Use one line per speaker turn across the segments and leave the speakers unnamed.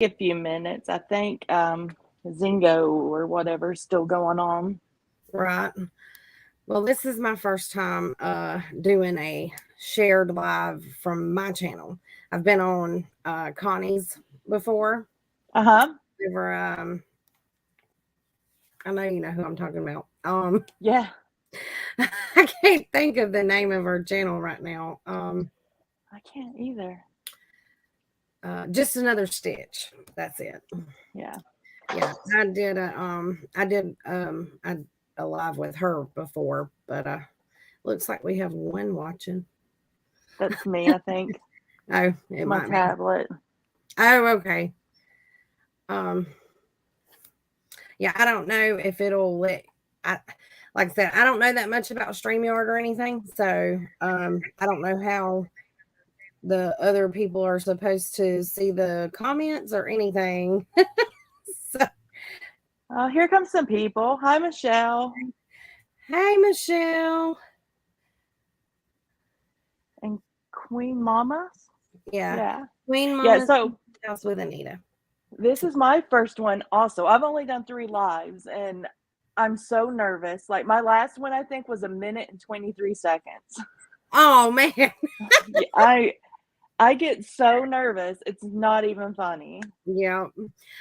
a few minutes. I think Zingo or whatever is still going on.
Right. Well, this is my first time doing a shared live from my channel. I've been on Connie's before.
Uh-huh.
Over I know you know who I'm talking about.
Yeah.
I can't think of the name of her channel right now.
I can't either.
Just Another Stitch. That's it.
Yeah.
Yeah, I did a live with her before, but looks like we have one watching.
That's me, I think.
Oh,
It's
it
my
might be.
tablet.
Oh, okay. Um, yeah, I don't know if it'll let. I like I said, I don't know that much about StreamYard or anything, so I don't know how the other people are supposed to see the comments or anything. So,
Oh, here comes some people. Hi, Michelle.
hey, Michelle.
And Queen Mama.
Yeah,
Yeah.
Queen
Yeah,
Mama's
so
house with Anita.
this is my first one also. I've only done 3 lives and I'm so nervous. Like my last one I think was a minute and 23 seconds.
Oh man.
Yeah, I get so nervous. It's not even funny.
Yeah.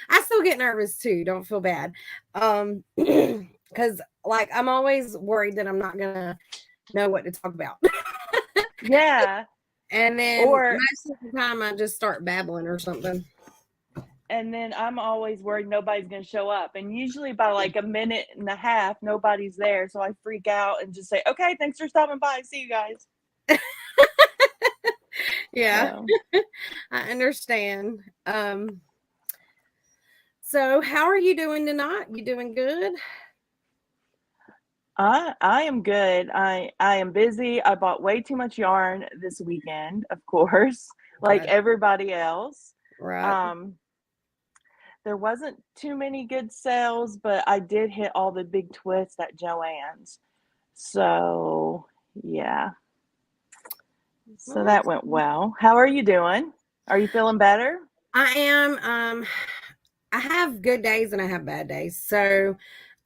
I still get nervous too. Don't feel bad. Because like I'm always worried that I'm not gonna know what to talk about.
Yeah.
And then
Or
most of the time I just start babbling or something.
and then I'm always worried nobody's going to show up. And usually by like a minute and a half, nobody's there. So I freak out and just say, okay, thanks for stopping by. See you guys.
Yeah.
So,
I understand. So how are you doing tonight? You doing good?
I am good. I am busy. I bought way too much yarn this weekend, of course, like
Right.
everybody else.
Right.
Um, there wasn't too many good sales, but I did hit all the big twists at Joann's. So, yeah. So
Well,
that went well. How are you doing? Are you feeling better?
I am. I have good days and I have bad days. So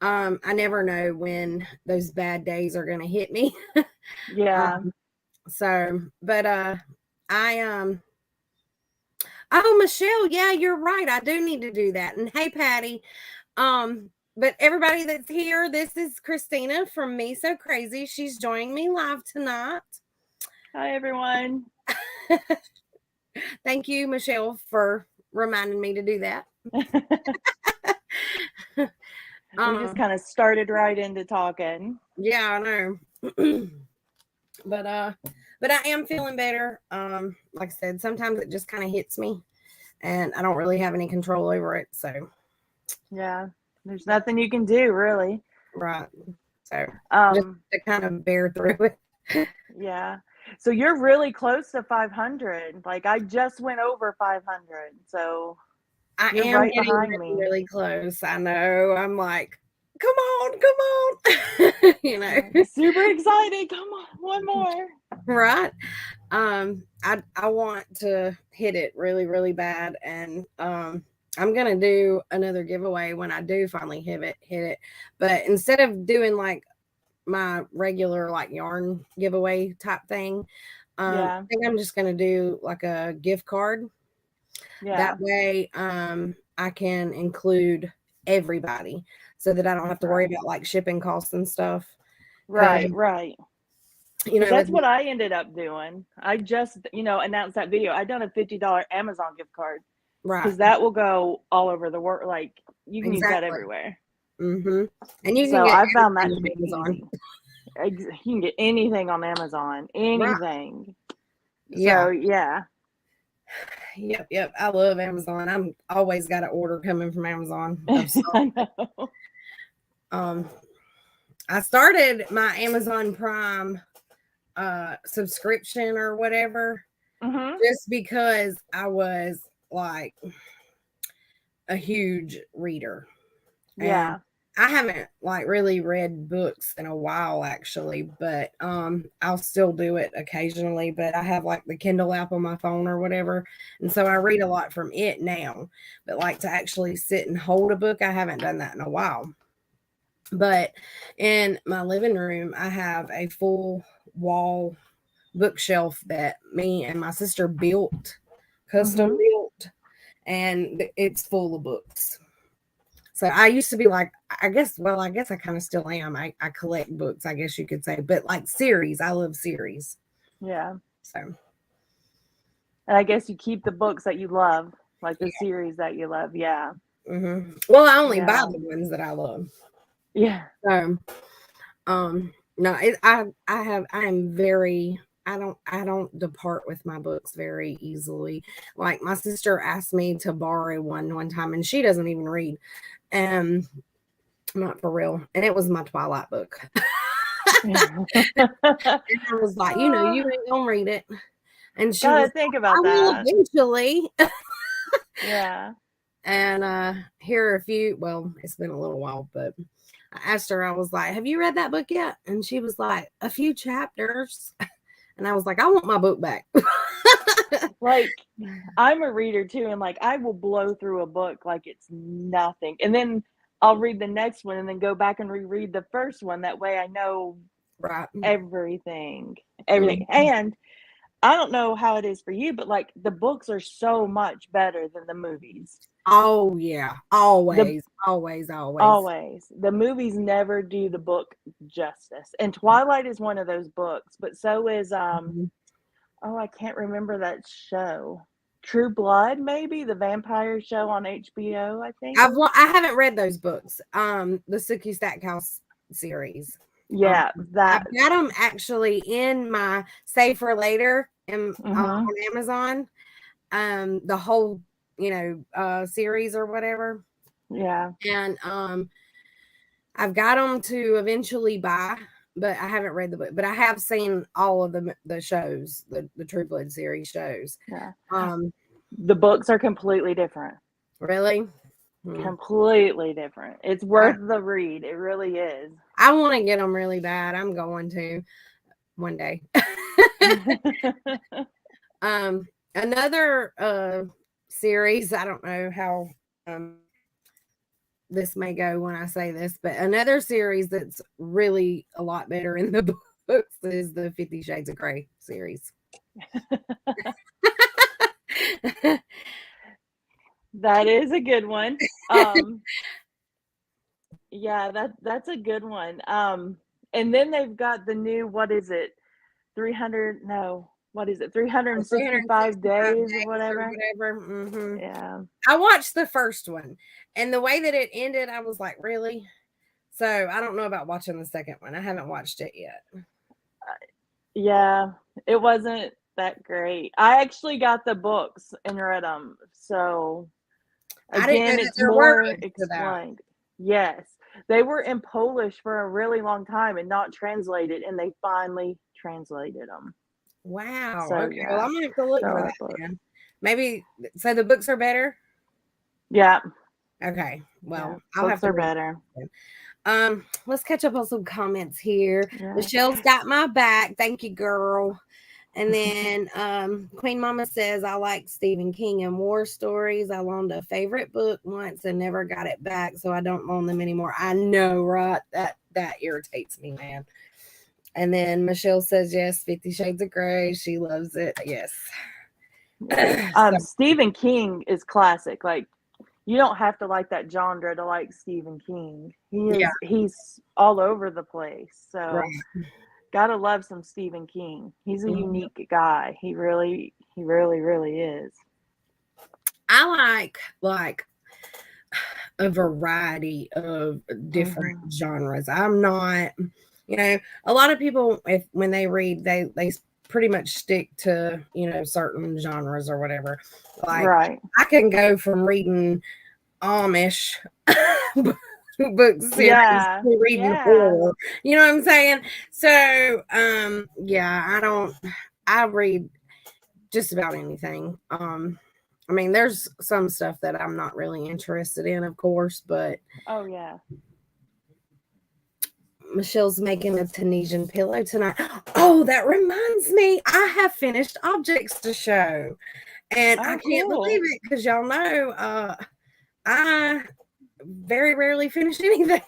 I never know when those bad days are gonna hit me.
Yeah.
um, so but I oh Michelle, yeah, you're right. I do need to do that. And hey Patty, but everybody that's here, this is Christina from Me So Crazy. She's joining me live tonight.
Hi, everyone.
Thank you, Michelle, for reminding me to do that.
We just kind of started right into talking.
Yeah, I know. But I am feeling better. Like I said, sometimes it just kind of hits me and I don't really have any control over it. So
Yeah. There's nothing you can do, really.
right. So just
Um,
to kind of bear through it.
yeah. So you're really close to 500. Like I just went over 500. So
I
you're
am
right
getting
behind
really,
me.
really close. I know. I'm like, come on, come on.
Super excited. Come on, one more.
Right. I want to hit it really, really bad. And I'm gonna do another giveaway when I do finally hit it. But instead of doing like my regular like yarn giveaway type thing, I
Yeah.
think I'm just gonna do like a gift card. That
Yeah.
way, I can include everybody so that I don't have to worry
Right.
about like shipping costs and stuff. Because
Right. Right.
you
Because
know, with
that's what I ended up doing. I just, announced that video. I done a $50 Amazon gift card
right,
because that will go all over the world. Like you can use that
exactly.
everywhere.
Mm-hmm. And you can
So
get
I found that to
everything
be
on Amazon.
easy. You can get anything on Amazon,
Right.
anything.
Yeah.
So yeah.
Yep. I love Amazon. I'm always got an order coming from Amazon of stuff.
I know.
Um, I started my Amazon Prime subscription or whatever
Mhm.
just because I was like a huge reader. And
Yeah.
I haven't like really read books in a while actually, but I'll still do it occasionally. But I have like the Kindle app on my phone or whatever, and so I read a lot from it now. But like to actually sit and hold a book, I haven't done that in a while. But in my living room, I have a full wall bookshelf that me and my sister built, custom
Mm-hmm.
built, and it's full of books. So I used to be like, I guess I kind of still am. I collect books, I guess you could say, but like series, I love series.
Yeah.
So
And I guess you keep the books that you love, like the
yeah.
series that you love. Yeah.
Well, I only buy
Yeah.
the ones that I love.
Yeah.
So no, I am very I don't depart with my books very easily. Like my sister asked me to borrow one time, and she doesn't even read. Um, not for real, and it was my Twilight book. And I was like, you ain't gonna read it. And she
Gotta
was
think
like, I
about
will
that.
eventually.
Yeah.
And here are a few, well, it's been a little while, but I asked her, I was like, have you read that book yet? And she was like, a few chapters. And I was like, I want my book back.
Like, I'm a reader too, and like I will blow through a book like it's nothing. And then I'll read the next one and then go back and reread the first one. That way I know
Right.
everything. Everything.
Mhm.
And I don't know how it is for you, but like the books are so much better than the movies.
Oh, yeah.
The
Always, always, always.
Always. The movies never do the book justice. And Twilight is one of those books, but so is
Mhm.
oh, I can't remember that show. True Blood, maybe the vampire show on HBO, I think.
I haven't read those books. The Sookie Stackhouse series. Um,
Yeah, that.
I've got them actually in my save for later
Mhm.
on Amazon. The whole series or whatever,
Yeah.
and I've got them to eventually buy, but I haven't read the book. But I have seen all of the shows, the True Blood series shows.
Yeah.
Um,
The books are completely different.
really.
Completely different. It's
I,
worth the read. It really is.
I want to get them really bad. I'm going to one day. Another series. I don't know how this may go when I say this, but another series that's really a lot better in the books is the 50 Shades of Grey series.
That is a good one. Yeah, that's a good one. And then they've got the new, what is it? 300, no, what is it? 365
365
days or
days or
whatever.
whatever.
Yeah.
I watched the first one, and the way that it ended, I was like, really? So I don't know about watching the second one. I haven't watched it yet.
Yeah, it wasn't that great. I actually got the books and read them. So
I didn't know
again,
that
it's
there were
more
to that.
explained. Yes. They were in Polish for a really long time and not translated, and they finally translated them.
Wow.
So
Okay. Well,
yeah,
I'm gonna have to look
they're
for
all
that
books.
then. Maybe so the books are better.
Yeah,
Okay.
yeah,
Well, I'll have
books
to
are
read
better.
them. Let's catch up on some comments here.
Yeah.
Michelle's got my back. Thank you, girl. And then Queen Mama says, I like Stephen King and war stories. I loaned a favorite book once and never got it back, so I don't loan them anymore. I know, right? That irritates me, man. And then Michelle says, yes, 50 Shades of Grey. She loves it. Yes.
Yeah.
So,
Stephen King is classic. Like you don't have to like that genre to like Stephen King.
yeah,
He's all over the place. So
right.
gotta love some Stephen King. He's a
Mhm.
unique guy. He really is.
I like a variety of different
Hmm.
genres. I'm not, a lot of people if when they read they pretty much stick to, certain genres or whatever. Like
Right.
I can go from reading Amish book series
Yeah.
to reading
Yeah.
horror. You know what I'm saying? So, yeah, I read just about anything. I mean, there's some stuff that I'm not really interested in, of course, but
Oh yeah.
Michelle's making a Tunisian pillow tonight. Oh, that reminds me, I have finished objects to show. And I can't believe it because y'all know I very rarely finish anything.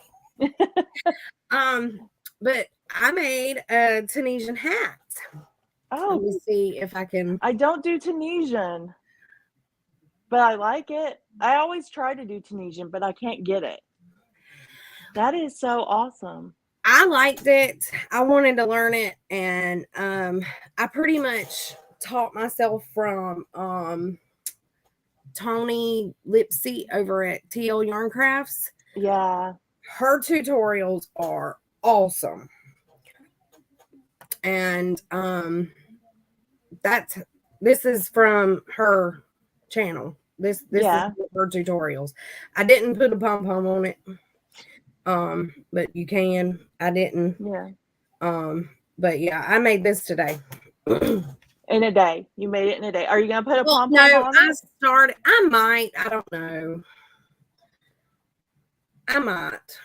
But I made a Tunisian hat. Let me see if I can.
I don't do Tunisian, but I like it. I always try to do Tunisian, but I can't get it. That is so awesome.
I liked it. I wanted to learn it, and I pretty much taught myself from Tony Lipsy over at TL Yarn Crafts.
Yeah.
Her tutorials are awesome. And this is from her channel. This is her tutorials. I didn't put a pom-pom on it. But you can. I didn't.
Yeah.
But yeah, I made this today.
In a day. You made it in a day. Are you gonna put a pom-pom on
it? I might. I don't know. I might.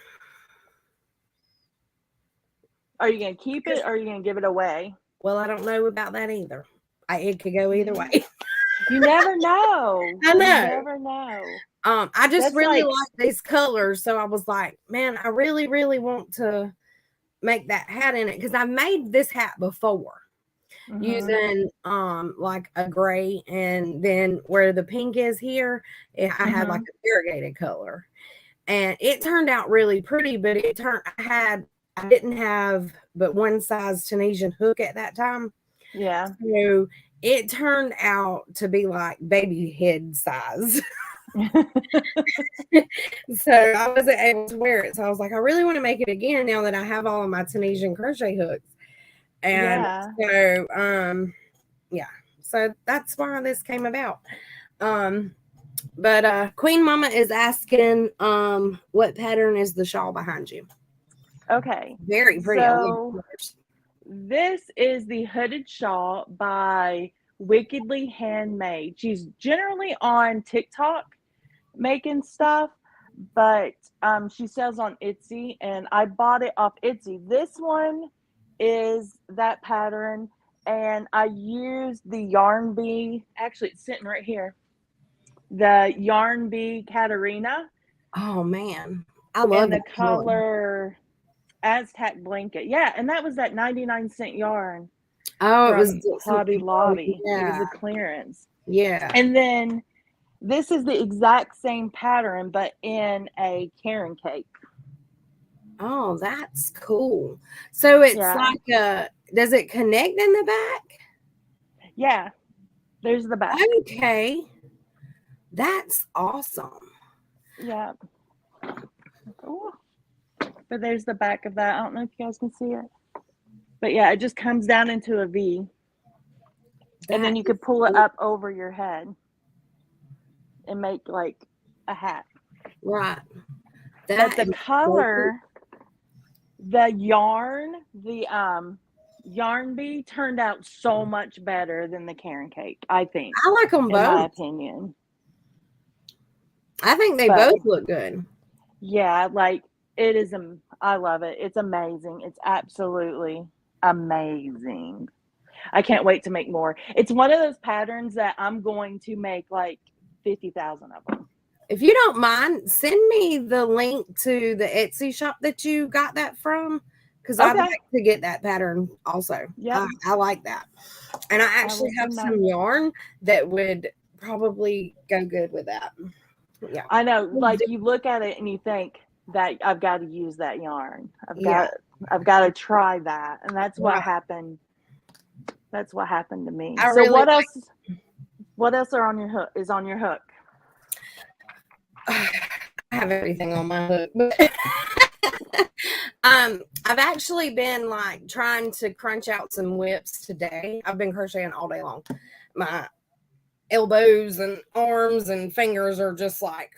Are you gonna keep it or are you gonna give it away?
Well, I don't know about that either. It could go either way.
You never know.
I know.
You never know.
I just really like these colors, so I was like, man, I really, really want to make that hat in it because I made this hat before using like a gray, and then where the pink is here, I had like a variegated color, and it turned out really pretty. But I didn't have but one size Tunisian hook at that time.
Yeah.
So it turned out to be like baby head size. So I wasn't able to wear it. So I was like, I really want to make it again now that I have all of my Tunisian crochet hooks. And so that's why this came about. But Queen Mama is asking what pattern is the shawl behind you?
Okay.
Very pretty.
So this is the hooded shawl by Wickedly Handmade. She's generally on TikTok making stuff, but she sells on Etsy, and I bought it off Etsy. This one is that pattern, and I used the Yarn Bee. Actually, it's sitting right here. The Yarn Bee Katarina.
Oh man, I love
the color Aztec blanket. Yeah, and that was that 99-cent yarn.
Oh, it was
Hobby Lobby. Yeah. It was a clearance.
Yeah.
And then this is the exact same pattern, but in a Karen cake.
Oh, that's cool. So it's like does it connect in the back?
Yeah. There's the back.
Okay. That's awesome.
Yeah. Ooh. But there's the back of that. I don't know if you guys can see it. But yeah, it just comes down into a V. And then you could pull it up over your head and make like a hat.
Right.
But the color, the yarn, the Yarn Bee turned out so much better than the Karen cake, I think.
I like them both.
In my opinion.
I think they both look good.
Yeah, like it is. I love it. It's amazing. It's absolutely amazing. I can't wait to make more. It's one of those patterns that I'm going to make like 50,000 of them.
If you don't mind, send me the link to the Etsy shop that you got that from, because I'd like to get that pattern also. Yeah, I like that. And I actually have some yarn that would probably go good with that. Yeah, I
know. Like you look at it and you think that I've got to use that yarn. I've got to try that, and that's what happened. That's what happened to me. So really what else? What else are on your hook? Is on your hook?
I have everything on my hook. But I've actually been like trying to crunch out some whips today. I've been crocheting all day long. My elbows and arms and fingers are just like,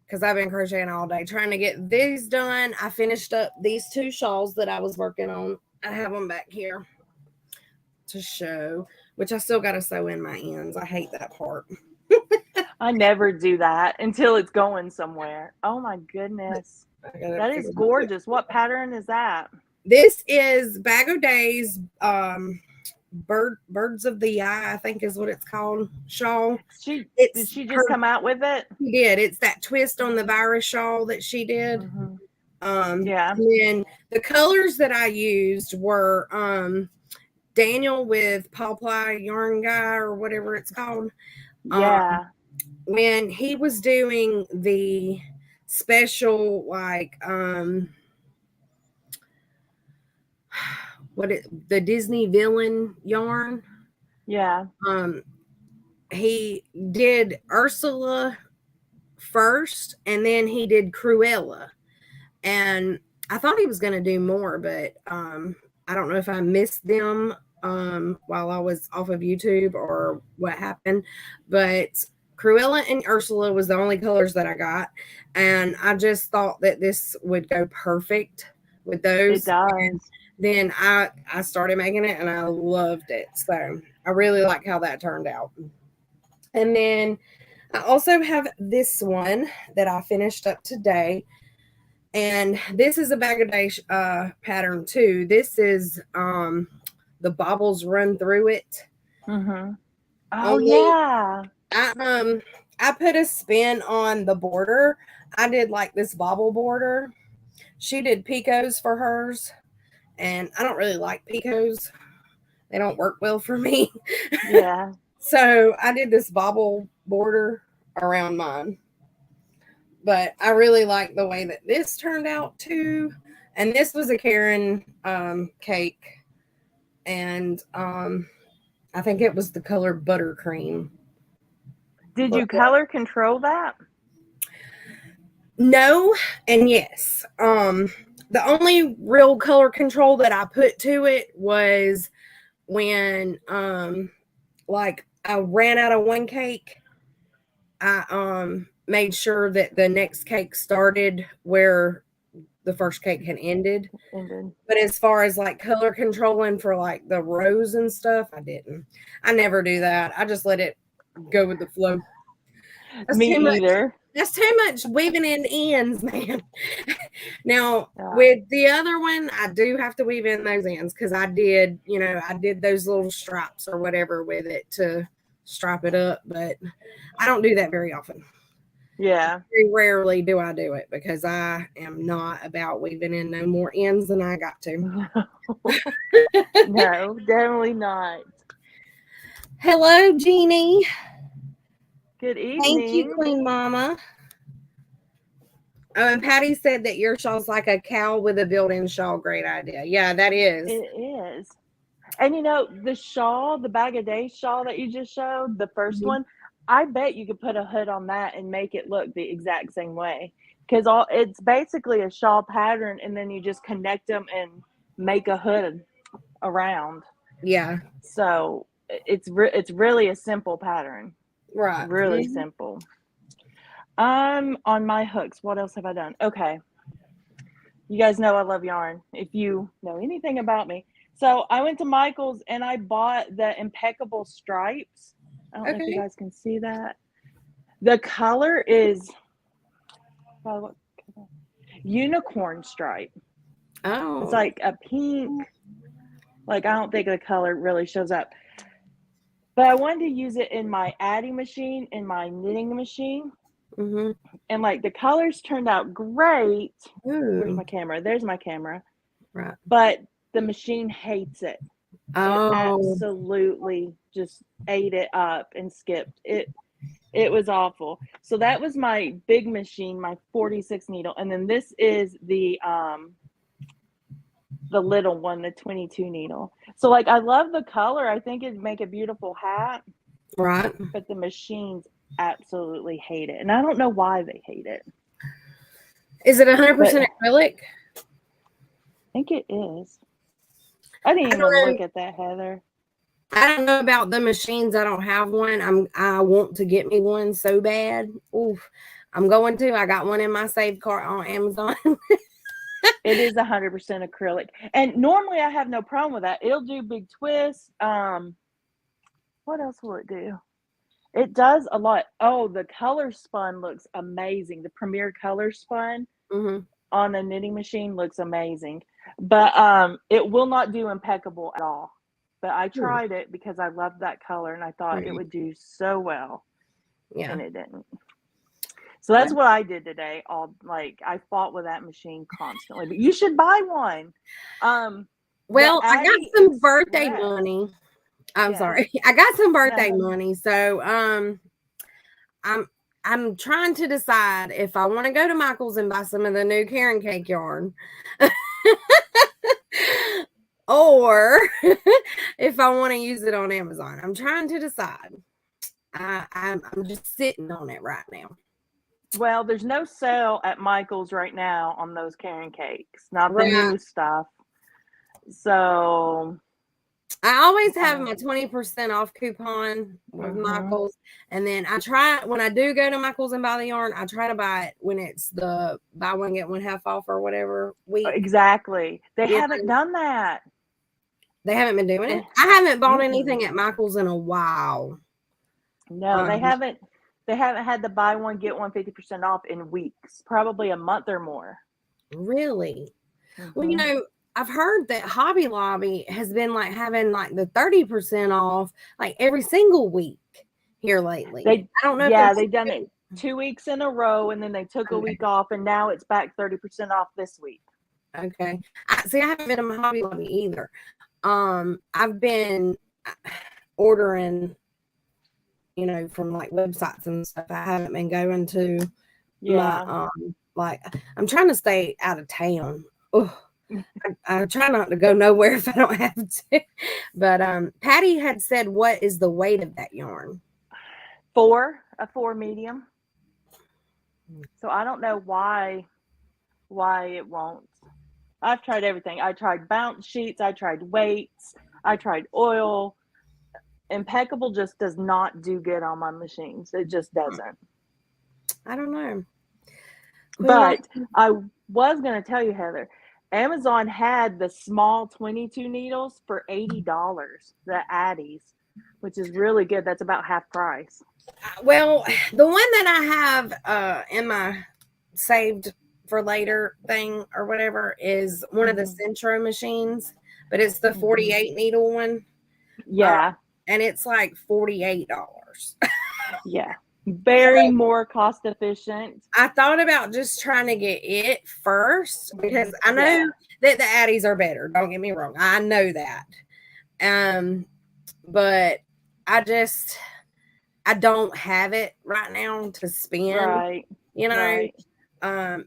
because I've been crocheting all day trying to get these done. I finished up these 2 shawls that I was working on. I have them back here to show, which I still got to sew in my ends. I hate that part.
I never do that until it's going somewhere. Oh my goodness.
I gotta
That is
figure
gorgeous. What pattern is that?
This is Bag O' Days Birds of the Eye, I think is what it's called, shawl.
Did
It's
she just
her
come out with it?
She did. It's that twist on the virus shawl that she did.
Mm-hmm.
Yeah. And then the colors that I used were Daniel with Paul Ply Yarn Guy or whatever it's called.
Yeah.
When he was doing the special, like the Disney villain yarn.
Yeah.
He did Ursula first, and then he did Cruella. And I thought he was going to do more, but I don't know if I missed them while I was off of YouTube or what happened. But Cruella and Ursula was the only colors that I got. And I just thought that this would go perfect with those.
It does.
And then I started making it and I loved it. So I really like how that turned out. And then I also have this one that I finished up today. And this is a Bag O' Days pattern too. This is the bobbles run through it.
Mm-hmm. Oh yeah.
I put a spin on the border. I did like this bobble border. She did picots for hers, and I don't really like picots. They don't work well for me.
Yeah.
So I did this bobble border around mine. But I really like the way that this turned out too. And this was a Karen cake. And I think it was the color buttercream.
Did you color control that?
No and yes. The only real color control that I put to it was when like I ran out of one cake. I made sure that the next cake started where the first cake had ended. But as far as like color controlling for like the rows and stuff, I didn't. I never do that. I just let it go with the flow.
Me either.
That's too much weaving in ends, man. Now, with the other one, I do have to weave in those ends because I did those little stripes or whatever with it to stripe it up, but I don't do that very often.
Yeah.
Very rarely do I do it because I am not about weaving in no more ends than I got to.
No, definitely not.
Hello, Jeannie.
Good evening.
Thank you, Queen Mama. Oh, and Patty said that your shawl's like a cow with a built-in shawl. Great idea. Yeah, that is.
It is. And the shawl, the Bag O' Days shawl that you just showed, the 1st one, I bet you could put a hood on that and make it look the exact same way. Because it's basically a shawl pattern, and then you just connect them and make a hood around.
Yeah.
So it's really a simple pattern.
Right.
Really simple. On my hooks, what else have I done? Okay. You guys know I love yarn, if you know anything about me. So I went to Michael's and I bought the Impeccable Stripes. I don't know if you guys can see that. The color is unicorn stripe.
Oh.
It's like a pink. Like, I don't think the color really shows up. But I wanted to use it in my adding machine, in my knitting machine.
Mm-hmm.
And like the colors turned out great.
Ooh.
Where's my camera? There's my camera.
Right.
But the machine hates it.
Oh.
It absolutely just ate it up and skipped it. It was awful. So that was my big machine, my 46 needle. And then this is the little one, the 22 needle. So like, I love the color. I think it'd make a beautiful hat.
Right.
But the machines absolutely hate it. And I don't know why they hate it.
Is it 100% acrylic?
I think it is. I didn't even look at that, Heather.
I don't know about the machines. I don't have one. I want to get me one so bad. Oof. I'm going to. I got one in my saved cart on Amazon.
It is 100% acrylic. And normally I have no problem with that. It'll do big twists. What else will it do? It does a lot. Oh, the color spun looks amazing. The Premier color spun on a knitting machine looks amazing. But it will not do impeccable at all. But I tried it because I loved that color and I thought it would do so well.
Yeah.
And it didn't. So that's what I did today. I fought with that machine constantly. But you should buy one.
Well, I got some birthday money. I'm sorry. I got some birthday money. So I'm trying to decide if I want to go to Michael's and buy some of the new Karen cake yarn. Or if I want to use it on Amazon. I'm trying to decide. I'm just sitting on it right now.
Well, there's no sale at Michael's right now on those Karen cakes, not the new stuff. So
I always have my 20% off coupon with Michael's. And then I try, when I do go to Michael's and buy the yarn, I try to buy it when it's the buy one, get one half off or whatever week.
Exactly. They haven't done that.
They haven't been doing it? I haven't bought anything at Michael's in a while.
No, they haven't. They haven't had the buy one, get one 50% off in weeks, probably a month or more.
Really? Well, you know, I've heard that Hobby Lobby has been like having like the 30% off like every single week here lately. I don't know.
Yeah, they've done it 2 weeks in a row and then they took a week off and now it's back 30% off this week.
Okay. I haven't been to Hobby Lobby either. I've been ordering, you know, from like websites and stuff. I haven't been going to my, like, I'm trying to stay out of town. I try not to go nowhere if I don't have to. But Patty had said, what is the weight of that yarn?
A 4 medium. So I don't know why it won't. I've tried everything. I tried bounce sheets. I tried weights. I tried oil. Impeccable just does not do good on my machines. It just doesn't.
I don't know.
But I was going to tell you, Heather, Amazon had the small 22 needles for $80, the Addies, which is really good. That's about half price.
Well, the one that I have in my saved for later thing or whatever is one of the Centro machines, but it's the 48 needle one.
Yeah.
And it's like $48.
Yeah. Very more cost efficient.
I thought about just trying to get it first because I know that the Addies are better. Don't get me wrong. I know that. But I don't have it right now to spend.
Right.
You know,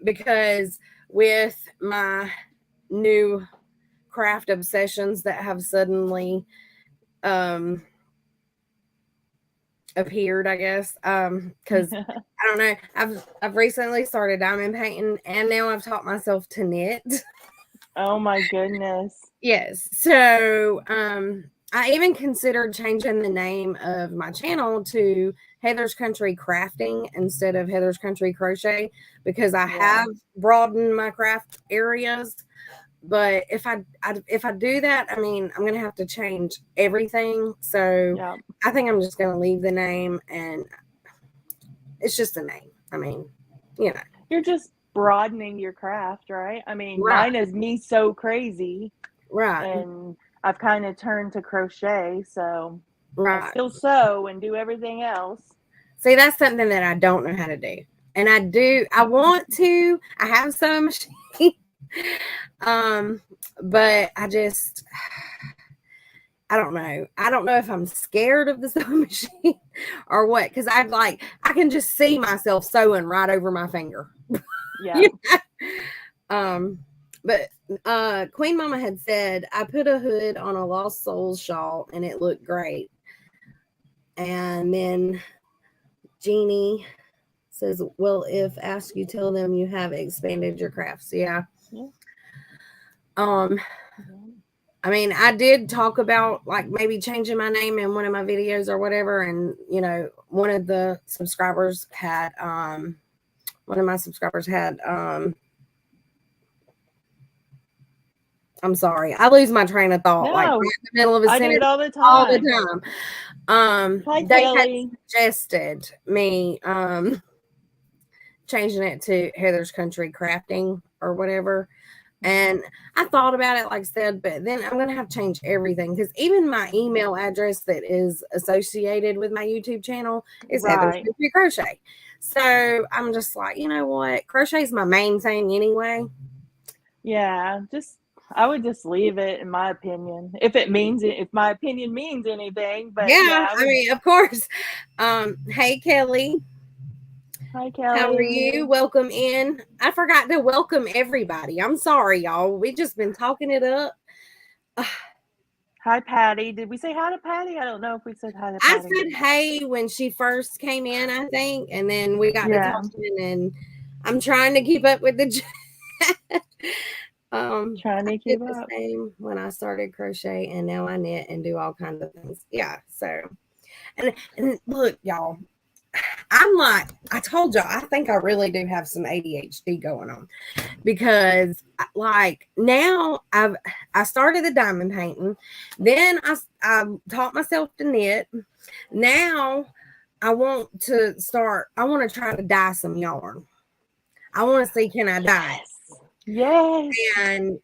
because with my new craft obsessions that have suddenly appeared, I guess, because I don't know, I've recently started diamond painting and now I've taught myself to knit.
Oh my goodness.
Yes. So I even considered changing the name of my channel to Heather's Country Crafting instead of Heather's Country Crochet because I have broadened my craft areas. But if I do that, I mean, I'm going to have to change everything. So I think I'm just going to leave the name and it's just a name. I mean, you know.
You're just broadening your craft, right? I mean, mine is Me So Crazy.
Right.
And I've kind of turned to crochet. So I still sew and do everything else.
See, that's something that I don't know how to do. And I want to. I have a sewing machine. But I don't know. I don't know if I'm scared of the sewing machine or what, because I can just see myself sewing right over my finger.
Yeah.
But Queen Mama had said I put a hood on a Lost Souls shawl and it looked great. And then Jeannie says, well, if asked, you tell them you have expanded your crafts. Yeah. I mean, I did talk about like maybe changing my name in one of my videos or whatever. And, you know, one of my subscribers had I'm sorry. I lose my train of thought like right
No,
in the middle of a
I do
sentence
it all the
all the
time.
time.
Hi,
They had
Kelly.
suggested me changing it to Heather's Country Crafting or whatever. And I thought about it, like I said, but then I'm going to have to change everything because even my email address that is associated with my YouTube channel is Heather's
Right.
Country Crochet. So I'm just like, you know what? Crochet is my main thing anyway.
Yeah, I would just leave it, in my opinion. If my opinion means anything, but
Yeah,
yeah,
I mean, of course. Hey, Kelly.
Hi,
How are
Kelly.
you? Welcome in. I forgot to welcome everybody. I'm sorry, y'all. We just been talking it up.
Hi, Patty. Did we say hi to Patty? I don't know if we said hi to
I
Patty.
said hey when she first came in, I think, and then we got to
Yeah.
talking, and I'm trying to keep up with the chat.
Trying
I
to
did
keep
the
up.
same when I started crochet, and now I knit and do all kinds of things. Yeah, so and look, y'all, I told y'all, I think I really do have some ADHD going on because like now I started the diamond painting, then I taught myself to knit. Now I want to try to dye some yarn. I want to see, can I dye it?
Yes.
And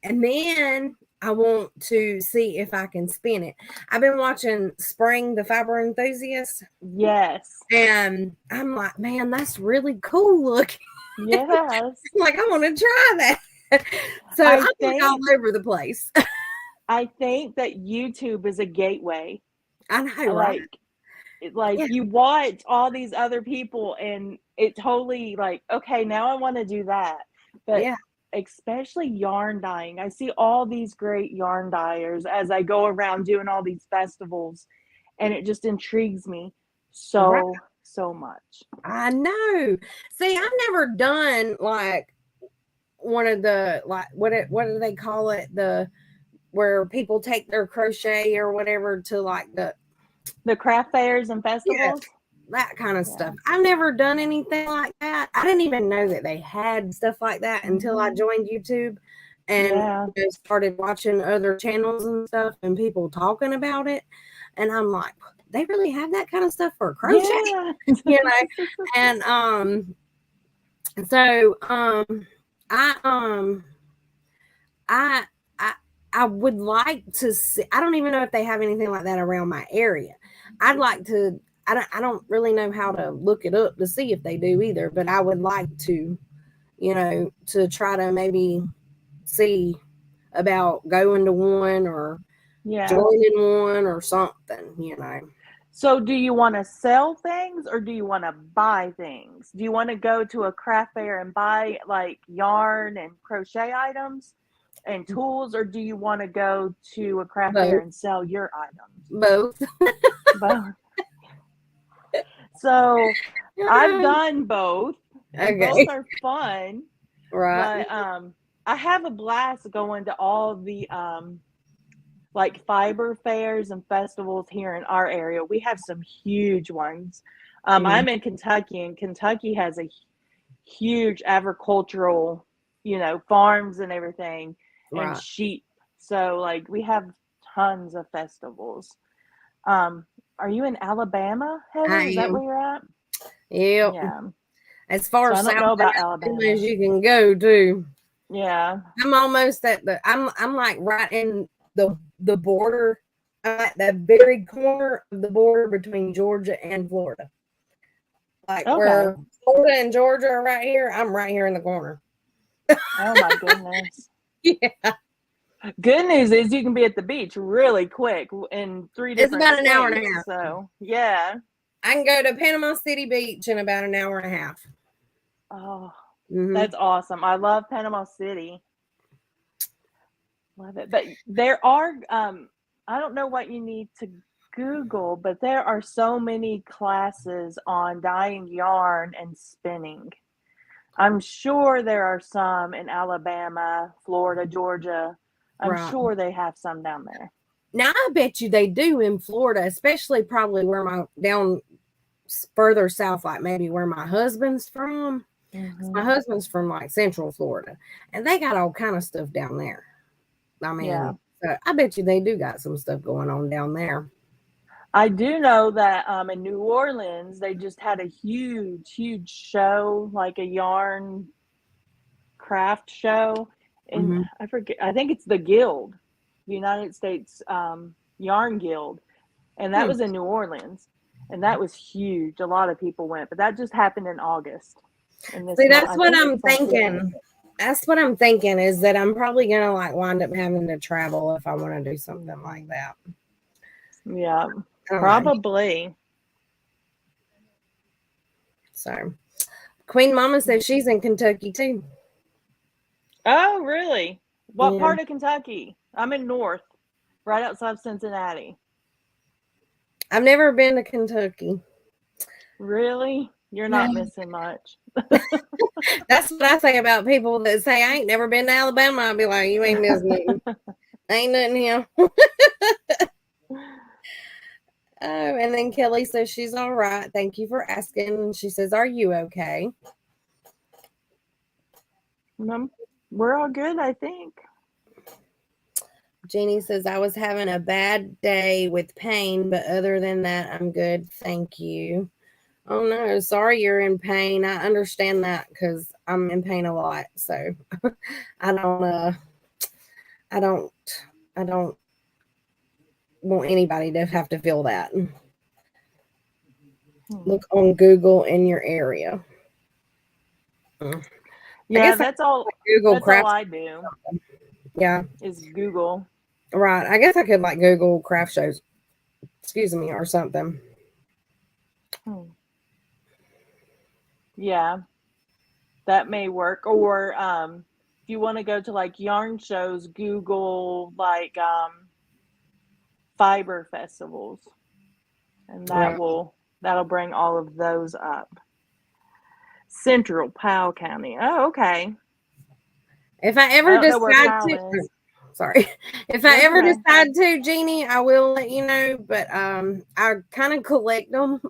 then I want to see if I can spin it. I've been watching Spring the Fiber Enthusiast.
Yes.
And I'm like, man, that's really cool looking.
Yes.
Like, I want to try that. So I'm like all over the place.
I think that YouTube is a gateway.
I know, right?
Like
Yeah.
you watch all these other people and it totally like, okay, now I want to do that. But
Yeah.
especially yarn dyeing. I see all these great yarn dyers as I go around doing all these festivals, and it just intrigues me
Right.
so much.
I know. See, I've never done like one of the like what do they call it? The where people take their crochet or whatever to like
The craft fairs and festivals.
that kind of
Yeah.
stuff. I've never done anything like that. I didn't even know that they had stuff like that until I joined YouTube and started watching other channels and stuff and people talking about it. And I'm like, they really have that kind of stuff for crochet,
Yeah.
you know? And so I I I I would like to see. I don't even know if they have anything like that around my area. I'd like to. I don't really know how to look it up to see if they do either. But I would like to, to try to maybe see about going to one or joining one or something.
So do you want to sell things or do you want to buy things? Do you want to go to a craft fair and buy like yarn and crochet items and tools, or do you want to go to a craft fair and sell your items?
Both.
Both. So I've done both. And both are fun.
Right.
But I have a blast going to all the like fiber fairs and festivals here in our area. We have some huge ones. I'm in Kentucky, and Kentucky has a huge agricultural, farms and everything, and sheep. So like we have tons of festivals. Are you in Alabama, Heather? Is that where you're at?
Yep.
Yeah.
As far
So I don't
south
know about Alabama
as you can go too.
Yeah.
I'm almost at I'm like right in the border. I'm at the very corner of the border between Georgia and Florida. Like where Florida and Georgia are right here, I'm right here in the corner.
Oh my goodness.
Yeah.
Good news is you can be at the beach really quick in 3 different
It's about
states,
an hour and a half.
So yeah.
I can go to Panama City Beach in about an hour and a half.
Oh, that's awesome. I love Panama City. Love it. But there are, I don't know what you need to Google, but there are so many classes on dyeing yarn and spinning. I'm sure there are some in Alabama, Florida, Georgia. I'm sure they have some down there.
Now, I bet you they do in Florida, especially probably where down further south, like maybe where my husband's from. My husband's from like Central Florida, and they got all kind of stuff down there. I mean,
Yeah.
so I bet you they do got some stuff going on down there.
I do know that in New Orleans, they just had a huge show, like a yarn craft show. And I forget, I think it's the Guild, the United States Yarn Guild. And that was in New Orleans. And that was huge. A lot of people went, but that just happened in August.
See, that's what I'm thinking. That's what I'm thinking, is that I'm probably going to like wind up having to travel if I want to do something like that.
Yeah, probably.
So, Queen Mama says she's in Kentucky too.
Oh, really? What part of Kentucky? I'm in North, right outside Cincinnati.
I've never been to Kentucky.
Really? You're not missing much.
That's what I say about people that say I ain't never been to Alabama. I'll be like, you ain't missing nothing. Ain't nothing here. Oh, and then Kelly says she's all right. Thank you for asking. She says, are you okay?
We're all good, I think.
Jeannie says, I was having a bad day with pain, but other than that, I'm good. Thank you. Oh, no. Sorry you're in pain. I understand that because I'm in pain a lot. So I don't want anybody to have to feel that. Look on Google in your area.
Yeah, that's all.
Google
that's all I do.
Yeah,
is Google.
Right. I guess I could like Google craft shows. Excuse me, or something.
Yeah, that may work. Or if you want to go to like yarn shows, Google like fiber festivals, and that'll bring all of those up. Central Powell County. Oh, okay.
If I ever decide to, sorry, if I ever decide to, Jeannie, I will let you know. But I kind of collect them.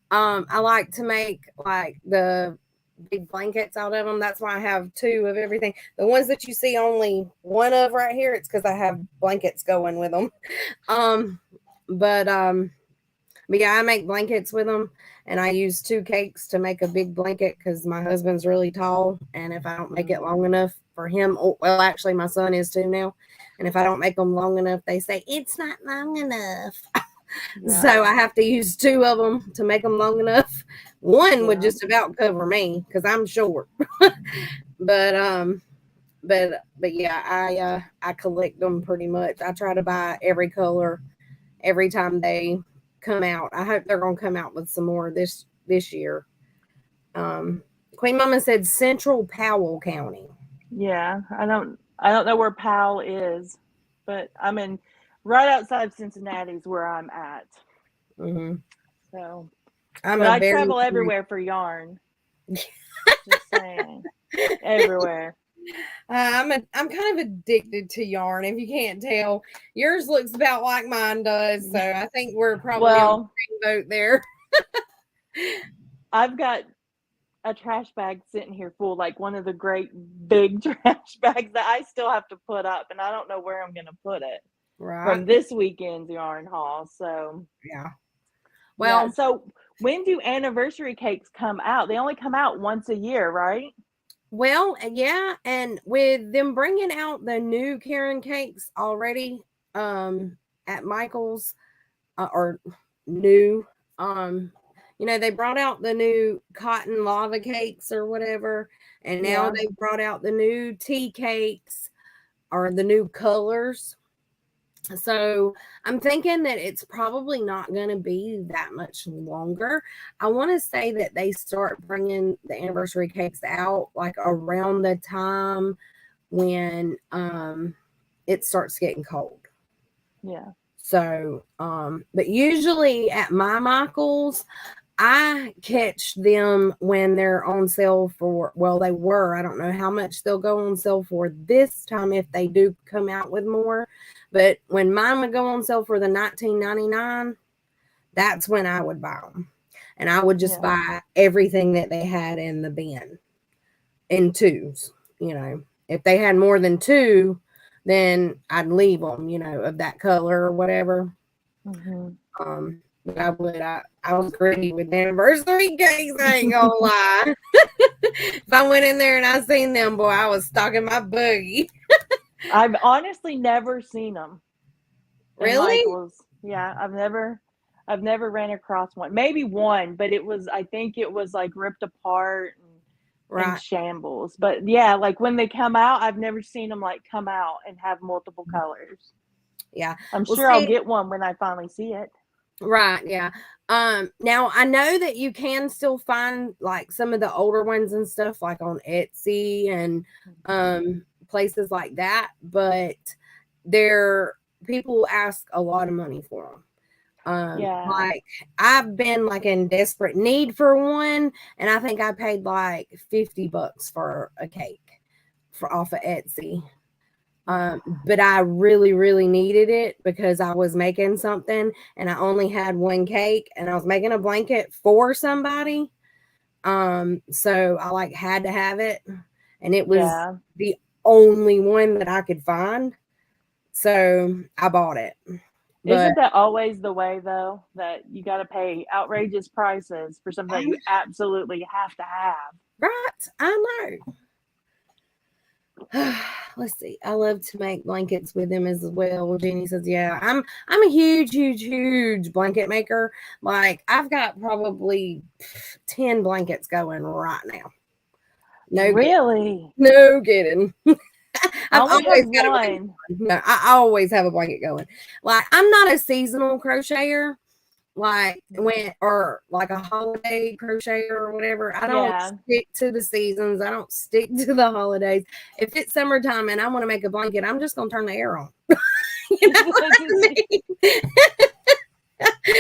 I like to make like the big blankets out of them. That's why I have 2 of everything. The ones that you see only one of right here, it's because I have blankets going with them. But yeah, I make blankets with them, and I use 2 cakes to make a big blanket because my husband's really tall, and if I don't make it long enough for him, well, actually my son is too now, and if I don't make them long enough, they say it's not long enough. So I have to use 2 of them to make them long enough. One would just about cover me because I'm short. But yeah, I collect them pretty much. I try to buy every color every time they come out. I hope they're going to come out with some more this year. Queen Mama said Central Powell County.
Yeah, I don't know where Powell is, but I'm in right outside Cincinnati is where I'm at. So, I travel everywhere for yarn. Just saying, everywhere.
I'm kind of addicted to yarn. If you can't tell, yours looks about like mine does. So I think we're probably on the same boat there.
I've got a trash bag sitting here full, like one of the great big trash bags that I still have to put up, and I don't know where I'm going to put it from this weekend's yarn haul. So well, so when do anniversary cakes come out? They only come out once a year, right?
Well, yeah, and with them bringing out the new Karen cakes already at Michael's or new they brought out the new cotton lava cakes or whatever, and now they've brought out the new tea cakes or the new colors. So I'm thinking that it's probably not going to be that much longer. I want to say that they start bringing the anniversary cakes out like around the time when it starts getting cold.
Yeah.
So, but usually at my Michael's, I catch them when they're on sale for, well, they were. I don't know how much they'll go on sale for this time if they do come out with more. But when mine would go on sale for the $19.99, that's when I would buy them. and I would just
Yeah.
buy everything that they had in the bin in twos. You know, if they had more than two, then I'd leave them, you know, of that color or whatever. But I was greedy with anniversary cakes. I ain't gonna lie. If I went in there and I seen them, boy, I was stocking my buggy.
I've honestly never seen them in
Really?
Michael's. Yeah, I've never ran across one. Maybe one, but I think it was like ripped apart and
Right.
shambles. But yeah, like when they come out, I've never seen them like come out and have multiple colors.
Yeah.
I'm
Well,
sure I'll
see,
get one when I finally see it.
right, yeah. Now I know that you can still find like some of the older ones and stuff like on Etsy and places like that, but they're people ask a lot of money for them.
Yeah.
Like I've been like in desperate need for one, and I think I paid like $50 for a cake for off of Etsy. But I really, really needed it because I was making something and I only had one cake and I was making a blanket for somebody. So I like had to have it, and it was
Yeah.
the only one that I could find. So I bought it. But
Isn't that always the way though? That you got to pay outrageous prices for something that you absolutely have to have.
right, I know. Let's see. I love to make blankets with them as well. Jenny says, "Yeah, I'm a huge, huge, huge blanket maker. Like I've got probably 10 blankets going right now. No kidding.
Really?
No kidding.
I
I've
only have
always got a blanket
one.
going. No, I always have a blanket going. Like I'm not a seasonal crocheter. Like when or like a holiday crocheter or whatever. I don't
Yeah.
stick to the seasons. I don't stick to the holidays. If it's summertime and I want to make a blanket, I'm just gonna turn the air on. You know what I mean?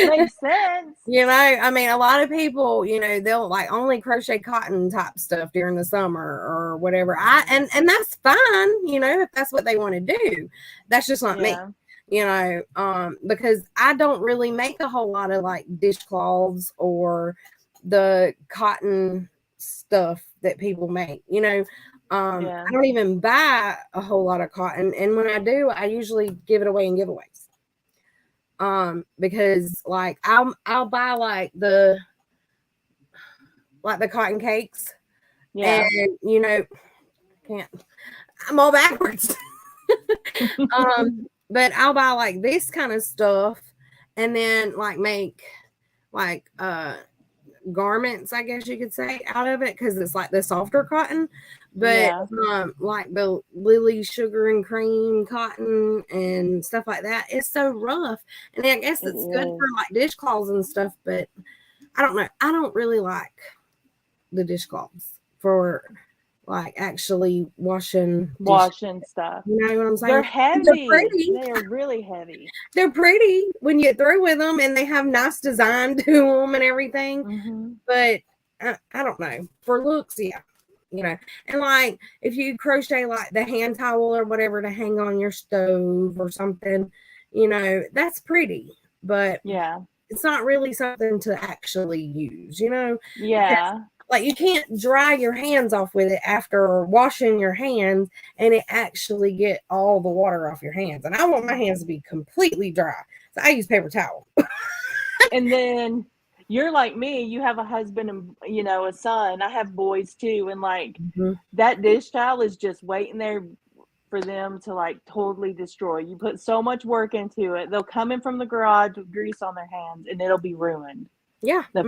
Makes sense.
You know, I mean, a lot of people, you know, they'll like only crochet cotton type stuff during the summer or whatever. And that's fine, you know, if that's what they want to do. That's just not me.
Yeah.
You know, because I don't really make a whole lot of like dishcloths or the cotton stuff that people make, you know.
Yeah.
I don't even buy a whole lot of cotton, and when I do, I usually give it away in giveaways. Because like I'll buy like the cotton cakes,
Yeah.
and you know, can't I'm all backwards. But I'll buy like this kind of stuff and then like make like garments, I guess you could say, out of it because it's like the softer cotton. But
Yeah.
like the Lily sugar and cream cotton and stuff like that, it's so rough. And I guess
It
it's good for
is.
like dishcloths and stuff, but I don't know. I don't really like the dishcloths for like actually washing dishes.
Washing stuff.
You know what I'm
They're
saying? They're
heavy.
pretty.
They are really heavy.
They're pretty when you get through with them, and they have nice design to them and everything.
Mm-hmm.
But I don't know. For looks, yeah. You know, and like if you crochet like the hand towel or whatever to hang on your stove or something, you know, that's pretty. But
Yeah.
it's not really something to actually use, you know, because
Yeah.
like you can't dry your hands off with it after washing your hands and it actually get all the water off your hands. And I want my hands to be completely dry. So I use paper towel.
And then you're like me, you have a husband and a son. I have boys too, and like
Mhm.
that dish towel is just waiting there for them to like totally destroy. You put so much work into it. They'll come in from the garage with grease on their hands and it'll be ruined
Yeah.
the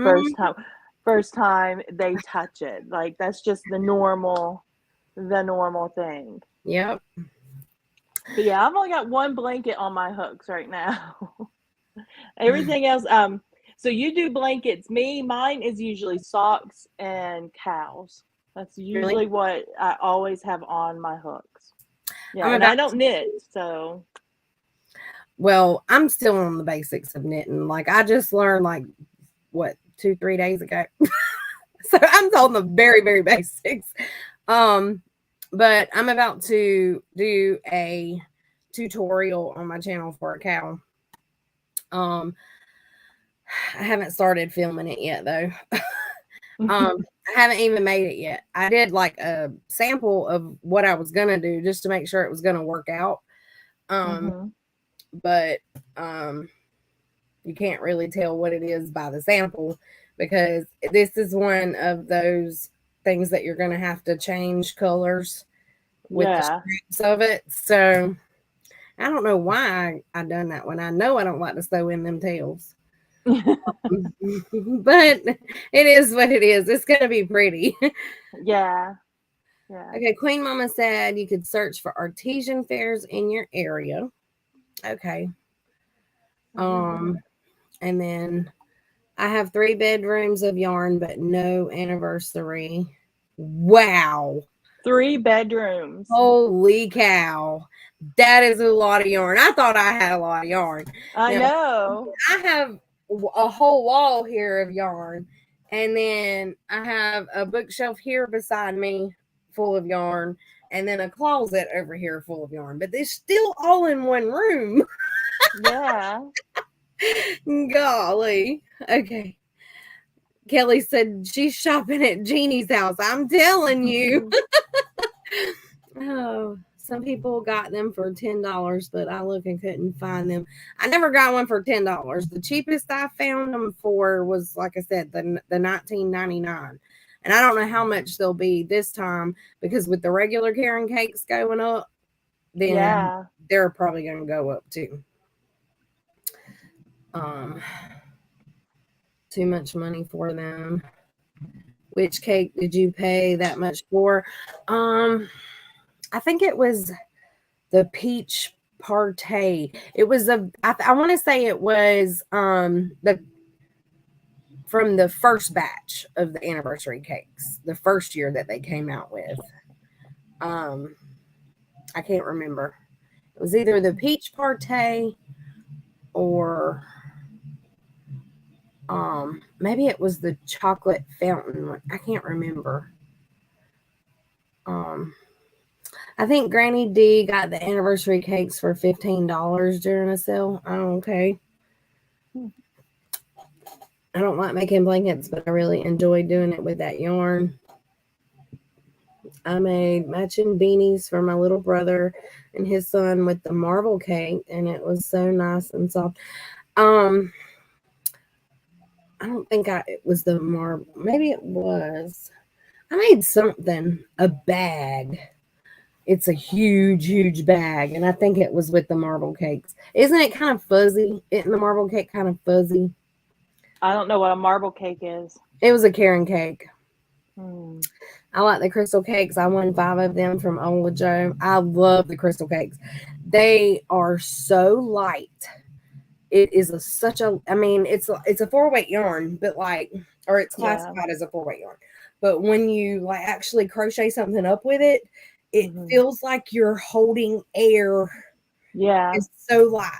first time they touch it. Like that's just the normal thing.
Yep.
But yeah, I've only got one blanket on my hooks right now. Everything else, so you do blankets. Mine is usually socks and cows. That's
Really?
usually what I always have on my hooks. Yeah,
I'm
and I
about
don't knit, so
Well, I'm still on the basics of knitting. Like I just learned like what 2-3 days ago. So I'm on the very, very basics. But I'm about to do a tutorial on my channel for a cow. Um I haven't started filming it yet though. I haven't even made it yet. I did like a sample of what I was gonna do just to make sure it was gonna work out. But you can't really tell what it is by the sample because this is one of those things that you're gonna have to change colors with the strips of it. So I don't know why I done that one. I know I don't like to sew in them tails. But it is what it is. It's gonna be pretty.
Yeah.
Okay, Queen Mama said you could search for artesian fairs in your area. Okay. And then I have 3 bedrooms of yarn, but no anniversary. Wow.
3 bedrooms.
Holy cow. That is a lot of yarn. I thought I had a lot of yarn.
I know.
I have a whole wall here of yarn. And then I have a bookshelf here beside me full of yarn. And then a closet over here full of yarn. But they're still all in one room.
Yeah.
Golly. Okay. Kelly said she's shopping at Jeannie's house. I'm telling you. Oh, some people got them for $10, but I looked and couldn't find them. I never got one for $10. The cheapest I found them for was, like I said, the $19.99. And I don't know how much they'll be this time because with the regular Karen cakes going up, then they're probably going to go up too. Too much money for them. Which cake did you pay that much for? I think it was the peach party. It was I want to say it was from the first batch of the anniversary cakes, the first year that they came out with. I can't remember. It was either the peach party or maybe it was the chocolate fountain one. I can't remember. I think Granny D got the anniversary cakes for $15 during a sale. Okay. I don't like making blankets, but I really enjoy doing it with that yarn. I made matching beanies for my little brother and his son with the marble cake, and it was so nice and soft. I don't think it was the marble. Maybe it was. I made something, a bag. It's a huge, huge bag, and I think it was with the marble cakes. Isn't it kind of fuzzy? Isn't the marble cake kind of fuzzy?
I don't know what a marble cake is.
It was a Karen cake. I like the crystal cakes. I won 5 of them from Ola Joe. I love the crystal cakes. They are so light. It is it's a 4-weight yarn, but or it's classified as a 4-weight yarn. But when you actually crochet something up with it, it feels like you're holding air.
Yeah.
It's so light.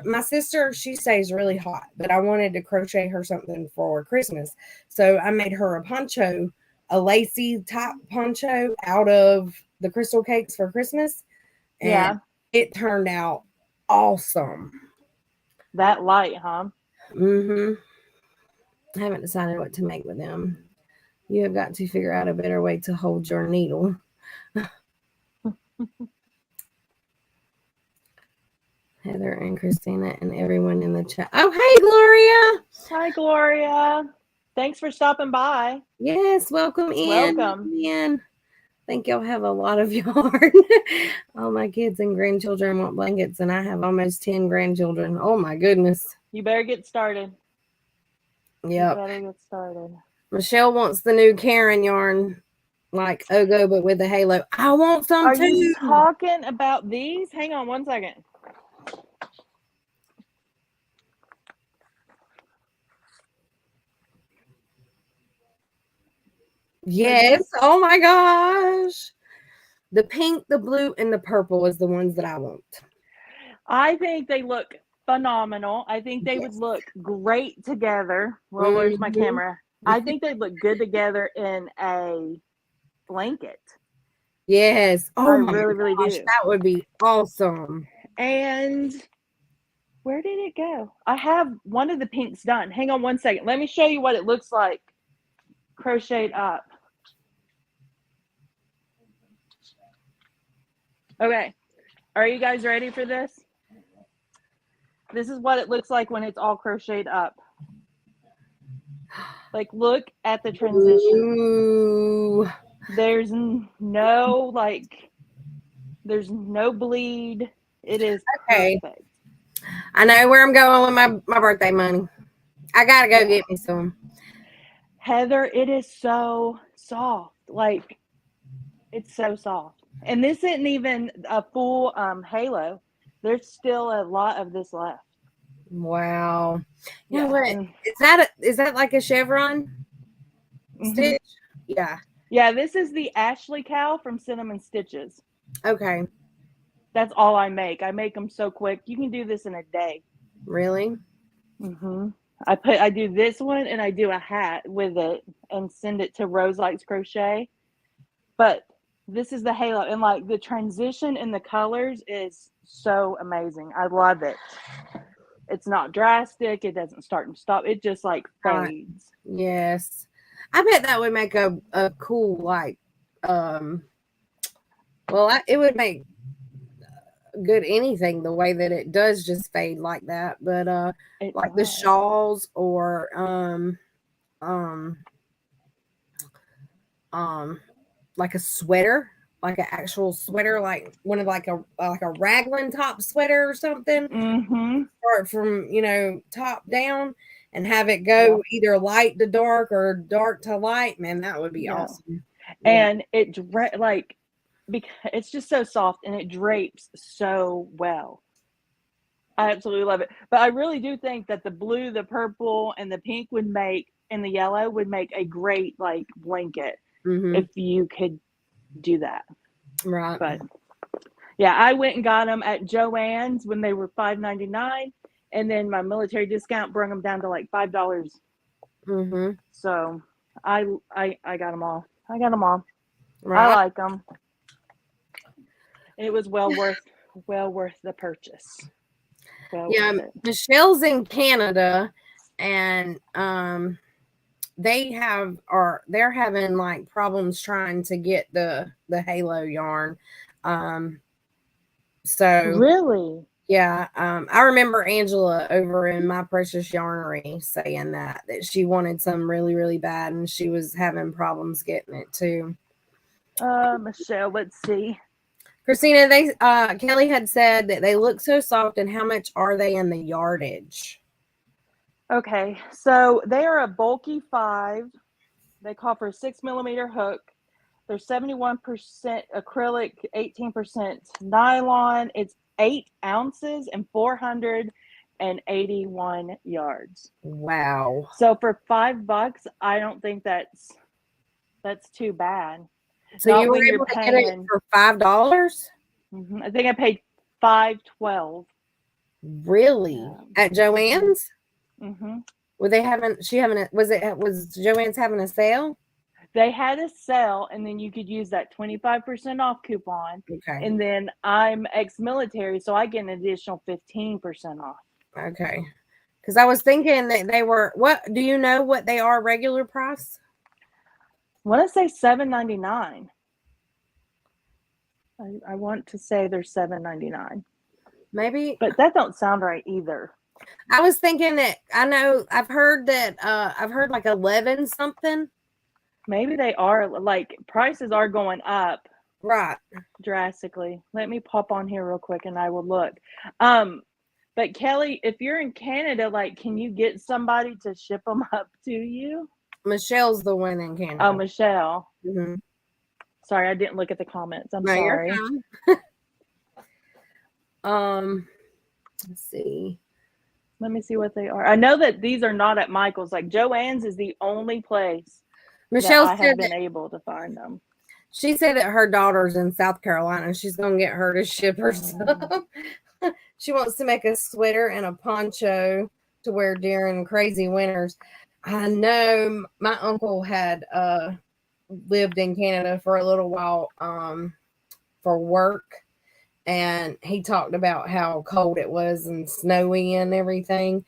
My sister, she stays really hot, but I wanted to crochet her something for Christmas. So I made her a poncho, a lacy type poncho out of the crystal cakes for Christmas. And it turned out awesome.
That light, huh?
I haven't decided what to make with them. You have got to figure out a better way to hold your needle. Heather and Christina and everyone in the chat. Oh, hey, Gloria.
Hi, Gloria. Thanks for stopping by.
Yes, welcome in.
Welcome.
I think y'all have a lot of yarn. All my kids and grandchildren want blankets, and I have almost 10 grandchildren. Oh, my goodness.
You better get started.
Yep.
You better get started.
Michelle wants the new Karen yarn, like Ogo, but with the halo. I want some too.
Are you talking about these? Hang on one second.
Yes. Oh my gosh. The pink, the blue, and the purple is the ones that I want.
I think they look phenomenal. I think they would look great together. Well, where's my camera? I think they'd look good together in a blanket.
Yes. Oh,
I really do.
That would be awesome.
And Where did it go? I have one of the pinks done. Hang on one second. Let me show you what it looks like crocheted up. Okay. Are you guys ready for this? This is what it looks like when it's all crocheted up. Like, look at the transition.
Ooh.
There's no, like, there's no bleed. It is perfect.
Okay. I know where I'm going with my birthday money. I gotta go get me some.
Heather, it is so soft. Like, it's so soft. And this isn't even a full halo. There's still a lot of this left.
Wow. You know
Yeah.
what?
And
Is that like a chevron stitch? Yeah.
yeah, this is the Ashley cow from Cinnamon Stitches.
Okay.
That's all I make. I make them so quick. You can do this in a day.
Really?
I do this one and I do a hat with it and send it to Rose Likes Crochet. But this is the halo, and like the transition in the colors is so amazing. I love it. It's not drastic. It doesn't start and stop. It just like fades.
Yes. I bet that would make a cool, like, well, it would make good anything the way that it does just fade like that. But like the shawls or like a sweater, like an actual sweater, like one of like a raglan top sweater or something. Start from, top down and have it go either light to dark or dark to light. Man, that would be awesome.
And it's like, because it's just so soft and it drapes so well. I absolutely love it. But I really do think that the blue, the purple, and the pink would make, and the yellow would make a great like blanket if you could do that.
Right.
But yeah, I went and got them at Joann's when they were $5.99, and then my military discount brought them down to like $5. So I got them all. I got them all. Right. I like them. It was well worth the purchase.
Michelle's in Canada, and they're having like problems trying to get the halo yarn. So
really,
yeah, I remember Angela over in My Precious Yarnery saying that she wanted some really, really bad, and she was having problems getting it too.
Michelle, let's see.
Christina, Kelly had said that they look so soft, and how much are they in the yardage?
Okay, so they are a bulky 5. They call for a 6mm hook. They're 71% acrylic, 18% nylon. It's 8 ounces and 481 yards.
Wow.
So for $5, I don't think that's too bad.
So not you were able to get it for $5?
I think I paid $5.12.
Really? At Joann's? Were they was Joann's having a sale?
They had a sale, and then you could use that 25% off coupon.
Okay.
And then I'm ex-military, so I get an additional 15% off.
Okay. Because I was thinking that they were, what do you know what they are regular price?
I want to say $7.99. I want to say they're $7.99.
Maybe.
But that don't sound right either.
I was thinking that, I've heard like 11 something.
Maybe they are, like, prices are going up.
Right.
Drastically. Let me pop on here real quick and I will look. But Kelly, if you're in Canada, like, can you get somebody to ship them up to you?
Michelle's the one in Canada.
Oh, Michelle. Sorry, I didn't look at the comments. I'm sorry.
Let's see.
Let me see what they are. I know that these are not at Michael's. Like, Joann's is the only place
Michelle
that I have been able to find them.
She said that her daughter's in South Carolina. She's going to get her to ship her stuff. She wants to make a sweater and a poncho to wear during crazy winters. I know my uncle had lived in Canada for a little while for work, and he talked about how cold it was and snowy and everything.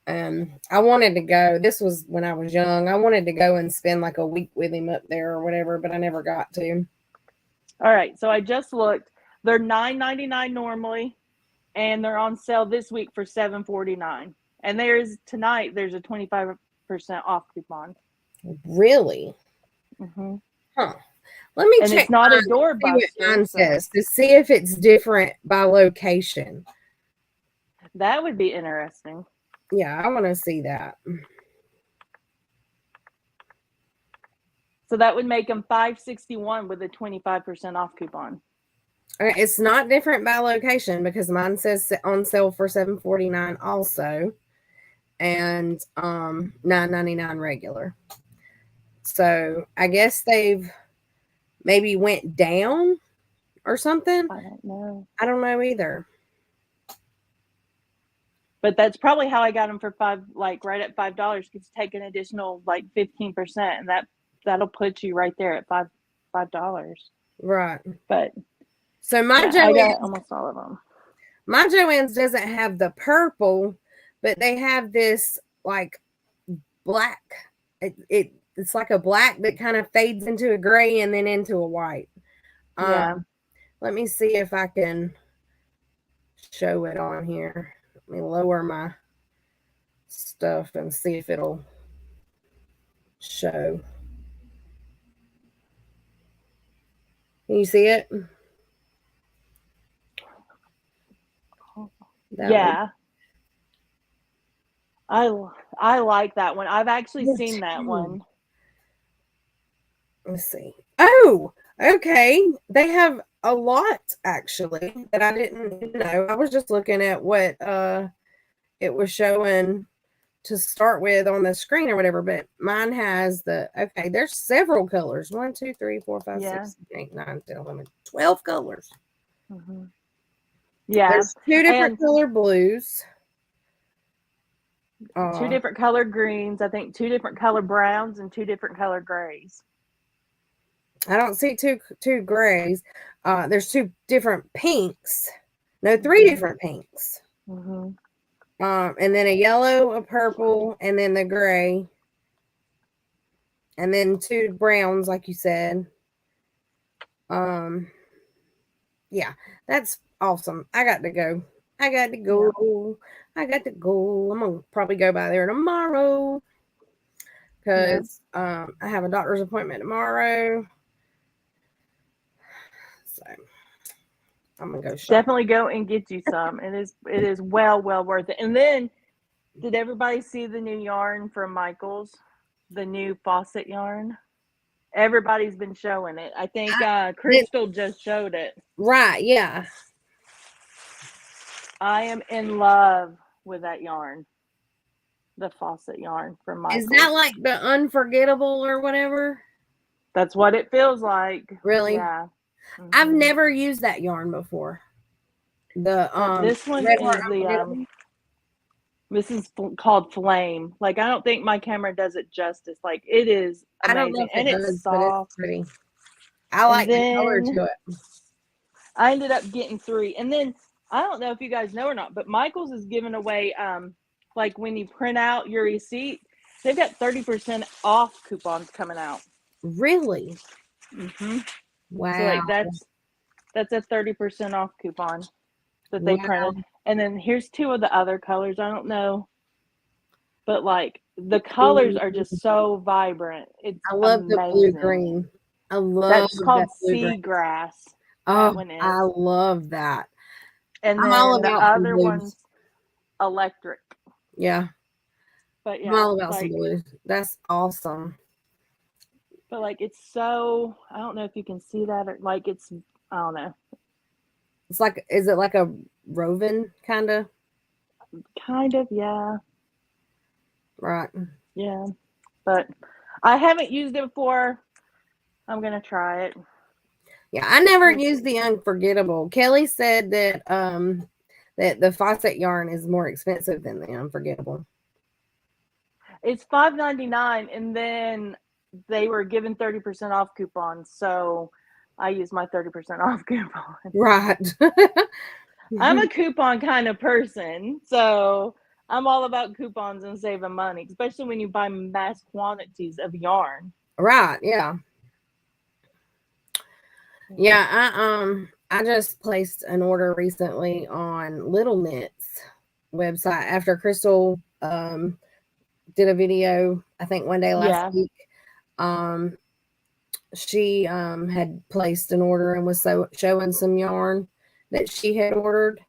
I wanted to go. This was when I was young. I wanted to go and spend like a week with him up there or whatever, but I never got to.
All right, so I just looked. They're $9.99 normally, and they're on sale this week for $7.49. And there's a 25% off coupon.
Really?
Mm-hmm.
Huh. Let me
and
check.
It's not a
See what
doorbuster.
mine says to see if it's different by location.
That would be interesting.
Yeah, I want to see that.
So that would make them $5.61 with a 25% off coupon.
It's not different by location because mine says on sale for $7.49 also, and $9.99 regular. So I guess they've maybe went down or something.
I don't know.
I don't know either.
But that's probably how I got them for right at $5. Because take an additional 15%, and that'll put you right there at $5.
Right.
But
so my
I got almost all of them.
My Joann's doesn't have the purple, but they have this like black. It's like a black that kind of fades into a gray and then into a white.
Yeah.
Let me see if I can show it on here. Let me lower my stuff and see if it'll show. Can you see it?
Yeah. I like that one. I've actually seen that one.
Let's see. Oh, okay. They have a lot actually that I didn't know. I was just looking at what it was showing to start with on the screen or whatever, but mine has there's several colors. 1, 2, 3, 4, 5, 6, 8, 9, 10, 11, 12 colors.
Mm-hmm. Yeah.
There's 2 different color blues.
2 different color greens, I think 2 different color browns, and 2 different color grays.
I don't see two grays. There's 2 different pinks. No, 3 different pinks.
Mm-hmm.
And then a yellow, a purple, and then the gray. And then 2 browns, like you said. Yeah, that's awesome. I got to go. I'm gonna probably go by there tomorrow because I have a doctor's appointment tomorrow. So I'm gonna go shop.
Definitely go and get you some. It is well worth it. And then, did everybody see the new yarn from Michaels? The new faucet yarn? Everybody's been showing it. I think Crystal just showed it.
Right, yeah.
I am in love with that yarn. The faucet yarn from Michaels.
Is that like the unforgettable or whatever?
That's what it feels like.
Really?
Yeah.
Mm-hmm. I've never used that yarn before.
This one is this is called Flame. I don't think my camera does it justice. It is amazing.
I don't know if
and it's soft.
But it's pretty. I like the color to it.
I ended up getting 3. And then I don't know if you guys know or not, but Michaels is giving away when you print out your receipt, they've got 30% off coupons coming out.
Really?
Mm-hmm.
Wow.
So that's a 30% off coupon that they printed. And then here's 2 of the other colors. I don't know, but the colors are just so vibrant. I love
amazing. The blue green. I love
that's called Seagrass.
Oh, I love that.
And then the other one's electric.
Yeah.
But yeah,
I'm all about some blues. That's awesome.
But it's so, I don't know if you can see that or it's, I don't know.
It's is it like a woven kind of?
Kind of, yeah.
Right.
Yeah. But I haven't used it before. I'm going to try it.
Yeah, I never used the unforgettable. Kelly said that that the faucet yarn is more expensive than the unforgettable.
It's $5.99, and then they were given 30% off coupons. So I use my 30% off coupon.
Right.
I'm a coupon kind of person, so I'm all about coupons and saving money, especially when you buy mass quantities of yarn.
Right, yeah. Yeah, I just placed an order recently on Little Knits website after Crystal did a video, I think one day last
Yeah.
week. She had placed an order and was showing some yarn that she had ordered.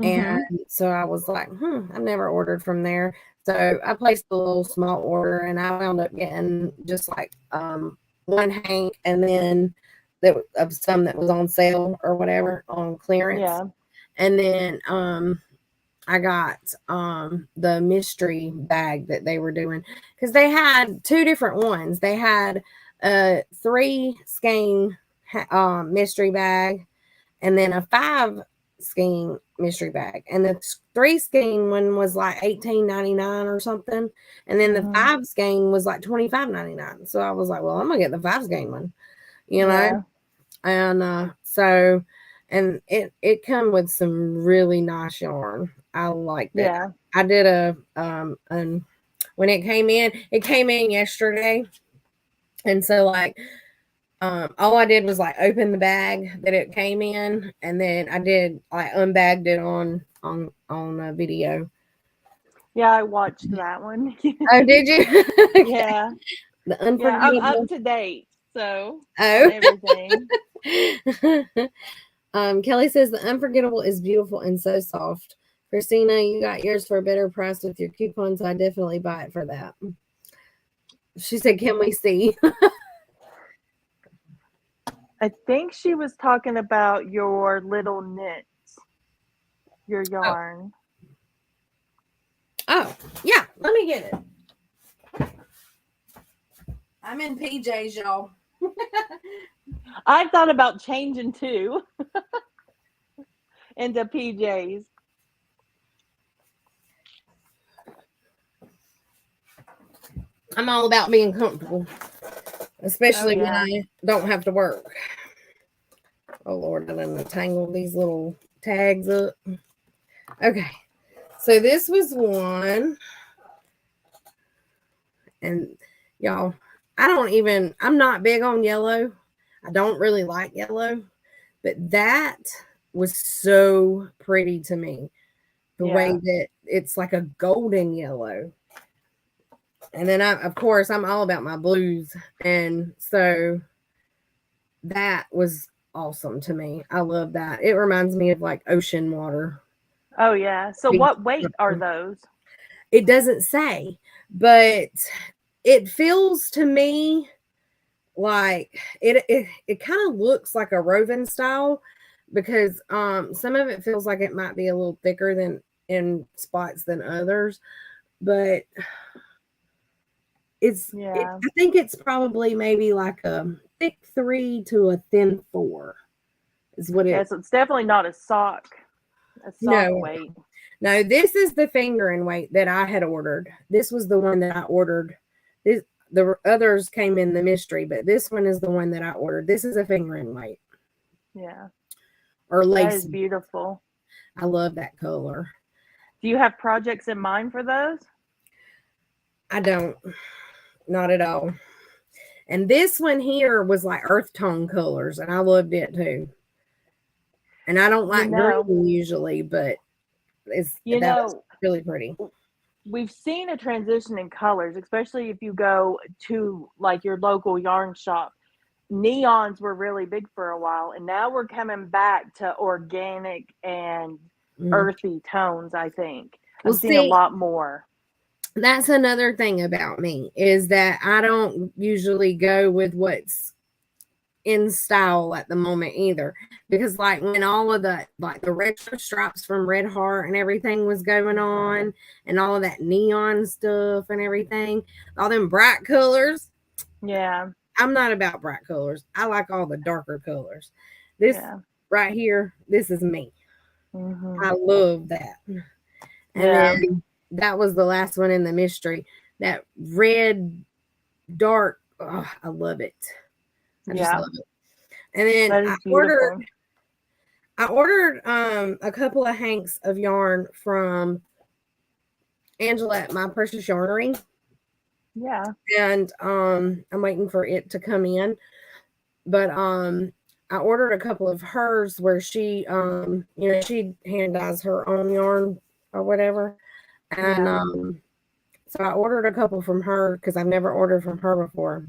And so I was like, I've never ordered from there. So I placed a little small order and I wound up getting just like one hank and then of some that was on sale or whatever on clearance.
Yeah.
And then I got the mystery bag that they were doing because they had two different ones. They had a 3 skein mystery bag and then a 5 skein mystery bag, and the 3 skein one was like $18.99 or something, and then the 5 skein was like $25.99. So I was like, well, I'm gonna get the 5 skein one, you know.
Yeah.
And so and it come with some really nice yarn. I liked it.
Yeah.
I did and when it came in yesterday, and so like all I did was like open the bag that it came in, and then I did like unbagged it on a video.
Yeah, I watched that one.
Oh, did you?
Yeah.
The
Yeah, I'm
unforgettable.
up to date. So
Oh.
on everything.
Kelly says the unforgettable is beautiful and so soft. Christina, you got yours for a better price with your coupons. I definitely buy it for that. She said, "Can we see?"
I think she was talking about your little knits, your yarn.
Oh, yeah. Let me get it. I'm in PJs, y'all.
I thought about changing too into PJs.
I'm all about being comfortable, especially when I don't have to work. Oh, Lord, I done tangled these little tags up. Okay, so this was one. And y'all, I'm not big on yellow. I don't really like yellow, but that was so pretty to me. The way that it's like a golden yellow. And then of course, I'm all about my blues. And so that was awesome to me. I love that. It reminds me of like ocean water.
Oh, yeah. So what weight are those?
It doesn't say, but it feels to me like it kind of looks like a woven style because some of it feels like it might be a little thicker than in spots than others, but I think it's probably maybe like a thick 3 to a thin 4 is what it.
Yeah, so it's definitely not a sock weight.
No, this is the fingering weight that I had ordered. This was the one that I ordered. The others came in the mystery, but this one is the one that I ordered. This is a fingering weight.
Yeah.
Or lace.
That is beautiful.
I love that color.
Do you have projects in mind for those?
I don't. Not at all. And this one here was like earth tone colors, and I loved it too. And I don't like green usually, but that was really pretty.
We've seen a transition in colors, especially if you go to like your local yarn shop. Neons were really big for a while, and now we're coming back to organic and earthy tones, I think. I'm seeing a lot more.
That's another thing about me is that I don't usually go with what's in style at the moment either, because like when all of the retro stripes from Red Heart and everything was going on and all of that neon stuff and everything, all them bright colors, I'm not about bright colors. I like all the darker colors. This right here, this is me. I love that. And then that was the last one in the mystery, that red dark. Oh, I love it. I just love it. And then
That is beautiful.
I ordered a couple of hanks of yarn from Angela at My Precious Yarnery.
Yeah.
And I'm waiting for it to come in. But I ordered a couple of hers where she she hand dyes her own yarn or whatever. And
Yeah.
so I ordered a couple from her because I've never ordered from her before.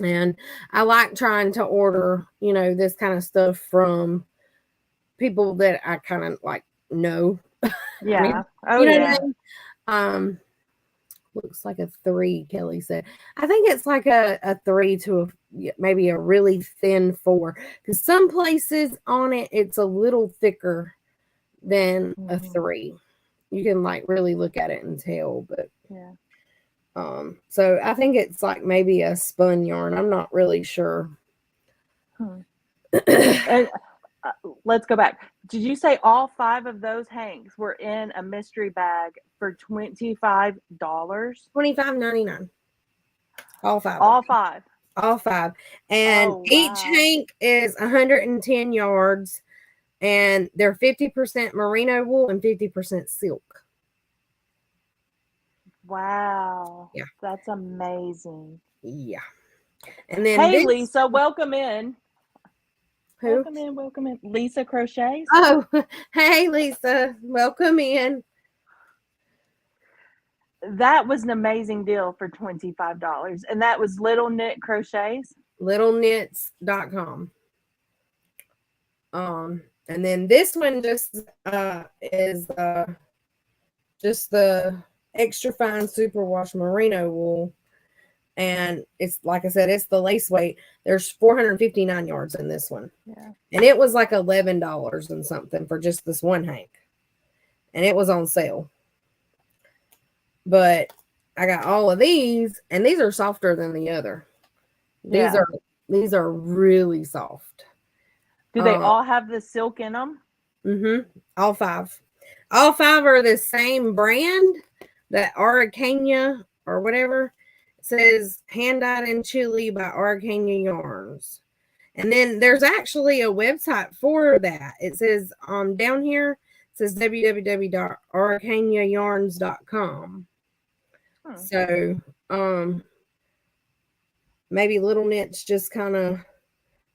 And I like trying to order, this kind of stuff from people that I kind of like know. I mean,
Yeah. Oh,
you know what
yeah.
I mean? Looks like a 3, Kelly said. I think it's like a 3 to maybe a really thin 4. Because some places on it, it's a little thicker than a 3. You can like really look at it and tell, but
yeah.
So I think it's like maybe a spun yarn. I'm not really sure.
And let's go back. Did you say all 5 of those hanks were in a mystery bag for $25?
$25.99. All 5.
All 5.
All 5. And each hank is 110 yards. And they're 50% merino wool and 50% silk.
Wow.
Yeah.
That's amazing.
Yeah. And then
hey, Lisa, welcome in.
Who?
Welcome in. Lisa Crochets.
Oh, hey, Lisa. Welcome in.
That was an amazing deal for $25. And that was Little Knit Crochets.
LittleKnits.com. And then this one just is just the extra fine superwash merino wool. And it's like I said, it's the lace weight. There's 459 yards in this one.
Yeah.
And it was like $11 and something for just this one hank. And it was on sale. But I got all of these, and these are softer than the other. These are really soft.
Do they all have the silk in them?
Mm-hmm. All 5. All 5 are the same brand, that Araucania or whatever. It says hand dyed in Chile by Araucania Yarns. And then there's actually a website for that. It says down here, it says www.araucaniayarns.com. So maybe Little Knits just kind of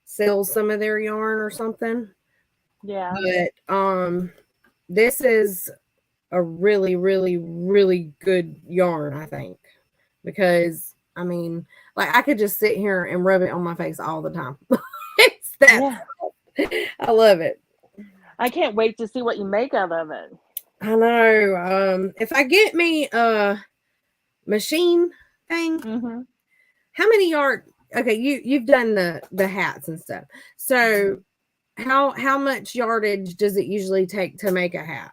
sells some of their yarn or something.
Yeah.
But this is a really, really, really good yarn, I think. Because I mean, like I could just sit here and rub it on my face all the time. It's that soft. I love it.
I can't wait to see what you make out of it.
I know. If I get me a machine thing, how many yards? Okay, you've done the hats and stuff. So how much yardage does it usually take to make a hat?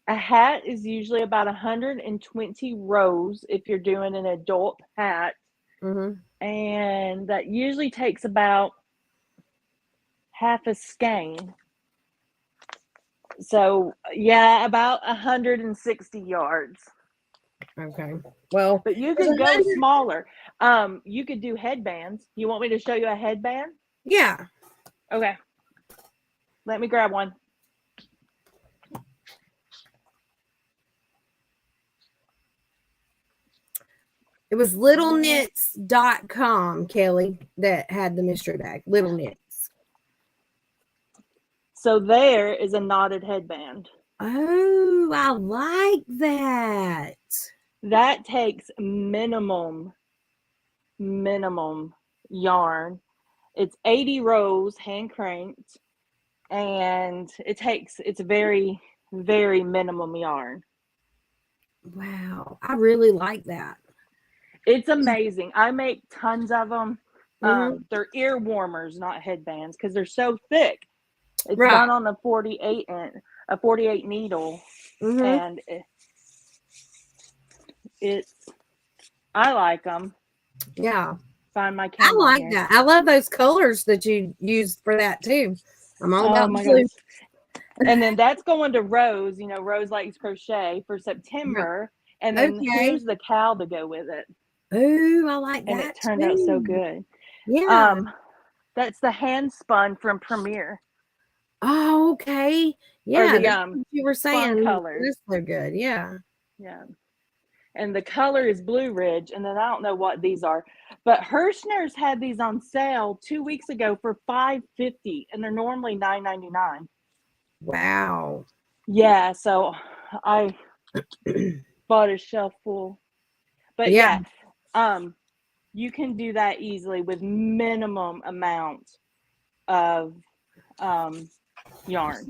A hat is usually about 120 rows if you're doing an adult hat. And that usually takes about half a skein. So yeah, about 160 yards.
Okay. Well,
but you could go smaller. You could do headbands. You want me to show you a headband?
Yeah.
Okay. Let me grab one.
It was littleknits.com, Kelly, that had the mystery bag. Little Knits.
So there is a knotted headband.
Oh, I like that.
That takes minimum yarn. It's 80 rows hand cranked, and it's very, very minimum yarn.
Wow. I really like that.
It's amazing. I make tons of them. They're ear warmers, not headbands, because they're so thick. It's done on a 48 needle, and I like them.
Yeah.
Find my camera.
I like
here.
that. I love those colors that you used for that too. I'm all about blue.
And then that's going to Rose. Rose likes crochet for September. And then here's the cow to go with it.
Oh, I like
and
that
it turned out so
too.
good.
Yeah.
That's the hand spun from Premier,
Oh, okay.
or
Yeah,
the
that's what you were
fun
saying.
colors.
That's so good. Yeah.
Yeah. And the color is Blue Ridge, and then I don't know what these are, but Hirschner's had these on sale 2 weeks ago for $5.50, and they're normally $9.99.
Wow.
Yeah, so I bought a shelf full. But
Yeah.
yeah, you can do that easily with minimum amount of yarn.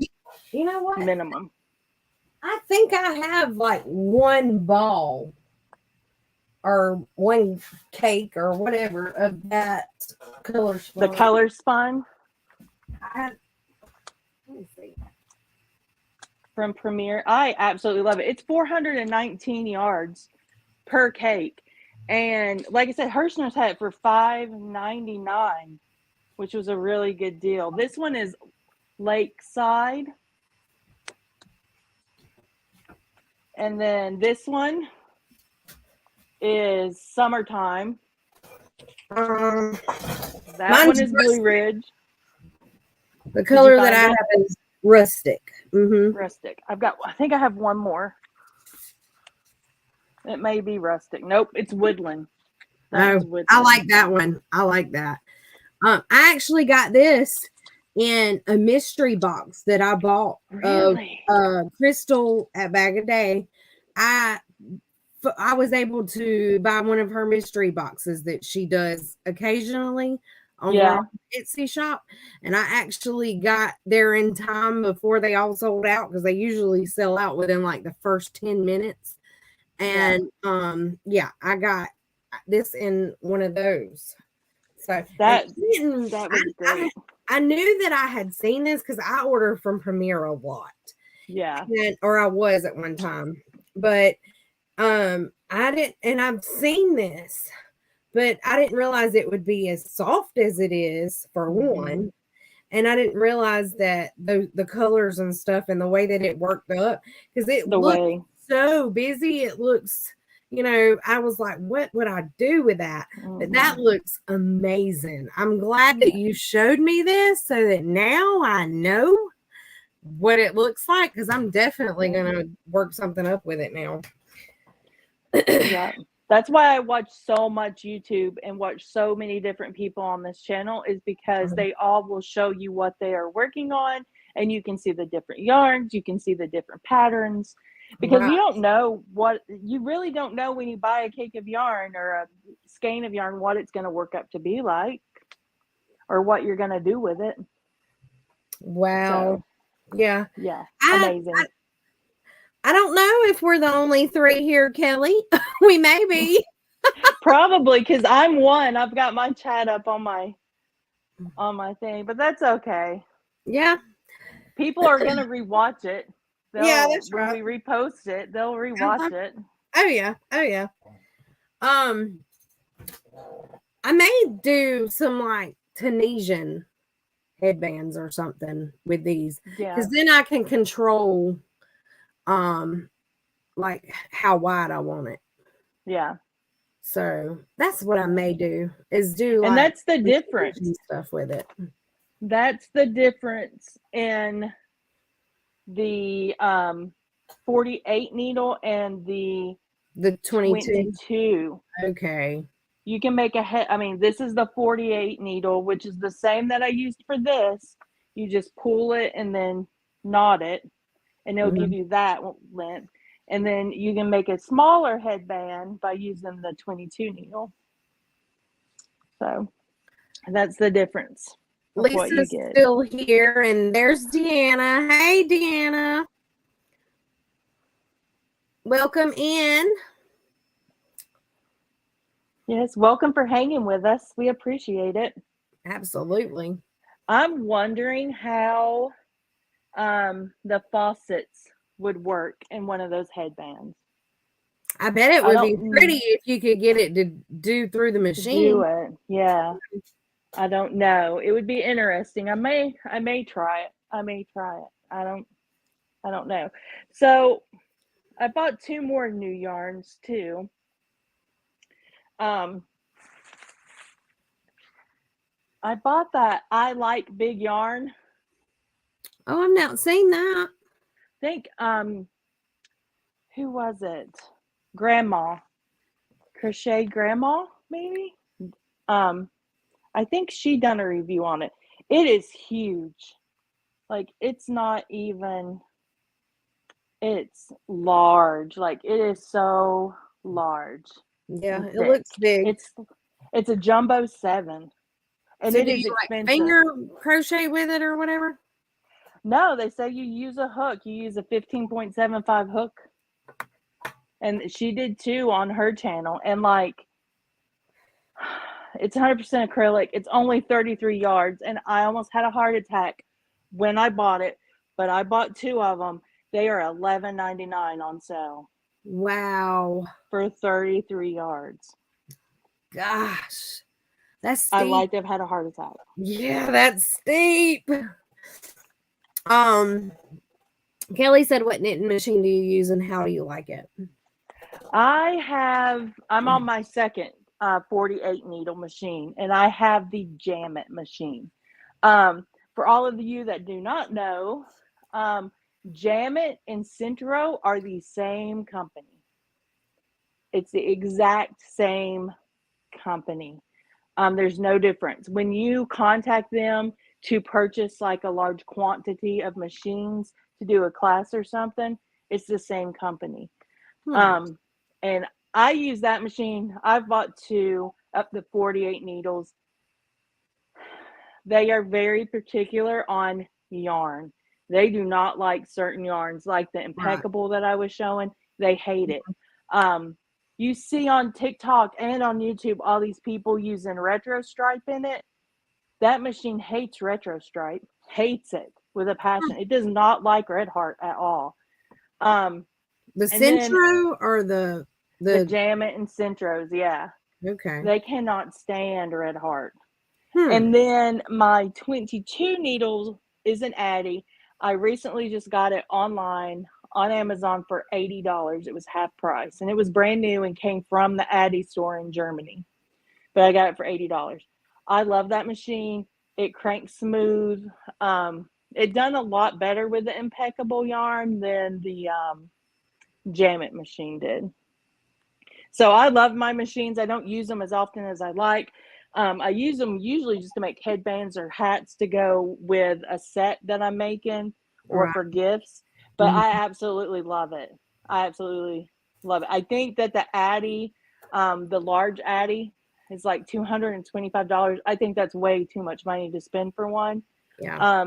You know what?
Minimum.
I think I have like one ball or one cake or whatever of that color
The
spun.
color spun
Let me see.
from Premier. I absolutely love it. It's 419 yards per cake. And like I said, Hirschner's had it for $5.99, which was a really good deal. This one is Lakeside. And then this one is Summertime. That one is Blue Ridge.
The color that I
it?
have is rustic. Mm-hmm.
Rustic. I think I have one more. It may be rustic. Nope, it's woodland.
Oh,
Woodland.
I like that one. I like that. I actually got this in a mystery box that I bought
Really?
of Crystal at Bag a Day. I was able to buy one of her mystery boxes that she does occasionally over on Etsy shop, and I actually got there in time before they all sold out, because they usually sell out within like the first 10 minutes. And I got this in one of those. So
that was great.
I knew that I had seen this because I order from Premier a lot.
Yeah.
Or I was at one time. But I didn't, and I've seen this, but I didn't realize it would be as soft as it is, for one. And I didn't realize that the colors and stuff and the way that it worked up, because it looks so busy. It looks, I was like, what would I do with that? But that looks amazing. I'm glad that you showed me this so that now I know what it looks like, because I'm definitely going to work something up with it now.
Yeah. That's why I watch so much YouTube and watch so many different people on this channel, is because they all will show you what they are working on, and you can see the different yarns, you can see the different patterns, because you really don't know when you buy a cake of yarn or a skein of yarn what it's going to work up to be like, or what you're going to do with it.
Wow. Yeah.
Yeah. Amazing.
I don't know if we're the only three here, Kelly. We may be.
Probably, because I'm one. I've got my chat up on my thing, but that's okay.
Yeah.
People are going to rewatch it.
That's right.
When we repost it, they'll rewatch it.
Oh, yeah. Oh, yeah. I may do some like Tunisian headbands or something with these. Yeah. Because then I can control like how wide I want it.
Yeah.
So that's what I may do, is do like,
and that's the difference,
stuff with it.
That's the difference in the 48 needle and the 22.
Okay.
You can make this is the 48 needle, which is the same that I used for this. You just pull it and then knot it, and it'll give you that length. And then you can make a smaller headband by using the 22 needle. So that's the difference.
Lisa's still here, and there's Deanna. Hey, Deanna. Welcome in.
Yes, welcome for hanging with us. We appreciate it.
Absolutely.
I'm wondering how the faucets would work in one of those headbands.
I bet it would be pretty if you could get it to do through the machine.
Do it. Yeah. I don't know. It would be interesting. I may try it. I don't know. So I bought 2 more new yarns too. I bought that I Like Big Yarn.
Oh, I've not seen that.
I think who was it? Grandma. Crochet Grandma, maybe? I think she done a review on it. It is huge. Like it's not even, it's large. Like it is so large
Yeah,
and
it
thick.
looks big.
It's a jumbo 7. And
So
it
do
is
you like
expensive.
finger crochet with it or whatever?
No, they say you use a hook. You use a 15.75 hook. And she did too on her channel. And like, it's 100% acrylic. It's only 33 yards. And I almost had a heart attack when I bought it, but I bought 2 of them. They are $11.99 on sale.
Wow.
For 33 yards.
Gosh. That's steep.
I like to have had a heart attack.
Yeah, that's steep. Kelly said, what knitting machine do you use and how do you like it?
I'm on my second 48 needle machine, and I have the Jam It machine. For all of you that do not know, Jam It and Centro are the same company. It's the exact same company. There's no difference. When you contact them to purchase like a large quantity of machines to do a class or something, it's the same company. And I use that machine. I've bought 2 up to 48 needles. They are very particular on yarn. They do not like certain yarns, like the Impeccable that I was showing. They hate it. You see on TikTok and on YouTube all these people using retro stripe in it. That machine hates retro stripe, hates it with a passion. It does not like Red Heart at all.
The Centro or the
Jam It and Centros, yeah.
Okay.
They cannot stand Red Heart. And then my 22 needles is an Addy. I recently just got it online on Amazon for $80. It was half price, and it was brand new and came from the Addy store in Germany. But I got it for $80. I love that machine. It cranks smooth. It done a lot better with the Impeccable yarn than the Jam It machine did. So I love my machines. I don't use them as often as I like. I use them usually just to make headbands or hats to go with a set that I'm making or for gifts. But I absolutely love it. I absolutely love it. I think that the Addy, the large Addy, is like $225. I think that's way too much money to spend for one.
Yeah.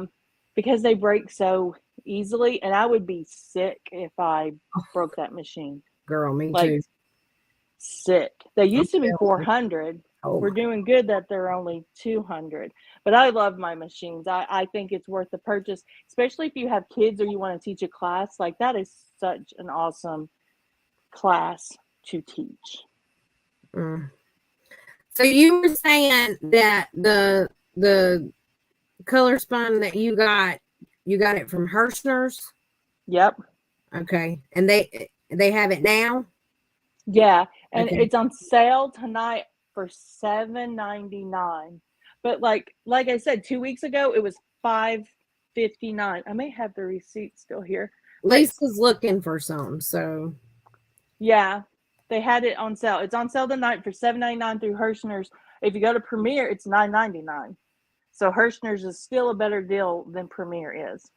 Because they break so easily, and I would be sick if I broke that machine.
Girl, me too.
Sick. They used to be 400. We're doing good that they're only 200. But I love my machines. I think it's worth the purchase, especially if you have kids or you want to teach a class. Like that is such an awesome class to teach.
So you were saying that the color spun that you got it from Hirschner's?
Yep.
Okay. And they have it now?
Yeah. And it's on sale tonight for $7.99. But like I said, 2 weeks ago it was $5.59. I may have the receipt still here.
Lisa's looking for some, so
yeah, they had it on sale. It's on sale tonight for $7.99 through Hirschner's. If you go to Premier, it's $9.99. So Hirschner's is still a better deal than Premier is.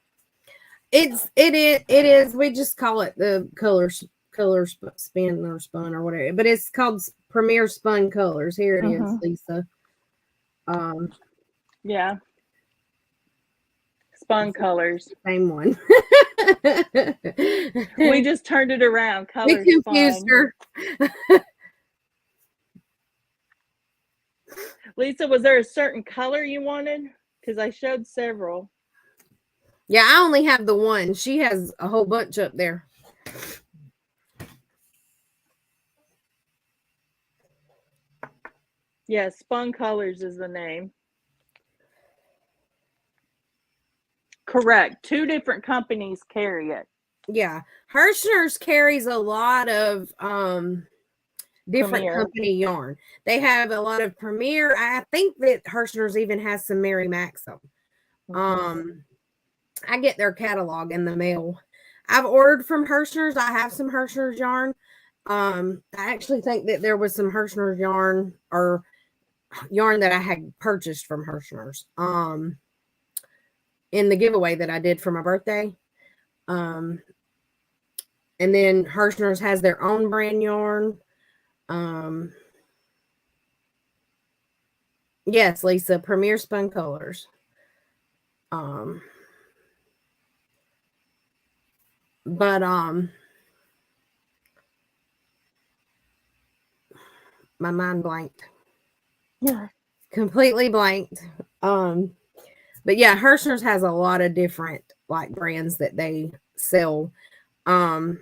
It is. We just call it the color spin or spun or whatever, but it's called Premier Spun Colors. Here it is, Lisa.
Yeah, Spun Colors,
same one.
We just turned it around. Colors
we confused her.
Lisa, was there a certain color you wanted? Because I showed several.
Yeah, I only have the one. She has a whole bunch up there.
Yeah, Spun Colors is the name. Correct. 2 different companies carry it.
Yeah. Hirschner's carries a lot of different
Premier.
company yarn. They have a lot of Premier. I think that Hirschner's even has some Mary Maxim. I get their catalog in the mail. I've ordered from Hirschner's. I have some Hirschner's yarn. I actually think that there was some Hirschner's yarn or yarn that I had purchased from Hirschner's in the giveaway that I did for my birthday. And then Hirschner's has their own brand yarn. Yes, Lisa, Premier Spun Colors. But my mind blanked.
Yeah.
Completely blanked. But yeah, Hirschner's has a lot of different like brands that they sell. But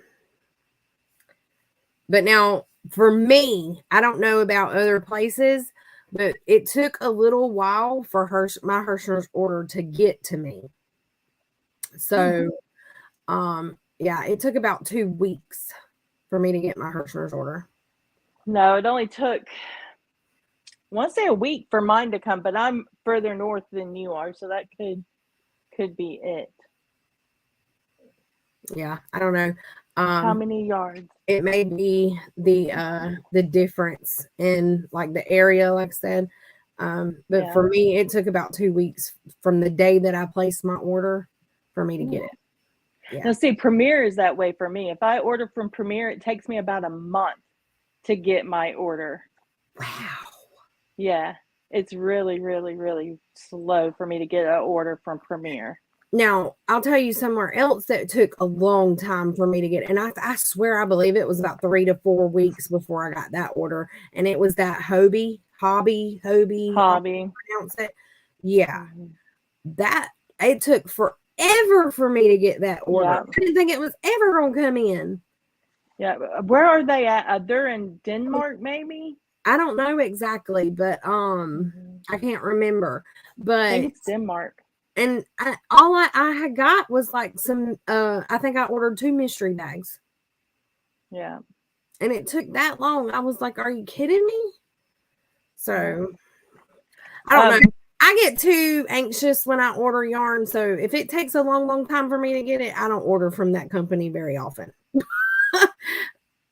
now for me, I don't know about other places, but it took a little while for my Hirschner's order to get to me. So yeah, it took about 2 weeks for me to get my Hirschner's order.
No, it only took, I want to say a week for mine to come, but I'm further north than you are, so that could be it.
Yeah, I don't know.
How many yards?
It may be the difference in like the area, like I said. But for me, it took about 2 weeks from the day that I placed my order for me to get it. Yeah.
Now, see, Premier is that way for me. If I order from Premier, it takes me about a month to get my order.
Wow.
Yeah, it's really, really, really slow for me to get an order from Premier.
Now, I'll tell you somewhere else that took a long time for me to get. And I swear, I believe it was about 3 to 4 weeks before I got that order. And it was that Hobby. Pronounce it. Yeah. That, it took forever for me to get that order.
Yeah.
I didn't think it was ever going to come in.
Yeah. Where are they at? They're in Denmark, maybe?
I don't know exactly, but I can't remember. But
I think it's Denmark.
And all I had got was like some, I think I ordered 2 mystery bags.
Yeah.
And it took that long. I was like, are you kidding me? So, I don't know. I get too anxious when I order yarn. So, if it takes a long, long time for me to get it, I don't order from that company very often.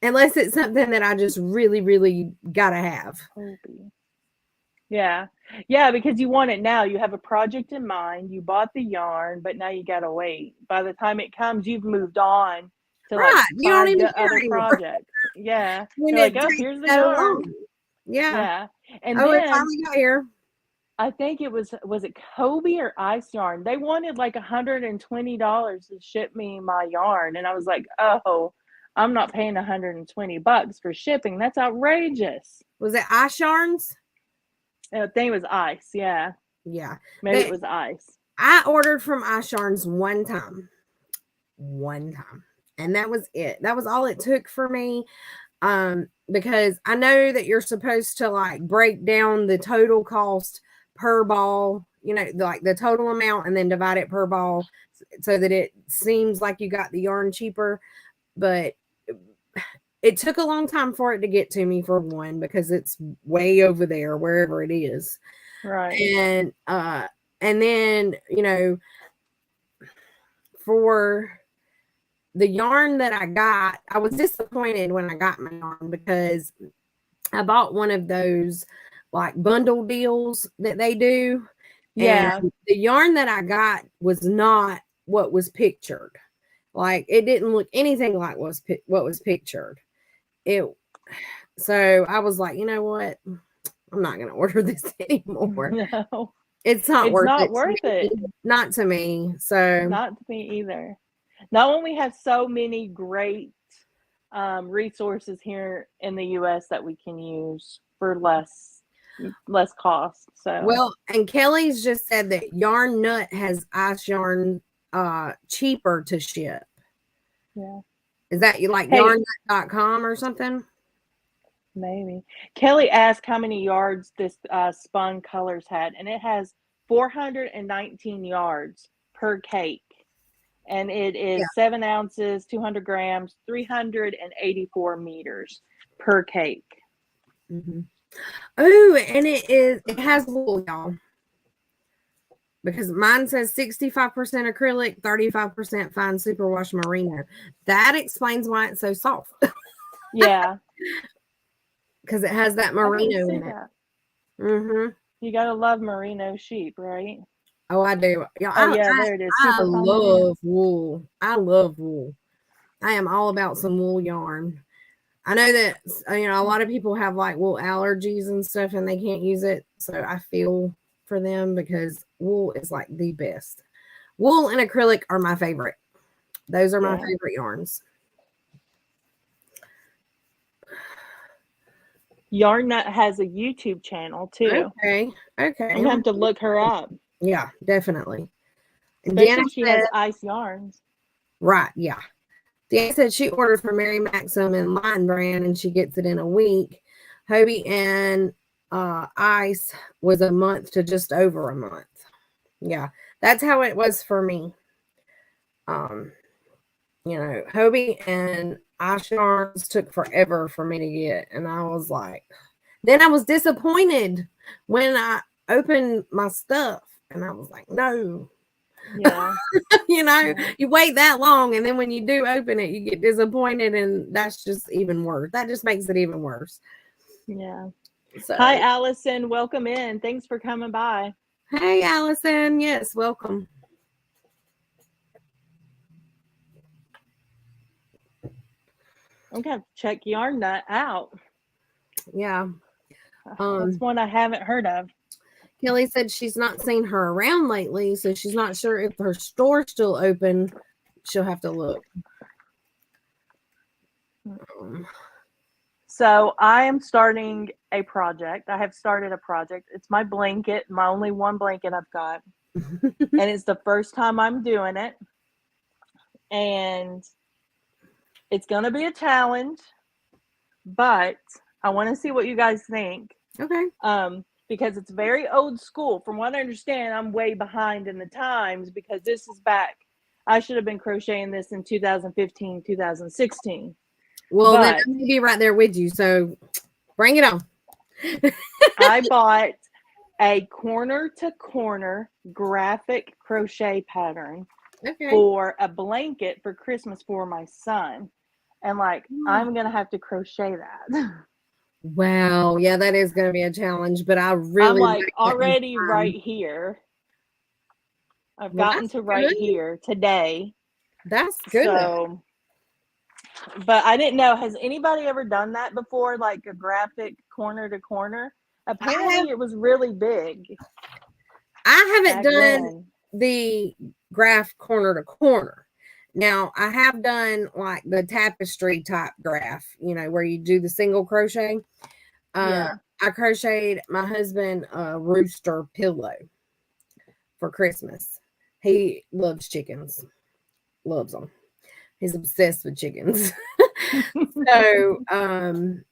Unless it's something that I just really, really got to have.
Yeah. Yeah, because you want it now. You have a project in mind. You bought the yarn, but now you got to wait. By the time it comes, you've moved on to like
You don't even
other projects. Yeah. You're like, oh, here's the yarn.
Yeah.
And
then
it
finally got here.
I think it was it Kobe or Ice Yarn? They wanted like $120 to ship me my yarn. And I was like, oh, I'm not paying $120 for shipping. That's outrageous.
Was it Ice Yarns?
I think it was Ice. Yeah.
Yeah.
Maybe it was Ice.
I ordered from Ice Yarns one time. And that was it. That was all it took for me. Because I know that you're supposed to like break down the total cost per ball, you know, like the total amount and then divide it per ball so that it seems like you got the yarn cheaper. But it took a long time for it to get to me, for one, because it's way over there, wherever it is.
Right.
And then, you know, for the yarn that I got, I was disappointed when I got my yarn because I bought one of those like bundle deals that they do.
Yeah.
And the yarn that I got was not what was pictured. Like it didn't look anything like what was pictured. So I was like, you know what? I'm not going to order this anymore.
No.
It's not worth
it.
Not to me. So
not to me either. Not when we have so many great resources here in the US that we can use for less cost. So
well, and Kelly's just said that Yarn Nut has Ice Yarn cheaper to ship.
Yeah.
Is that you like yarnnut.com or something?
Maybe. Kelly asked how many yards this Spun Colors had, and it has 419 yards per cake. And it is 7 ounces, 200 grams, 384 meters per cake.
Mm-hmm. Oh, and it has wool, y'all. Because mine says 65% acrylic, 35% fine superwash merino. That explains why it's so soft.
Yeah.
Because it has that
I can
merino
see
in it.
that.
Mm-hmm.
You gotta love merino sheep, right?
Oh, I do. Yeah,
Oh yeah, there it is.
I
Super fine merino.
love wool. I love wool. I am all about some wool yarn. I know that a lot of people have like wool allergies and stuff, and they can't use it. So I feel for them because wool is like the best. Wool and acrylic are my favorite. Those are my
Yeah.
favorite yarns.
Yarn Nut has a YouTube channel too.
Okay.
I'm gonna have to look her up.
Yeah, definitely. And Deanna
Especially if she
said,
has ice yarns.
right, yeah. Deanna said she ordered from Mary Maxim and Lion Brand and she gets it in a week. Hobie and Ice was a month to just over a month. Yeah, that's how it was for me. Hobie and Ice yarns took forever for me to get. And I was like, then I was disappointed when I opened my stuff and I was like, no.
Yeah.
Yeah. You wait that long and then when you do open it, you get disappointed and that's just even worse. That just makes it even worse.
Yeah.
So,
Hi, Allison. Welcome in. Thanks for coming by.
hey, Allison. Yes, welcome.
I'm gonna have to check Yarn Nut out.
Yeah.
That's one I haven't heard of.
Kelly said she's not seen her around lately, so she's not sure if her store's still open. She'll have to look.
So I am starting a project. I have started a project. It's my blanket, my only one blanket I've got. And it's the first time I'm doing it. And it's going to be a challenge, but I want to see what you guys think.
Okay.
Because it's very old school. From what I understand, I'm way behind in the times because this is back. I should have been crocheting this in 2015, 2016.
Well, then I'm going to be right there with you. So bring it on.
I bought a corner to corner graphic crochet pattern for a blanket for Christmas for my son. And I'm going to have to crochet that.
Wow. Yeah, that is going to be a challenge, but I really
I'm already right here. I've gotten to right here today.
That's good.
So, but I didn't know, has anybody ever done that before? Like a graphic corner to corner? Apparently it was really big.
I haven't done the graph corner to corner. Now I have done like the tapestry type graph, where you do the single crochet. I crocheted my husband a rooster pillow for Christmas. He loves chickens, loves them. He's obsessed with chickens. So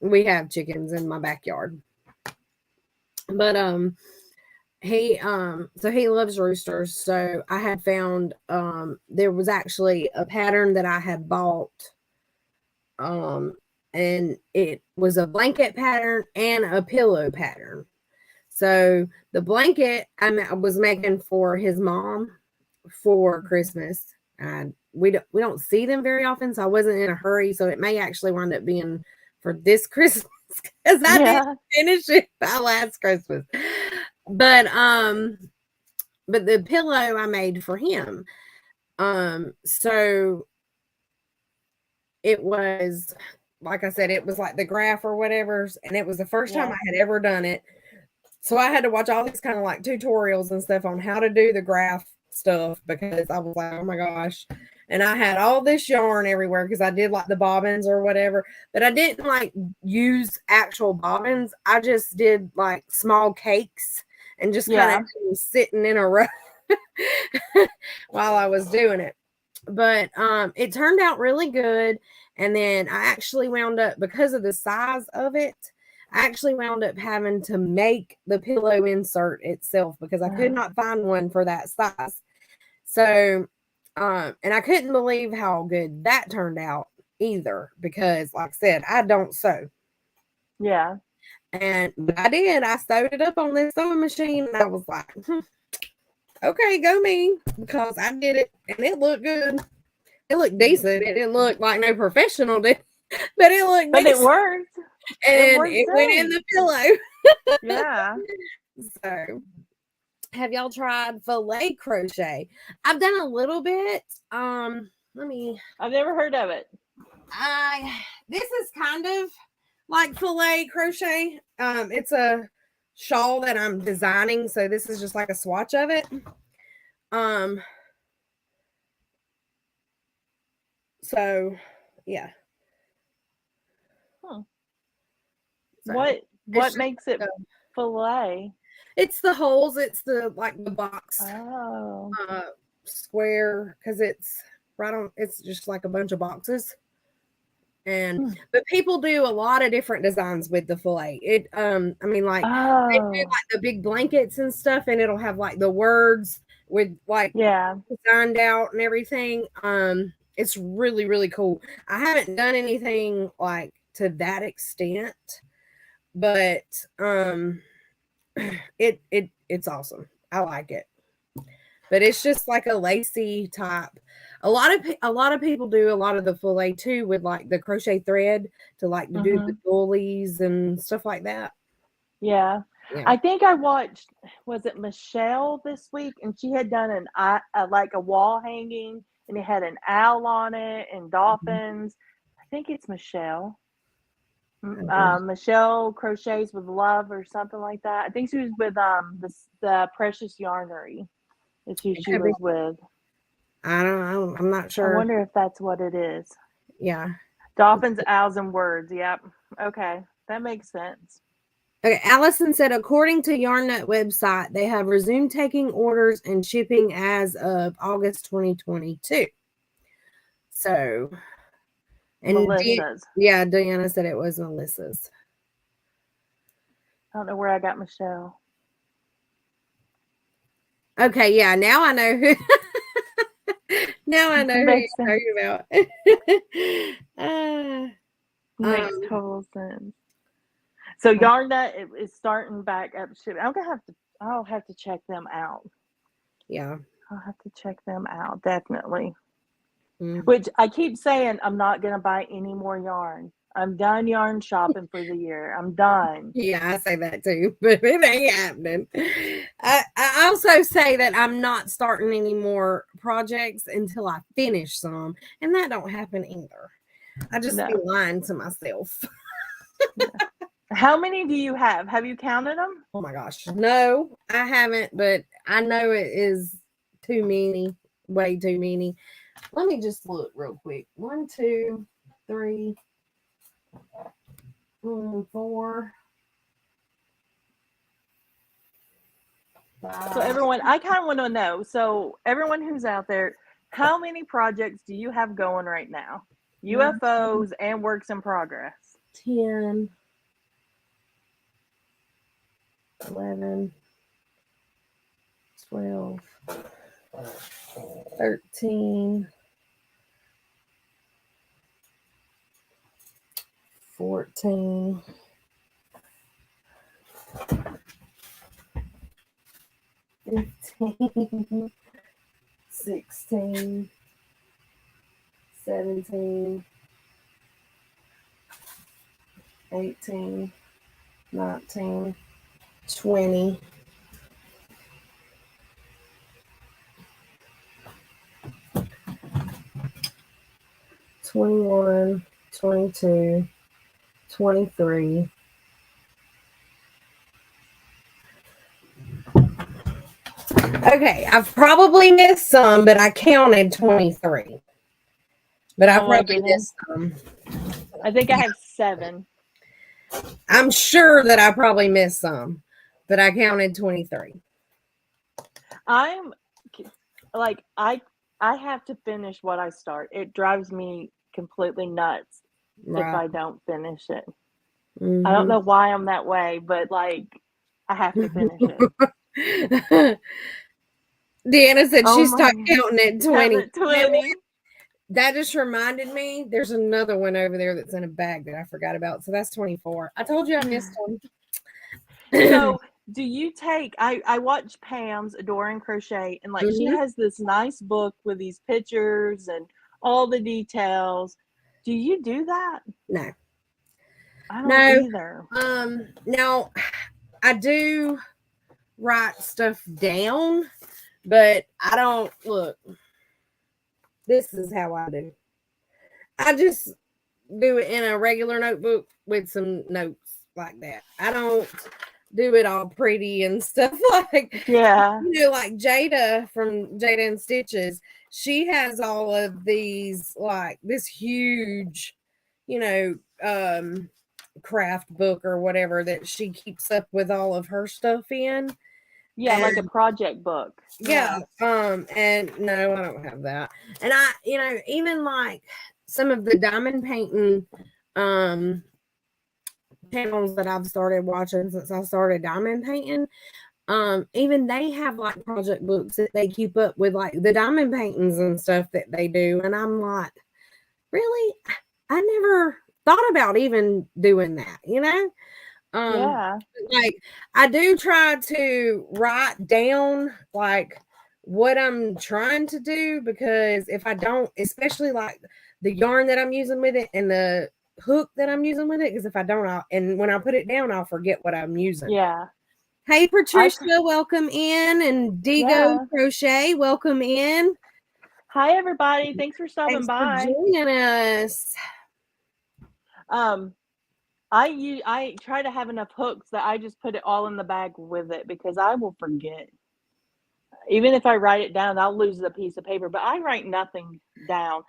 we have chickens in my backyard. But he loves roosters. So I had found there was actually a pattern that I had bought. And it was a blanket pattern and a pillow pattern. So the blanket I was making for his mom for Christmas. We don't see them very often, so I wasn't in a hurry. So it may actually wind up being for this Christmas because I didn't finish it by last Christmas. But the pillow I made for him. So it was, like I said, it was like the graph or whatever, and it was the first time I had ever done it. So I had to watch all these kind of like tutorials and stuff on how to do the graph stuff because I was like, oh my gosh. And I had all this yarn everywhere because I did like the bobbins or whatever, but I didn't like use actual bobbins. I just did like small cakes and just kind of sitting in a row while I was doing it. But it turned out really good. And then I actually wound up, because of the size of it, I actually wound up having to make the pillow insert itself because I could not find one for that size. So, and I couldn't believe how good that turned out either because, like I said, I don't sew.
Yeah.
But I did. I sewed it up on this sewing machine, and I was like, okay, go me, because I did it, and it looked good. It looked decent. It didn't look like no professional did, but it looked
But it
decent.
worked.
And it went in the pillow.
Yeah.
So, have y'all tried Fillet Crochet? I've done a little bit. I've
never heard of it.
This is kind of like Fillet Crochet. It's a shawl that I'm designing, so this is just like a swatch of it. So yeah.
Huh.
So
what makes it fillet?
It's the holes. It's the box square, because it's right on. It's just like a bunch of boxes. But people do a lot of different designs with the fillet. They do like the big blankets and stuff, and it'll have like the words with designed out and everything. It's really, really cool. I haven't done anything like to that extent, but it's awesome. I like it. But it's just like a lacy type. A lot of people do a lot of the fillet too with like the crochet thread to do the doilies and stuff like that.
Yeah. I think I watched, was it Michelle this week, and she had done like a wall hanging, and it had an owl on it and dolphins. I think it's Michelle. Michelle Crochets with Love or something like that. I think she was with the Precious Yarnery. Is who she was with.
I don't know. I'm not sure.
I wonder if that's what it is.
Yeah.
Dolphins, owls, and words. Yep. Okay. That makes sense.
Okay. Allison said, according to YarnNut website, they have resumed taking orders and shipping as of August 2022. So. And
Melissa's.
Deanna said it was Melissa's.
I don't know where I got Michelle.
Okay, yeah, now I know who. Now I know who you're talking about.
Makes total sense. So YarnNut is starting back up shipping. I'll have to check them out.
Yeah.
I'll have to check them out, definitely. Which I keep saying I'm not going to buy any more yarn. I'm done yarn shopping for the year. I'm done.
Yeah, I say that too, but it ain't happening. I also say that I'm not starting any more projects until I finish some, and that don't happen either. I just be lying to myself.
How many do you have? Have you counted them?
Oh my gosh. No, I haven't, but I know it is too many, way too many. Let me just look real quick. 1, 2, 3, 4, 5.
So everyone, I kind of want to know. So everyone who's out there, how many projects do you have going right now? UFOs and works in progress.
10, 11, 12, 13, 14, 15, 16, 17, 18, 19, 20. 21, 22, 23. Okay, I've probably missed some, but I counted 23. But I probably missed some.
I think I have 7.
I'm sure that I probably missed some, but I counted 23.
I'm like, I have to finish what I start. It drives me completely nuts if I don't finish it. I don't know why I'm that way, but like, I have to finish it.
Deanna said she stopped counting at 20.
20.
That just reminded me, there's another one over there that's in a bag that I forgot about. So that's 24. I told you I missed one.
So do you take I watch Pam's Adoring Crochet, and like she
Mhm.
has this nice book with these pictures and all the details. Do you do that?
No.
I don't
No.
either.
Now I do write stuff down, but I don't look. This is how I do. I just do it in a regular notebook with some notes like that. I don't do it all pretty and stuff like
Yeah.
like Jada from Jada and Stitches. She has all of these like this huge, you know, craft book or whatever that she keeps up with all of her stuff in.
Yeah, like a
And
project book.
yeah,
Yeah.
and no, I don't have that. And I, even like some of the diamond painting um channels that I've started watching since I started diamond painting, even they have like project books that they keep up with like the diamond paintings and stuff that they do. And I'm like, really? I never thought about even doing that.
Yeah.
Like I do try to write down like what I'm trying to do, because if I don't, especially like the yarn that I'm using with it and the hook that I'm using with it, because if I don't, and when I put it down, I'll forget what I'm using.
Yeah.
Hey,
I
Patricia, welcome in, and Digo
yeah.
Crochet, welcome in.
Hi everybody. Thanks for stopping
Thanks for
by.
joining us.
Um I try to have enough hooks that I just put it all in the bag with it because I will forget. Even if I write it down, I'll lose the piece of paper, but I write nothing down.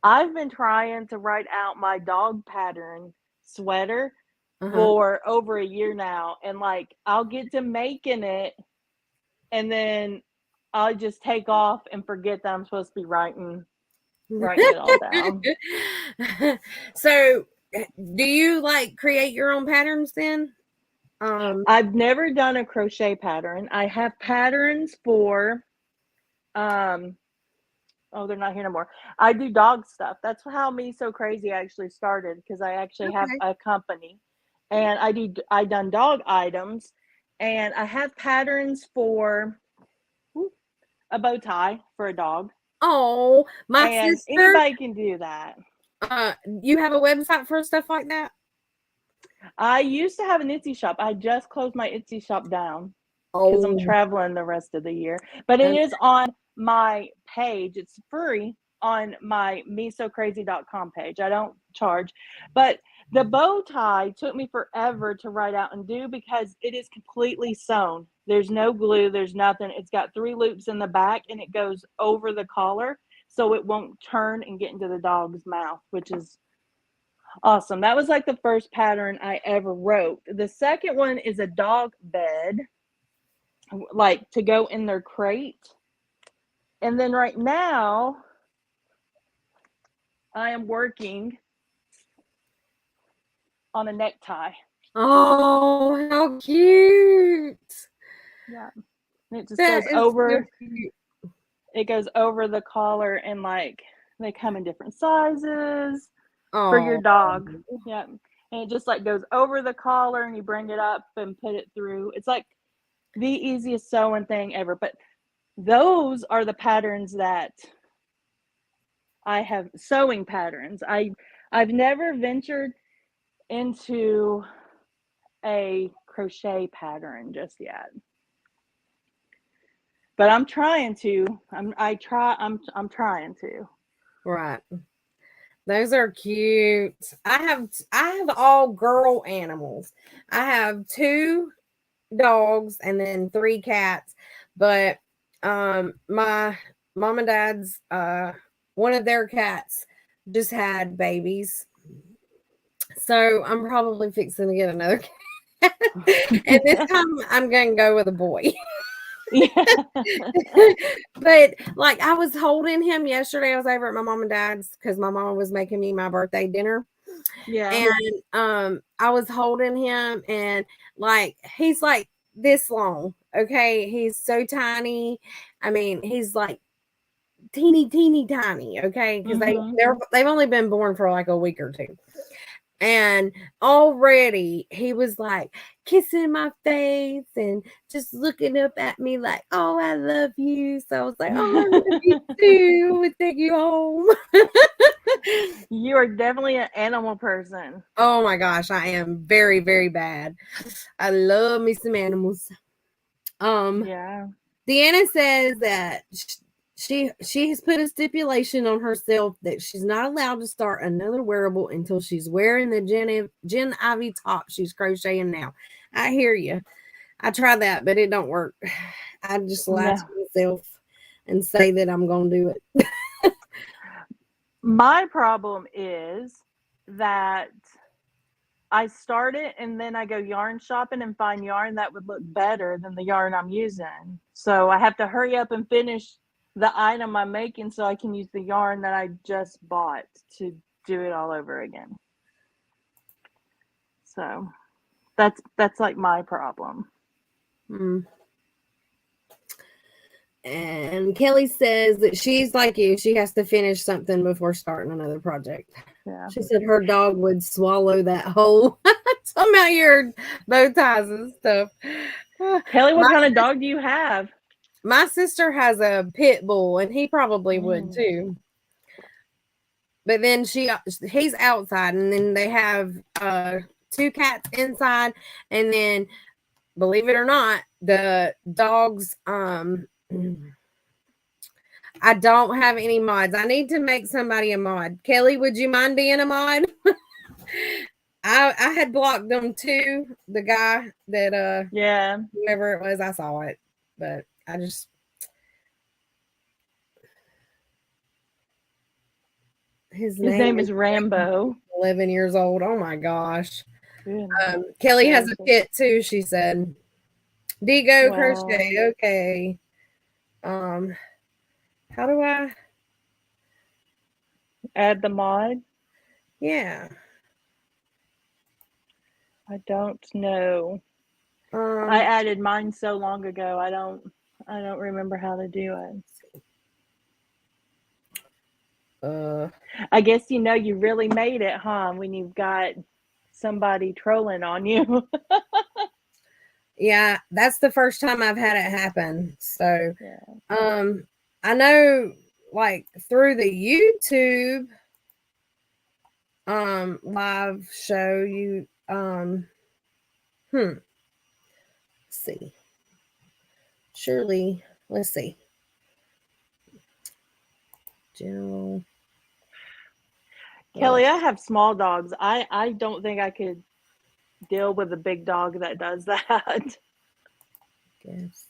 I've been trying to write out my dog pattern sweater
Uh-huh.
for over a year now, and like I'll get to making it and then I'll just take off and forget that I'm supposed to be writing it all down.
So, do you like create your own patterns then?
I've never done a crochet pattern. I have patterns for oh, they're not here no more. I do dog stuff. That's how Me So Crazy actually started, because I actually have
Okay.
a company, and I done dog items, and I have patterns for a bow tie for a dog,
Oh, my
and
sister.
anybody can do that.
You have a website for stuff like that?
I used to have an Etsy shop. I just closed my Etsy shop down because I'm
Oh,
traveling the rest of the year. But it
okay.
is on my page. It's free on my mesocrazy.com page. I don't charge. But the bow tie took me forever to write out and do because it is completely sewn. There's no glue, there's nothing. It's got 3 loops in the back and it goes over the collar so it won't turn and get into the dog's mouth, which is awesome. That was like the first pattern I ever wrote. The second one is a dog bed, like to go in their crate. And then right now, I am working on a necktie.
Oh, how cute.
Yeah. And it just
That
goes
is so
over,
cute.
it goes over the collar, and like they come in different sizes for your
Oh,
dog. Yeah. And it just like goes over the collar and you bring it up and put it through. It's like the easiest sewing thing ever. But those are the patterns that I have, sewing patterns. I've never ventured into a crochet pattern just yet. But I'm trying to. I'm trying to.
right. Those are cute. I have all girl animals. I have 2 dogs and then 3 cats. But my mom and dad's one of their cats just had babies. So I'm probably fixing to get another cat. And this time I'm going to go with a boy.
Yeah.
But like I was holding him yesterday. I was over at my mom and dad's because my mom was making me my birthday dinner.
Yeah.
And I was holding him, and like he's like this long. Okay. He's so tiny. I mean, he's like teeny tiny. Okay. Because
Mhm.
they've only been born for like a week or 2. And already he was like kissing my face and just looking up at me like, oh, I love you. So I was like, oh, I love you too. I'm gonna take you home.
You are definitely an animal person.
Oh my gosh, I am very, very bad. I love me some animals.
Yeah.
Deanna says that she has put a stipulation on herself that she's not allowed to start another wearable until she's wearing the Jen Ivy top she's crocheting now. I hear you. I tried that, but it don't work. I just lie to
No.
myself and say that I'm gonna do it.
My problem is that I start it and then I go yarn shopping and find yarn that would look better than the yarn I'm using. So I have to hurry up and finish the item I'm making so I can use the yarn that I just bought to do it all over again. So that's like my problem.
And Kelly says that she's like you. She has to finish something before starting another project.
Yeah.
She said her dog would swallow that whole somehow your bow ties and stuff.
Kelly, what kind of dog do you have?
My sister has a pit bull, and he probably would too. But then he's outside, and then they have 2 cats inside, and then believe it or not, the dogs I don't have any mods. I need to make somebody a mod. Kelly, would you mind being a mod? I had blocked them too. The guy that
Yeah,
whoever it was, I saw it, but I just his
name
is
is Rambo.
11 years old. Oh my gosh.
Goodness
Kelly has a
gracious.
kit too. She said, "Digo crochet."
Wow.
Okay. How do I?
Add the mod?
Yeah.
I don't know. I added mine so long ago. I don't remember how to do it. I guess you really made it, huh? When you've got somebody trolling on you.
Yeah, that's the first time I've had it happen. So,
Yeah.
I know like through the YouTube live show let's see. Surely, let's see. General
Kelly, I have small dogs. I don't think I could deal with a big dog that does that.
guess.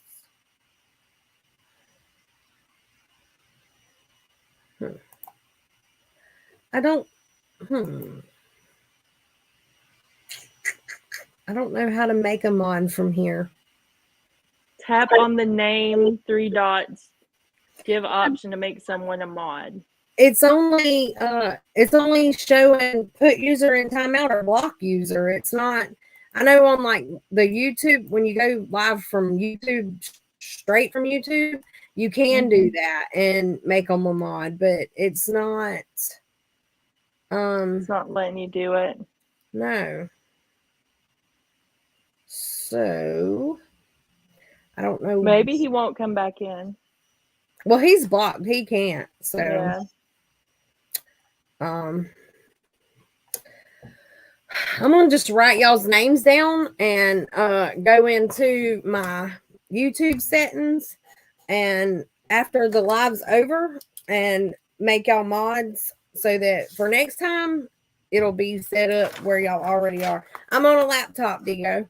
I don't I don't know how to make a mod from here.
Tap on the name, 3 dots, give option to make someone a mod.
It's only showing put user in timeout or block user. It's not. I know on like the YouTube, when you go live from YouTube, straight from YouTube, you can do that and make them a mod, but it's not.
It's not letting you do it.
No. So I don't know.
Maybe he won't come back in.
Well, he's blocked. He can't. So
Yeah.
I'm gonna just write y'all's names down and go into my YouTube settings, and after the live's over, and make y'all mods so that for next time it'll be set up where y'all already are. I'm on a laptop, Digo.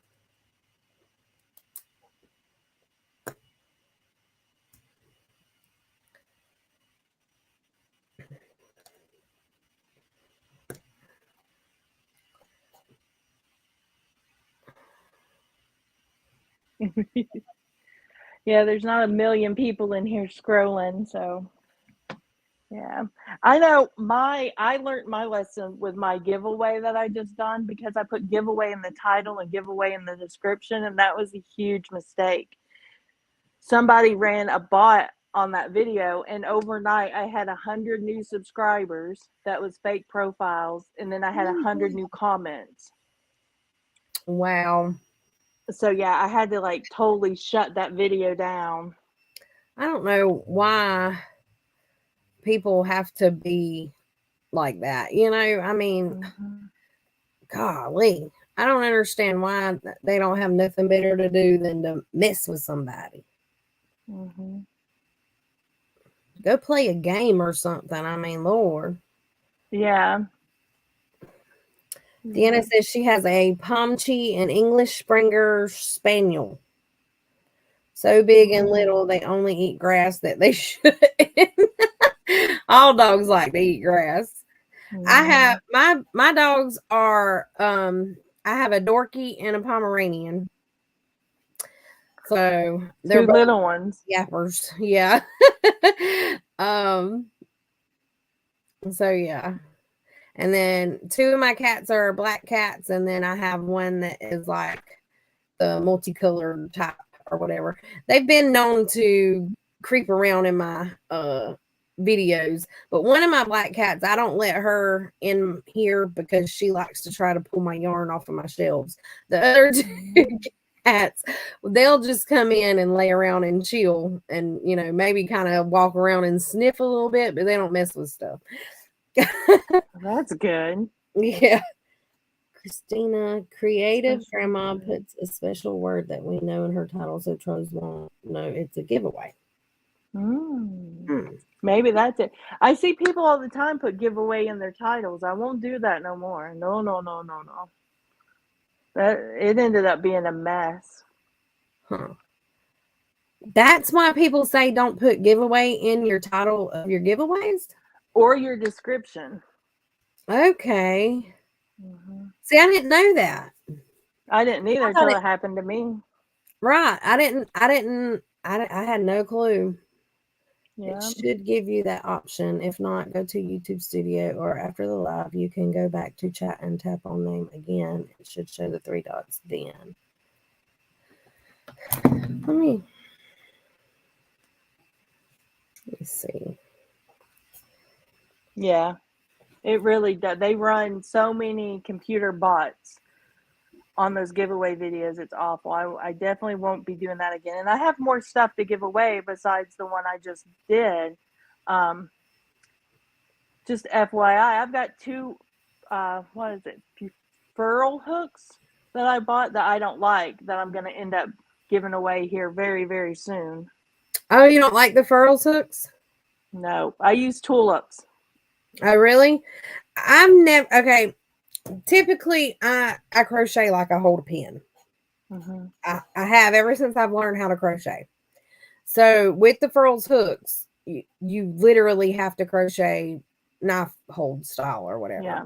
Yeah, there's not a million people in here scrolling, so yeah. I know I learned my lesson with my giveaway that I just done, because I put giveaway in the title and giveaway in the description, and that was a huge mistake. Somebody ran a bot on that video, and overnight I had 100 new subscribers. That was fake profiles, and then I had 100 new comments.
Wow.
So yeah, I had to like totally shut that video down.
I don't know why people have to be like that. I mean, golly, I don't understand why they don't have nothing better to do than to mess with somebody. Go play a game or something. I mean, Lord.
Yeah.
Deanna says she has a Pomchi and English Springer Spaniel. So big and little, they only eat grass that they should. All dogs like to eat grass. I have my dogs are I have a Dorky and a Pomeranian. So they're
2
both
little ones.
yappers. Yeah. So yeah. And then 2 of my cats are black cats, and then I have one that is like the multicolored type or whatever. They've been known to creep around in my videos, but one of my black cats, I don't let her in here because she likes to try to pull my yarn off of my shelves. The other 2 cats, they'll just come in and lay around and chill and maybe kind of walk around and sniff a little bit, but they don't mess with stuff.
That's good.
Yeah. Christina, creative grandma puts a special word that we know in her title, so trolls won't know it's a giveaway.
Maybe that's it. I see people all the time put giveaway in their titles. I won't do that no more. No. It ended up being a mess.
That's why people say don't put giveaway in your title of your giveaways?
Or your description.
Okay. See, I didn't know that.
I didn't either until it happened to me.
Right. I had no clue. Yeah. It should give you that option. If not, go to YouTube Studio, or after the live, you can go back to chat and tap on name again. It should show the 3 dots then. Let me see.
Yeah, it really does. They run so many computer bots on those giveaway videos. It's awful. I definitely won't be doing that again. And I have more stuff to give away besides the one I just did. Just FYI, I've got 2, what is it, furl hooks that I bought that I don't like, that I'm going to end up giving away here very, very soon.
Oh, you don't like the furls hooks?
No, I use tulips.
Oh, really? I'm never, okay. Typically, I crochet like I hold a pen. I have ever since I've learned how to crochet. So with the furls hooks, you literally have to crochet knife hold style or whatever.
Yeah.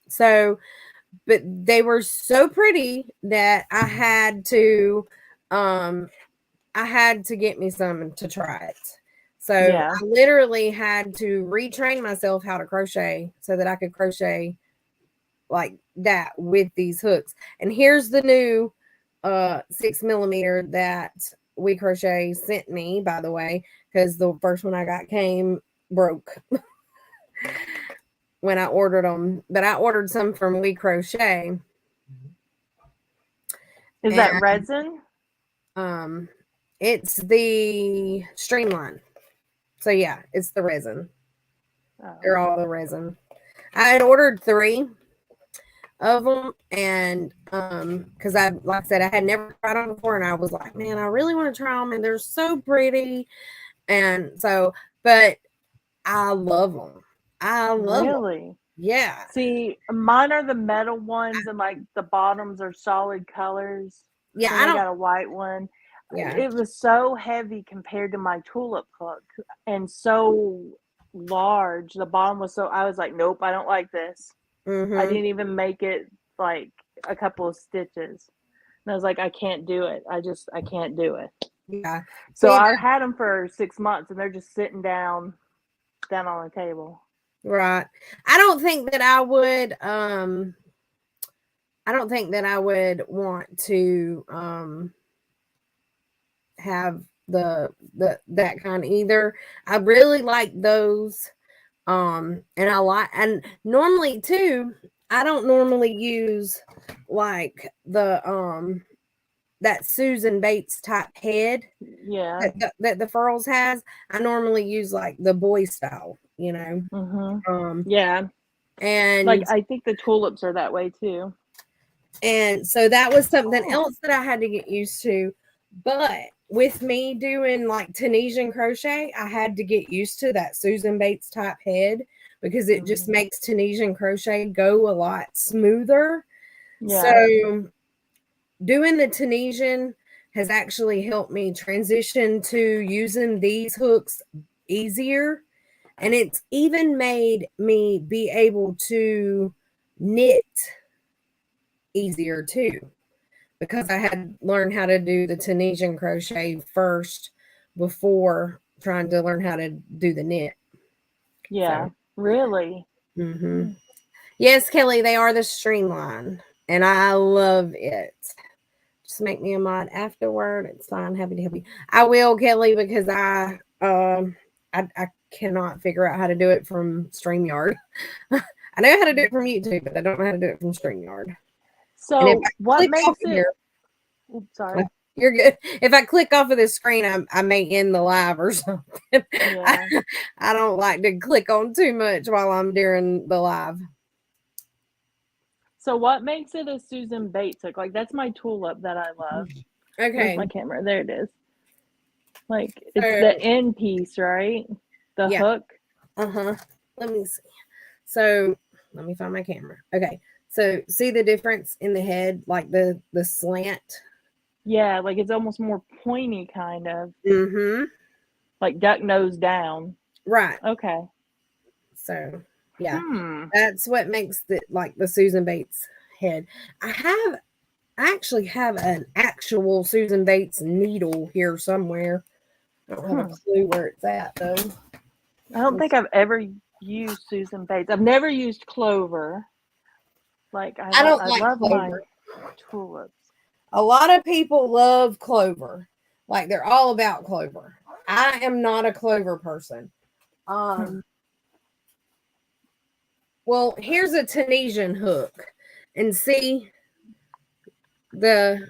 So, but they were so pretty that I had to get me some to try it. So I literally had to retrain myself how to crochet so that I could crochet like that with these hooks. And here's the new 6mm that We Crochet sent me, by the way, because the first one I got came broke when I ordered them. But I ordered some from We Crochet.
Is that resin?
It's the Streamline. So yeah, it's the resin. They're all the resin. I had ordered 3 of them, and because I, like I said, I had never tried them before, and I was like, man, I really want to try them, and they're so pretty, and so, but I love them. I love them. Yeah.
See, mine are the metal ones, and like the bottoms are solid colors.
Yeah,
I got a white one.
Yeah.
It was so heavy compared to my tulip hook, and so large. The bottom was so, I was like, nope, I don't like this. I didn't even make it like a couple of stitches. And I was like, I can't do it. I can't do it.
Yeah.
So I had them for 6 months, and they're just sitting down on the table.
Right. I don't think that I would want to have that kind either. I really like those. And normally too, I don't normally use like the that Susan Bates type head
Yeah.
that the furls has. I normally use like the boy style, you know.
Yeah. Like
And
I think the tulips are that way too.
and so that was something else that I had to get used to. But with me doing like Tunisian crochet, I had to get used to that Susan Bates type head because it just makes Tunisian crochet go a lot smoother.
Yeah.
So doing the Tunisian has actually helped me transition to using these hooks easier. And it's even made me be able to knit easier too, because I had learned how to do the Tunisian crochet first before trying to learn how to do the knit.
Yeah.
So,
Really?
yes, Kelly, they are the streamline, and I love it. Just make me a mod afterward. It's fine. Happy to help you. I will, Kelly, because I cannot figure out how to do it from StreamYard. I know how to do it from YouTube, but I don't know how to do it from StreamYard. And if
So
I
what
click off
makes
of
it
here,
oops, sorry.
you're good. If I click off of this screen, I may end the live or something.
Yeah.
I don't like to click on too much while I'm during the live.
So what makes it a Susan Bates hook? Like that's my tulip that I love. Where's
Okay.
my camera? There it is. Like
So,
it's the end piece, right? The
yeah.
hook.
Let me see. So let me find my camera. Okay. So see the difference in the head, like the slant?
Yeah, like it's almost more pointy kind of.
Mm-hmm.
Like duck nose down.
Right.
Okay.
So yeah. That's what makes it like the Susan Bates head. I actually have an actual Susan Bates needle here somewhere. I don't have a clue where it's at though.
I don't think I've ever used Susan Bates. I've never used Clover. Like
I don't
I
like
love
Clover.
my tulips.
A lot of people love Clover. Like they're all about Clover. I am not a Clover person. Well, here's a Tunisian hook. And see the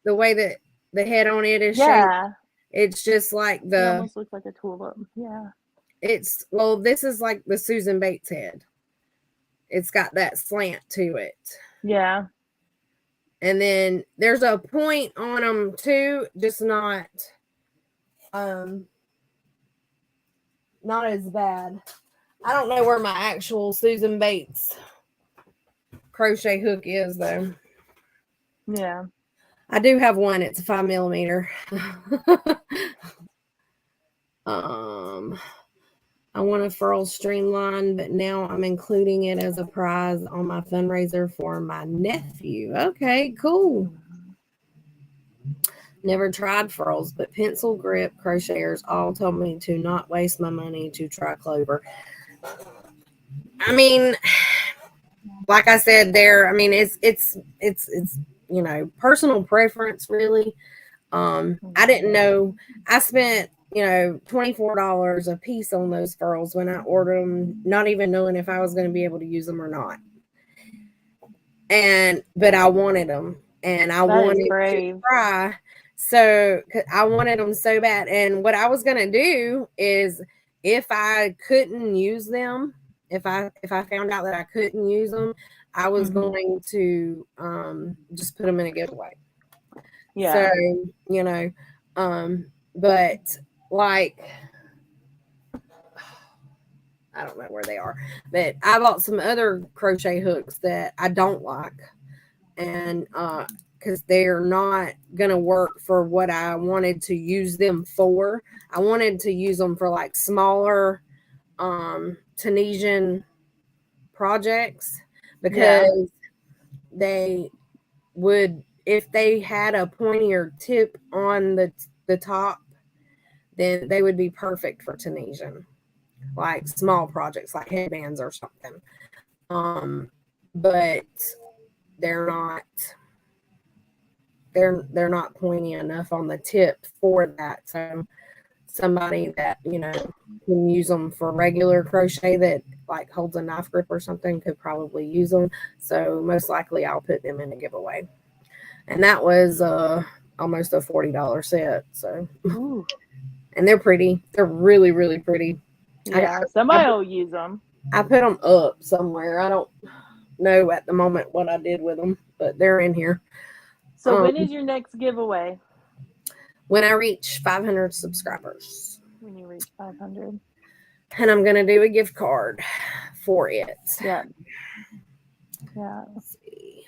way that the head on it is shaped. It's just like
it almost looks like a tulip. Yeah.
Well, this is like the Susan Bates head. It's got that slant to it.
Yeah.
And then there's a point on them too, just not as bad. I don't know where my actual Susan Bates crochet hook is though.
Yeah.
I do have one. It's a 5mm. I want a furl streamline, but now I'm including it as a prize on my fundraiser for my nephew. Okay, cool. Never tried furls, but pencil grip crocheters all told me to not waste my money to try Clover. I mean, like I said there, I mean it's personal preference really. I didn't know. I spent $24 a piece on those furls when I ordered them, not even knowing if I was going to be able to use them or not. But I wanted them, and I wanted to try. So I wanted them so bad. And what I was going to do is, if I couldn't use them, if I found out that I couldn't use them, I was going to just put them in a giveaway.
Yeah.
So, but like, I don't know where they are, but I bought some other crochet hooks that I don't like. And, because they're not going to work for what I wanted to use them for. I wanted to use them for like smaller, Tunisian projects, because they would, if they had a pointier tip on the top, then they would be perfect for Tunisian, like small projects like headbands or something. But they're not they're not pointy enough on the tip for that. So somebody that, you know, can use them for regular crochet that like holds a knife grip or something could probably use them. So most likely I'll put them in a giveaway. And that was almost a $40 set. So
Ooh.
and they're pretty. They're really, really pretty.
Yeah, somebody will use them.
I put them up somewhere. I don't know at the moment what I did with them, but they're in here.
So when is your next giveaway?
When I reach 500 subscribers.
When you reach 500.
And I'm going to do a gift card for it.
Yeah. Yeah.
Let's see.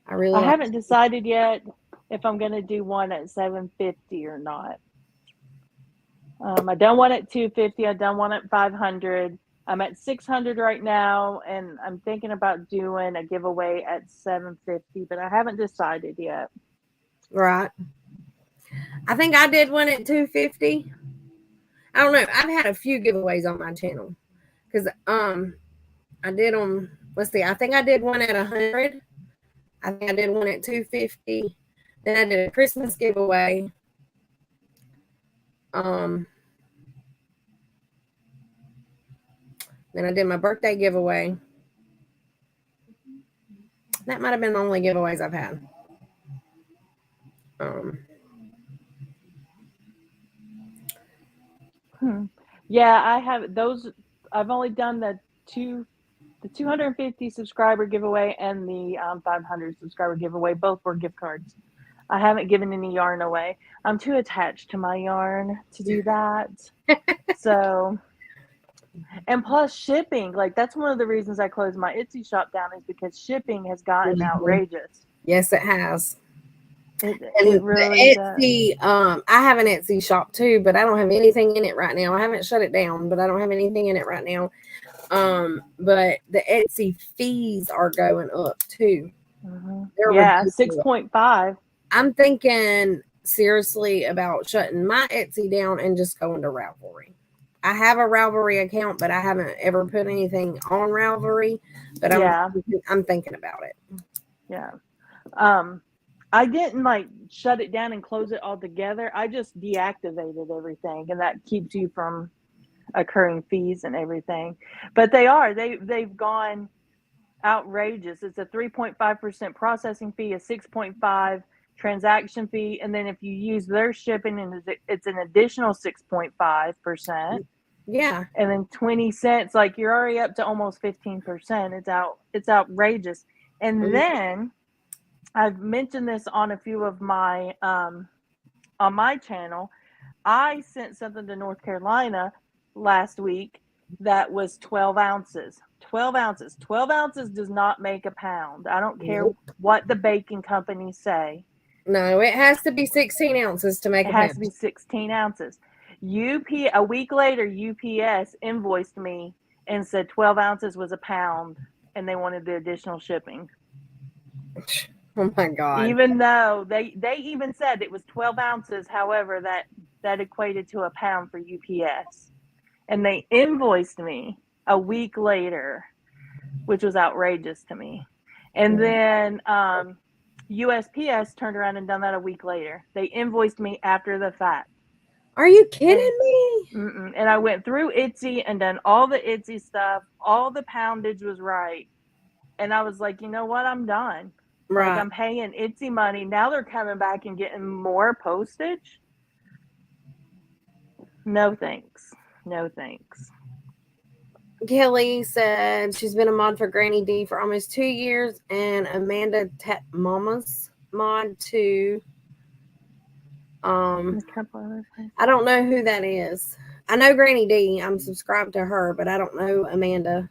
I
haven't decided yet if I'm going to do one at $750 or not. I don't want it at $250. I don't want it at $500. I'm at $600 right now, and I'm thinking about doing a giveaway at $750, but I haven't decided yet.
Right. I think I did one at $250. I don't know. I've had a few giveaways on my channel because I did them. Let's see. I think I did one at $100. I think I did one at $250. Then I did a Christmas giveaway. Then I did my birthday giveaway. That might have been the only giveaways I've had.
Yeah, I have those. I've only done the 250 subscriber giveaway and the 500 subscriber giveaway. Both were gift cards. I haven't given any yarn away. I'm too attached to my yarn to do that. So, and plus shipping, like that's one of the reasons I closed my Etsy shop down is because shipping has gotten outrageous.
Yes, it has.
It really
Etsy, I have an Etsy shop too, but I don't have anything in it right now. I haven't shut it down, but I don't have anything in it right now. But the Etsy fees are going up too.
Yeah, 6.5.
I'm thinking seriously about shutting my Etsy down and just going to Ravelry. I have a Ravelry account, but I haven't ever put anything on Ravelry. But I'm thinking about it.
Yeah. I didn't like shut it down and close it altogether. I just deactivated everything, and that keeps you from accruing fees and everything. But they've gone outrageous. It's a 3.5% processing fee, a 6.5 transaction fee, and then if you use their shipping, and it's an additional 6.5%.
Yeah.
And then 20 cents, like you're already up to almost 15%. It's outrageous. And then I've mentioned this on a few of my on my channel. I sent something to North Carolina last week that was 12 ounces. 12 ounces. 12 ounces does not make a pound. I don't care what the baking companies say.
No, it has to be 16 ounces to make a pound.
It has to be 16 ounces. A week later, UPS invoiced me and said 12 ounces was a pound, and they wanted the additional shipping.
Oh my God.
Even though they even said it was 12 ounces, however, that equated to a pound for UPS. And they invoiced me a week later, which was outrageous to me. And then USPS turned around and done that a week later. They invoiced me after the fact.
Are you kidding me?
And I went through Etsy and done all the Etsy stuff. All the poundage was right. And I was like, you know what? I'm done.
Right.
Like I'm paying Etsy money. Now they're coming back and getting more postage. No thanks. No thanks.
Kelly said she's been a mod for Granny D for almost 2 years, and Amanda Mama's mod too. I don't know who that is. I know Granny D. I'm subscribed to her, but I don't know Amanda.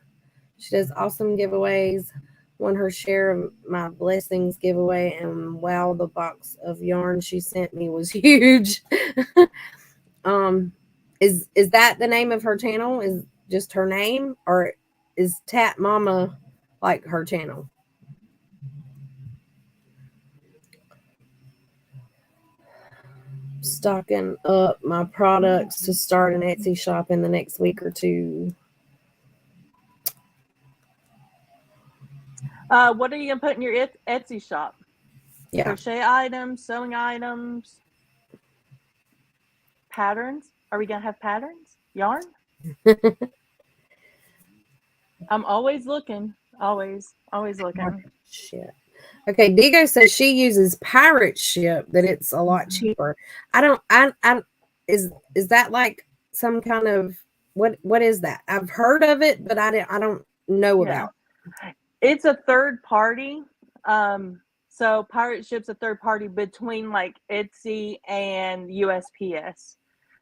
She does awesome giveaways. Won her share of my blessings giveaway, and wow, the box of yarn she sent me was huge. Is that the name of her channel? Is just her name, or is Tat Mama like her channel? Stocking up my products to start an Etsy shop in the next week or two.
What are you gonna put in your Etsy shop?
Yeah.
Crochet items, sewing items, patterns. Are we going to have patterns? Yarn? I'm always looking. Always looking.
Shit. Okay, Digo says she uses pirate ship, that it's a lot cheaper. I don't I is that like some kind of what is that? I've heard of it, but I don't know about.
It's a third party. So pirate ship's a third party between like Etsy and USPS.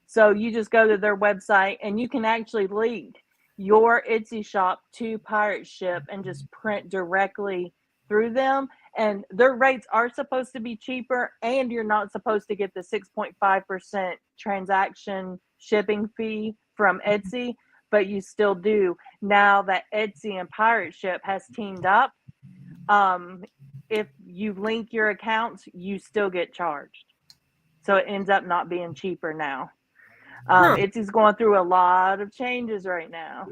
So you just go to their website and you can actually link your Etsy shop to pirate ship and just print directly through them. And their rates are supposed to be cheaper, and you're not supposed to get the 6.5% transaction shipping fee from Etsy, but you still do. Now that Etsy and pirate ship has teamed up, if you link your accounts, you still get charged. So it ends up not being cheaper now. Etsy's going through a lot of changes right now.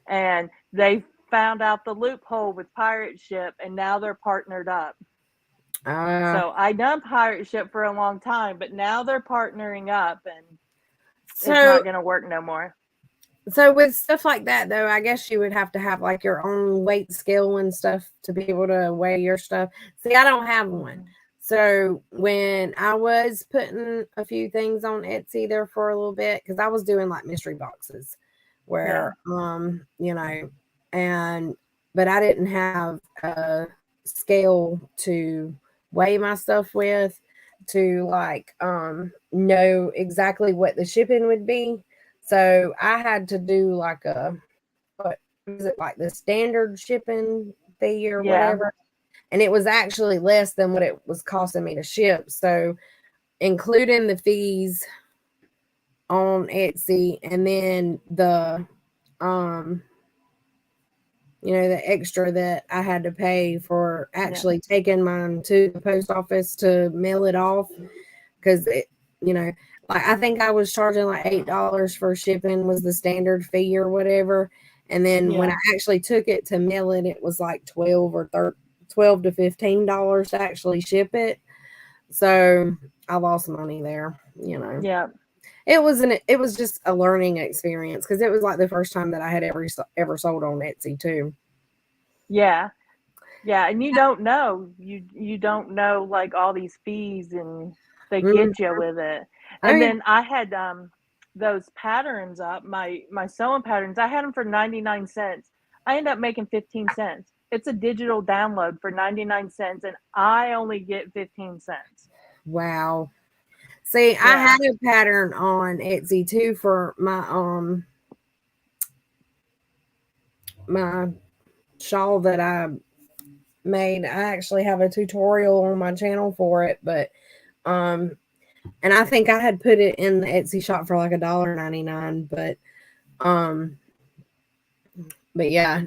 And they found out the loophole with pirate ship, and now they're partnered up. So I done pirate ship for a long time, but now they're partnering up, and it's not going to work no more.
So with stuff like that, though, I guess you would have to have like your own weight scale and stuff to be able to weigh your stuff. See, I don't have one. So when I was putting a few things on Etsy there for a little bit, because I was doing like mystery boxes where, you know, but I didn't have a scale to weigh my stuff with to like know exactly what the shipping would be. So I had to do like what is it, like the standard shipping fee or whatever. And it was actually less than what it was costing me to ship. So including the fees on Etsy and then the you know, the extra that I had to pay for actually taking mine to the post office to mail it off, because it, you know, like I think I was charging like $8 for shipping was the standard fee or whatever, and then when I actually took it to mail it, it was like $12 to $15 to actually ship it. So I lost money there, you know.
Yeah.
It was just a learning experience because it was like the first time that I had ever sold on Etsy too.
Yeah. Yeah, and you don't know. You don't know like all these fees and they get you with it. And then I had those patterns up, my sewing patterns. I had them for 99 cents. I ended up making 15 cents. It's a digital download for 99 cents and I only get 15 cents.
Wow. See, I had a pattern on Etsy too for my my shawl that I made. I actually have a tutorial on my channel for it, but and I think I had put it in the Etsy shop for like $1.99, but yeah,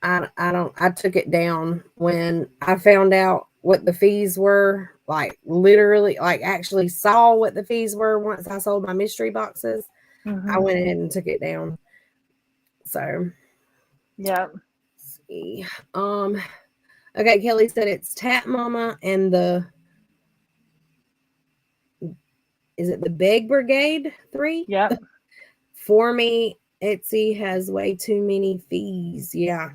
I took it down when I found out what the fees were, like literally, like actually saw what the fees were once I sold my mystery boxes. I went ahead and took it down. So,
yeah.
See. Okay, Kelly said it's Tap Mama and is it the Beg Brigade 3?
Yep.
For me, Etsy has way too many fees. Yeah.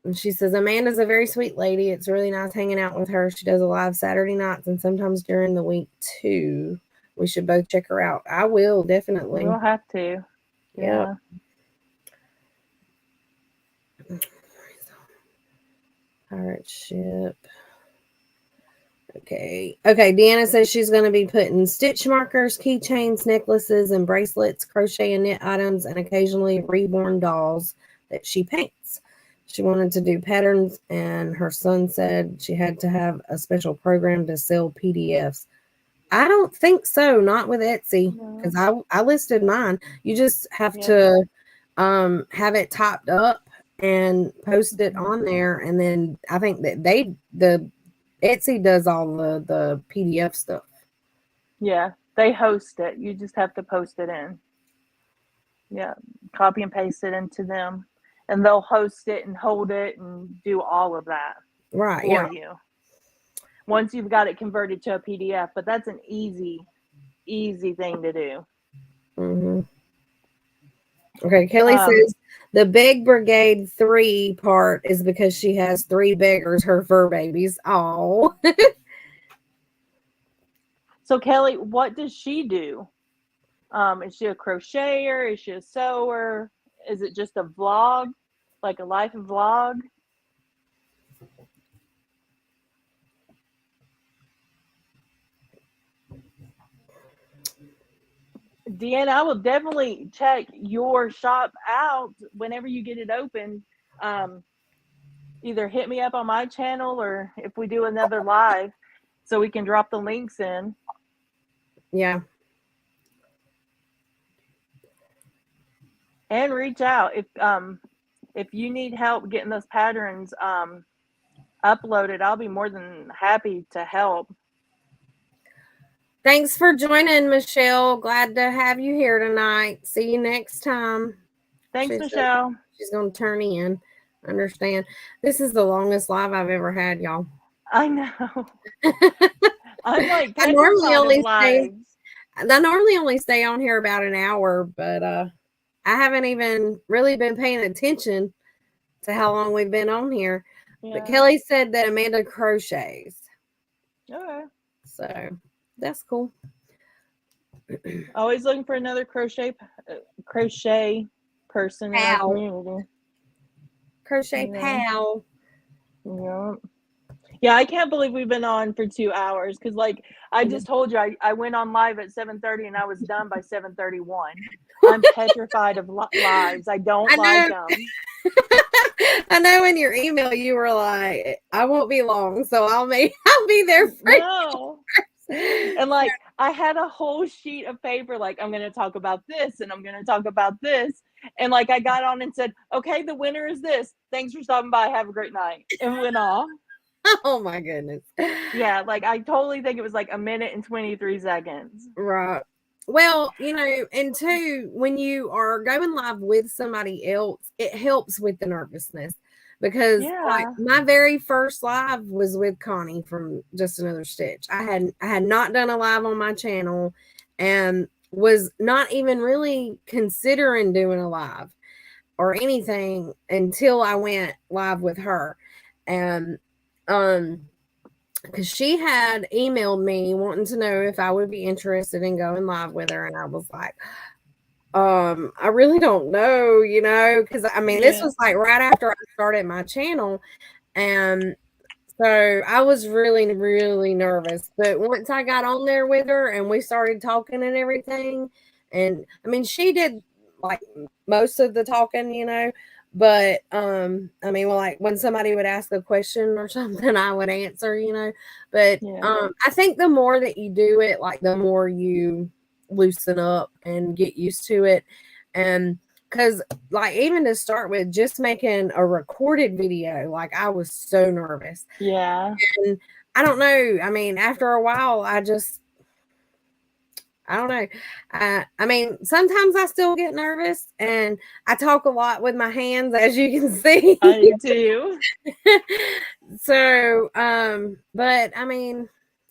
And she says, Amanda's a very sweet lady. It's really nice hanging out with her. She does a live Saturday nights and sometimes during the week too. We should both check her out. I will, definitely.
We'll have to.
Yeah. Pirate ship. Okay. Deanna says she's going to be putting stitch markers, keychains, necklaces, and bracelets, crochet and knit items, and occasionally reborn dolls that she paints. She wanted to do patterns, and her son said she had to have a special program to sell PDFs. I don't think so. Not with Etsy, because I listed mine. You just have to have it topped up and post it on there, and then I think that the Etsy does all the PDF stuff.
Yeah, they host it. You just have to post it in. Yeah, copy and paste it into them, and they'll host it and hold it and do all of that.
Right.
for
Yeah.
you once you've got it converted to a PDF. But that's an easy thing to do.
Mm-hmm. Okay. Kelly says the Big Brigade 3 part is because she has 3 beggars, her fur babies. Oh.
So Kelly, what does she do? Is she a crocheter? Is she a sewer? Is it just a vlog, like a life vlog? Deanna, I will definitely check your shop out whenever you get it open. Either hit me up on my channel or if we do another live so we can drop the links in.
Yeah.
And reach out if you need help getting those patterns uploaded. I'll be more than happy to help.
Thanks for joining, Michelle. Glad to have you here tonight. See you next time.
Thanks, Michelle.
She's going to turn in. Understand. This is the longest live I've ever had, y'all.
I know. I'm like
I normally only stay on here about an hour, but I haven't even really been paying attention to how long we've been on here. Yeah. But Kelly said that Amanda crochets.
Okay.
So that's cool.
Always looking for another crochet person in our community.
Crochet pal.
Yeah. Yeah, I can't believe we've been on for 2 hours because, like, I just told you, I went on live at 7:30 and I was done by 7:31. I'm petrified of lives. I don't like them.
I know in your email you were like, I won't be long, so I'll be there for
you. And like I had a whole sheet of paper, like I'm going to talk about this and I'm going to talk about this. And like I got on and said, okay, the winner is this. Thanks for stopping by. Have a great night. And went off.
Oh my goodness.
Yeah, like I totally think it was like 1 minute and 23 seconds.
Right. Well, and two, when you are going live with somebody else, it helps with the nervousness because like my very first live was with Connie from Just Another Stitch. I had not done a live on my channel and was not even really considering doing a live or anything until I went live with her. And because she had emailed me wanting to know if I would be interested in going live with her, and I was like, I really don't know, because I mean this was like right after I started my channel, and so I was really, really nervous. But once I got on there with her and we started talking and everything, and I mean she did like most of the talking, but I mean, well, like when somebody would ask a question or something, I would answer. But I think the more that you do it, like the more you loosen up and get used to it. And because like even to start with, just making a recorded video, like I was so nervous.
Yeah.
And I don't know. I mean, after a while, I don't know. I mean, sometimes I still get nervous and I talk a lot with my hands, as you can see.
I do too.
So, but I mean,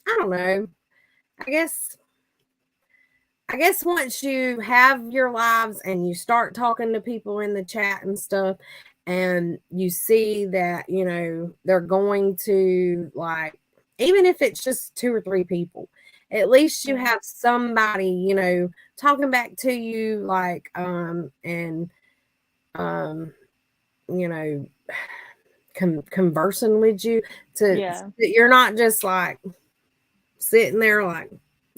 I don't know. I guess once you have your lives and you start talking to people in the chat and stuff, and you see that, they're going to like, even if it's just 2 or 3 people, at least you have somebody, talking back to you, like, conversing with you so that you're not just like sitting there like,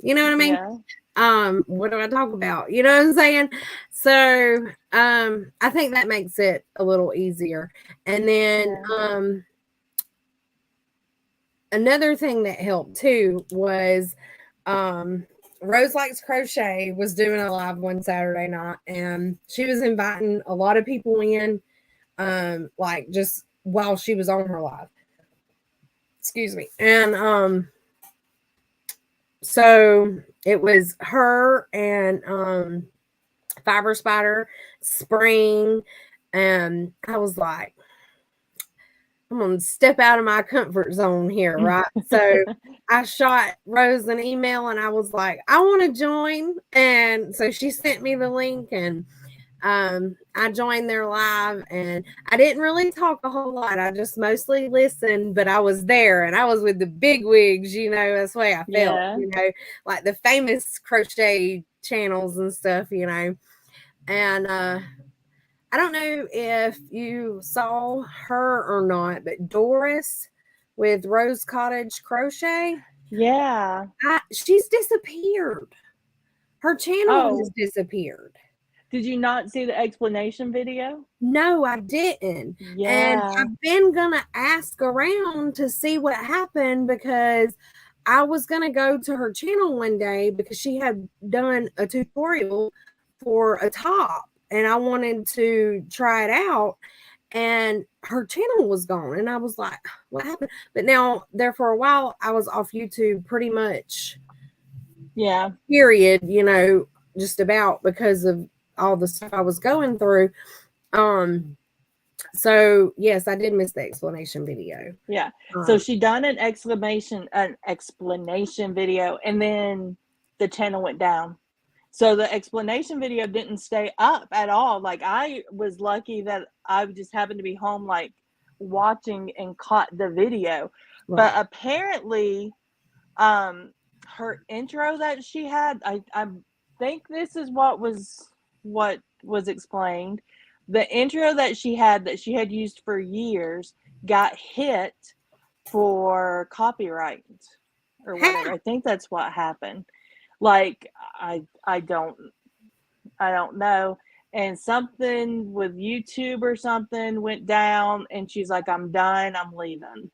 you know what I mean? Yeah. What do I talk about? You know what I'm saying? So, I think that makes it a little easier. And then, another thing that helped too was, Rose Likes Crochet was doing a live one Saturday night and she was inviting a lot of people in, like just while she was on her live. Excuse me. And, so it was her and, Fiber Spider, Spring, and I was like, I'm going to step out of my comfort zone here, right? So I shot Rose an email and I was like, I want to join. And so she sent me the link and I joined their live and I didn't really talk a whole lot. I just mostly listened, but I was there and I was with the big wigs, you know, that's the way I felt,
Yeah.
you know, like the famous crochet channels and stuff, you know. And I don't know if you saw her or not, but Doris with Rose Cottage Crochet,
Yeah.
she's disappeared. Her channel has
Oh,
disappeared.
did you not see the explanation video?
No, I didn't. And
Yeah.
I've been gonna ask around to see what happened because I was gonna go to her channel one day because she had done a tutorial for a top and I wanted to try it out. And her channel was gone. And I was like, what happened? But now, there for a while, I was off YouTube pretty much,
Yeah.
period, you know, just about because of all the stuff I was going through. So yes, I did miss the explanation video.
Yeah. So she done an explanation video, and then the channel went down. So the explanation video didn't stay up at all. Like, I was lucky that I just happened to be home, like, watching and caught the video.
Right.
But apparently, her intro that she had, I think this is what was explained. The intro that she had used for years got hit for copyright or whatever. I think that's what happened. Like, I don't know. And something with YouTube or something went down, and she's like, I'm done, I'm leaving.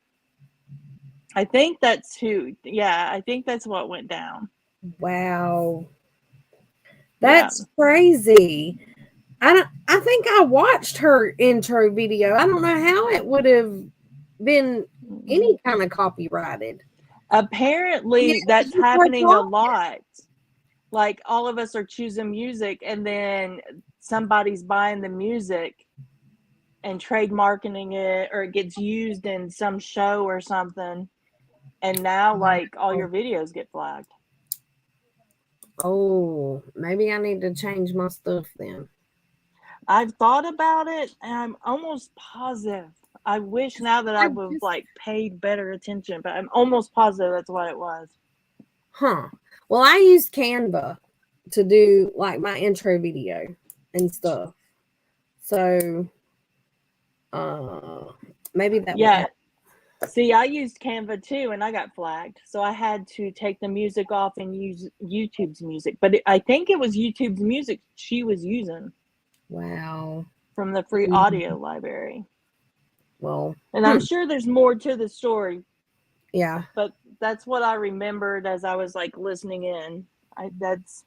I think that's I think that's what went down.
Wow. That's crazy. I think I watched her intro video. I don't know how it would have been any kind of copyrighted.
Apparently, that's happening a lot. Like, all of us are choosing music, and then somebody's buying the music and trademarking it, or it gets used in some show or something. And now, like, all your videos get flagged.
Oh, maybe I need to change my stuff then.
I've thought about it, and I'm almost positive. I wish now that I would have, like, paid better attention, but I'm almost positive that's what it was.
Huh. Well, I use Canva to do, like, my intro video and stuff. So, maybe that would help.
See, I used Canva too, and I got flagged. So I had to take the music off and use YouTube's music. But I think it was YouTube's music she was using.
Wow.
From the free audio library.
Well.
And I'm sure there's more to the story.
Yeah.
But that's what I remembered as I was, like, listening in. That's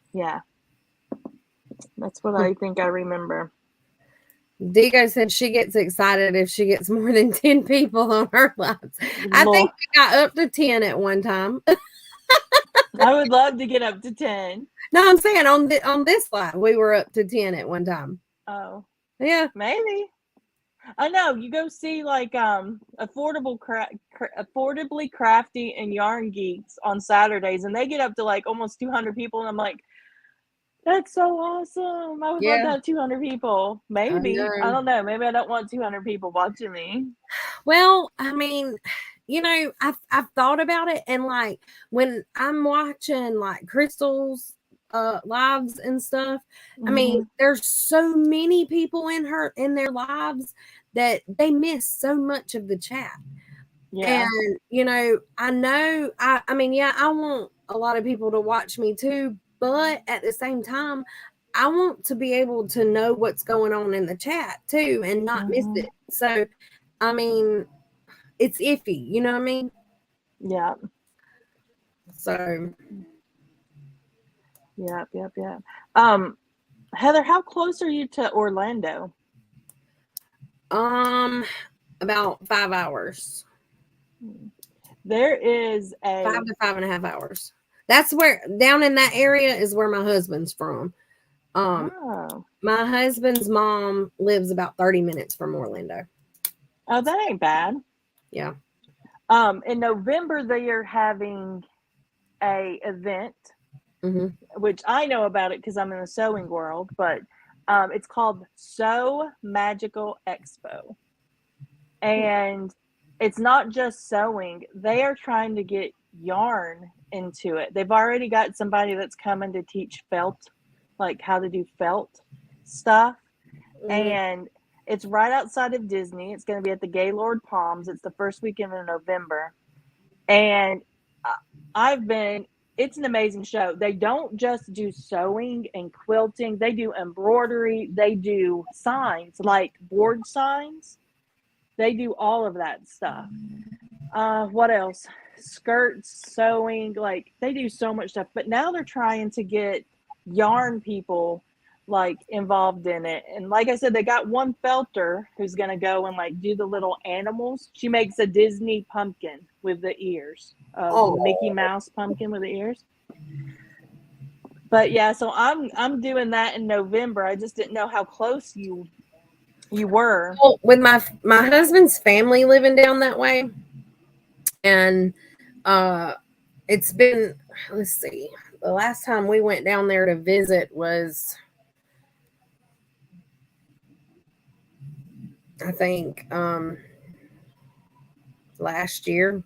what I think I remember.
Digo said she gets excited if she gets more than 10 people on her lives. I think we got up to 10 at one time.
I would love to get up to 10.
No, I'm saying on this live, we were up to 10 at one time.
Oh.
Yeah.
Maybe. I know. You go see, like, Affordably Crafty and Yarn Geeks on Saturdays, and they get up to, like, almost 200 people, and I'm like, that's so awesome. I would love to have 200 people. Maybe. I don't know. Maybe I don't want 200 people watching me.
Well, I mean, you know, I've thought about it, and, like, when I'm watching, like, Crystal's lives and stuff, I mean, there's so many people in their lives that they miss so much of the chat. Yeah. And, you know, I mean, yeah, I want a lot of people to watch me too, but at the same time, I want to be able to know what's going on in the chat too and not miss it. So, I mean, it's iffy, you know what I mean?
Yeah.
So.
Yep. Heather, how close are you to Orlando?
About 5 hours.
There is
5 to 5.5 hours. That's where, down in that area is where my husband's from. My husband's mom lives about 30 minutes from Orlando.
Oh, that ain't bad.
Yeah.
In November, they are having a event, which I know about it because I'm in the sewing world, but it's called Sew Magical Expo. And it's not just sewing. They are trying to get yarn into it. They've already got somebody that's coming to teach felt, like how to do felt stuff. And it's right outside of Disney. It's going to be at the Gaylord Palms. It's the first weekend in November. And it's an amazing show. They don't just do sewing and quilting, they do embroidery, they do signs, like board signs. They do all of that stuff. What else? Skirts, sewing, like they do so much stuff. But now they're trying to get yarn people like involved in it. And like I said, they got one felter who's gonna go and like do the little animals. She makes a Disney pumpkin with the ears, Mickey Mouse pumpkin with the ears. But yeah, so I'm doing that in November. I just didn't know how close you were.
Well, with my husband's family living down that way, and it's been, let's see, the last time we went down there to visit was, I think, last year,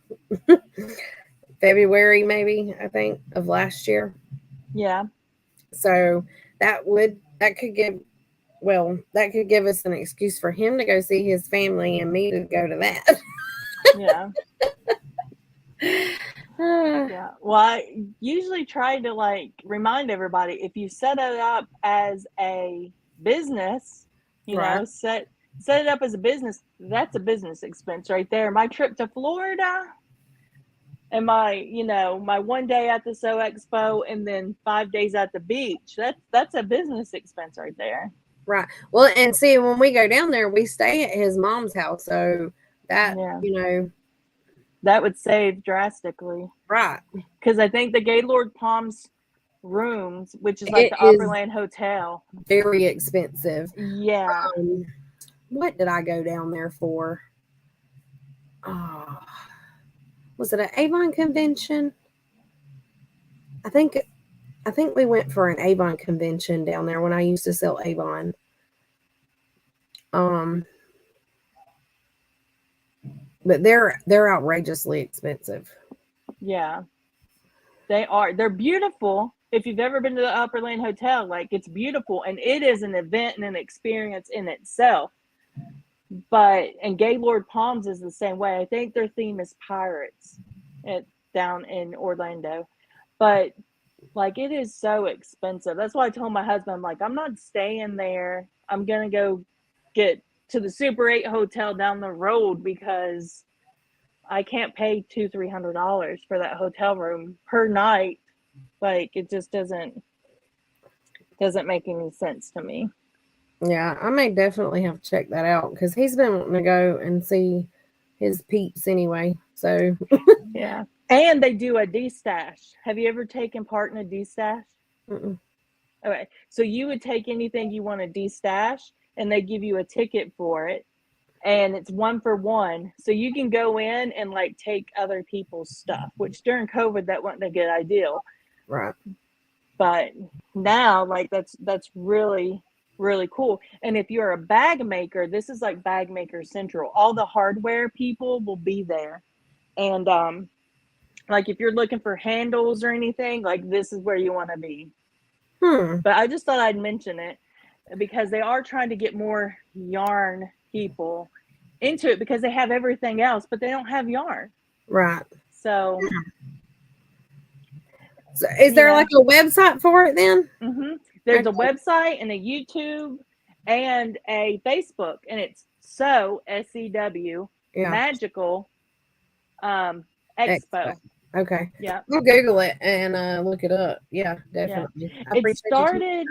February maybe, I think, of last year.
Yeah.
So that could give us an excuse for him to go see his family and me to go to that.
Yeah. Yeah. Well, I usually try to like remind everybody, if you set it up as a business,
Right.
know, set it up as a business, that's a business expense right there. My trip to Florida and my one day at the Sew Expo and then 5 days at the beach, that's a business expense right there.
Right. Well, and see, when we go down there, we stay at his mom's house. So that,
that would save drastically.
Right.
Because I think the Gaylord Palms rooms, which is like the Opryland Hotel,
very expensive.
Yeah.
What did I go down there for? Was it an Avon convention? I think we went for an Avon convention down there when I used to sell Avon. But they're outrageously expensive.
Yeah. They are. They're beautiful. If you've ever been to the Opryland Hotel, like it's beautiful and it is an event and an experience in itself. And Gaylord Palms is the same way. I think their theme is pirates down in Orlando. But like it is so expensive. That's why I told my husband, I'm like, I'm not staying there. I'm gonna go get to the Super 8 hotel down the road because I can't pay $200-300 for that hotel room per night. Like it just doesn't make any sense to me.
Yeah, I may definitely have to check that out because he's been wanting to go and see his peeps anyway. So
yeah. And they do a D-stash. Have you ever taken part in a D-stash? Okay. So you would take anything you want to D-stash and they give you a ticket for it. And it's 1 for 1. So you can go in and like take other people's stuff, which during COVID, that wasn't a good idea.
Right.
But now like that's really, really cool. And if you're a bag maker, this is like Bag Maker Central. All the hardware people will be there. And like if you're looking for handles or anything, like this is where you want to be. But I just thought I'd mention it because they are trying to get more yarn people into it because they have everything else, but they don't have yarn.
Right.
So
is there like a website for it then?
There's a website and a YouTube and a Facebook, and it's Sew SEW Magical Expo.
Okay.
Yeah.
I'll Google it and look it up. Yeah, definitely.
Yeah.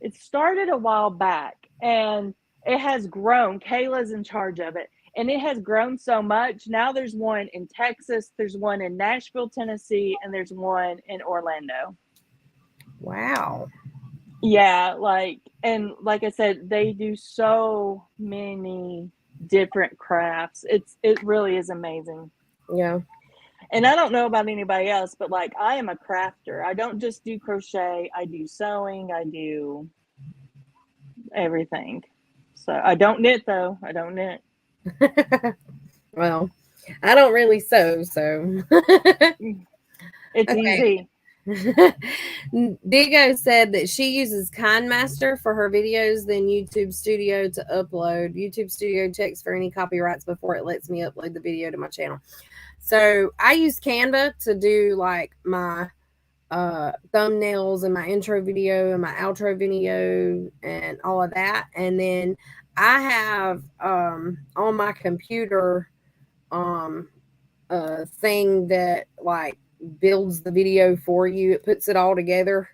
It started a while back and it has grown. Kayla's in charge of it. And it has grown so much. Now there's one in Texas, there's one in Nashville, Tennessee, and there's one in Orlando.
Wow.
Yeah, like I said, they do so many different crafts. It really is amazing.
Yeah.
And I don't know about anybody else, but like I am a crafter. I don't just do crochet, I do sewing, I do everything. So I don't knit though. I don't knit.
Well, I don't really sew, so
It's
okay.
easy.
Digo said that she uses KindMaster for her videos, then YouTube Studio to upload. YouTube Studio checks for any copyrights before it lets me upload the video to my channel. So I use Canva to do like my thumbnails and my intro video and my outro video and all of that. And then I have on my computer a thing that like builds the video for you. It puts it all together.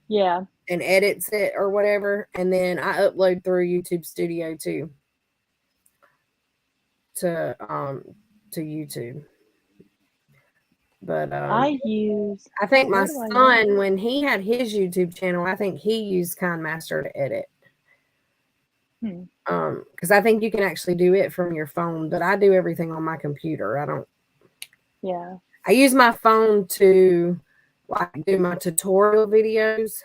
Yeah.
And edits it or whatever. And then I upload through YouTube Studio too. To YouTube. But
I
think my
what do I
son,
use?
when he had his YouTube channel, I think he used KindMaster to edit. Because I think you can actually do it from your phone, but I do everything on my computer. I don't.
Yeah.
I use my phone to like do my tutorial videos,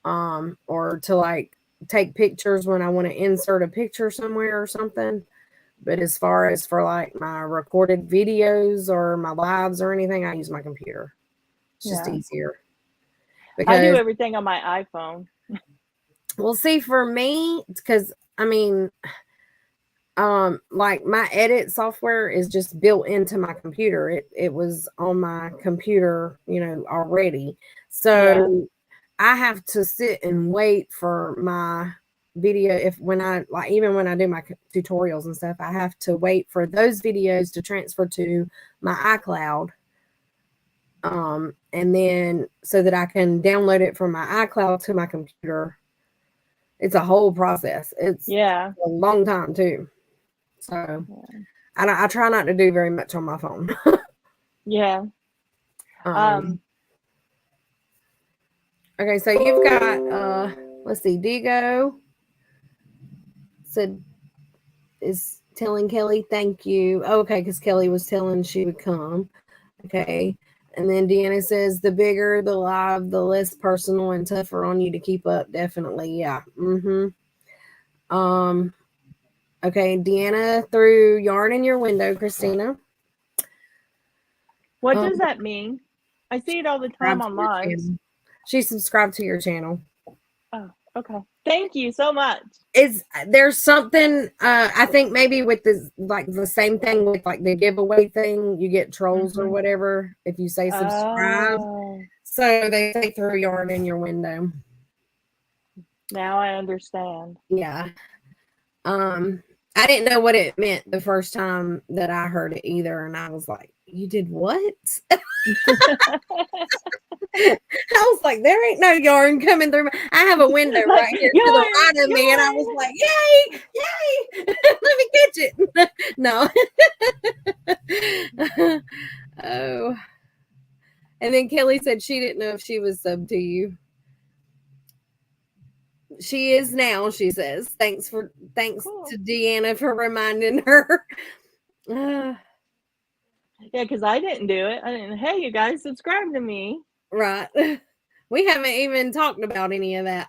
or to like take pictures when I want to insert a picture somewhere or something. But as far as for like my recorded videos or my lives or anything, I use my computer. It's just easier.
I do
Because
everything on my iPhone.
well, see, for me, because I mean, like my edit software is just built into my computer. It was on my computer, already. So I have to sit and wait for my video. When I even when I do my tutorials and stuff, I have to wait for those videos to transfer to my iCloud. And then so that I can download it from my iCloud to my computer. It's a whole process. It's a long time too. So I try not to do very much on my phone.
Yeah.
Okay, so you've got let's see, Digo said is telling Kelly thank you. Oh, okay, because Kelly was telling she would come. Okay. And then Deanna says the bigger the live, the less personal and tougher on you to keep up. Definitely. Yeah. Okay, Deanna threw yarn in your window, Christina.
What does that mean? I see it all the time on lives.
She subscribed to your channel.
Oh, okay. Thank you so much.
There's something I think maybe with this, like the same thing with like the giveaway thing, you get trolls or whatever if you say subscribe. So they say throw yarn in your window.
Now I understand.
Yeah. I didn't know what it meant the first time that I heard it either, and I was like, "You did what?" I was like, "There ain't no yarn coming through. I have a window right here to the right of me," and I was like, "Yay, yay! Let me catch it." No. Oh. And then Kelly said she didn't know if she was subbed to you. She is now, she says. Thanks to Deanna for reminding her.
Yeah, because I didn't do it. I didn't. Hey, you guys, subscribe to me.
Right. We haven't even talked about any of that.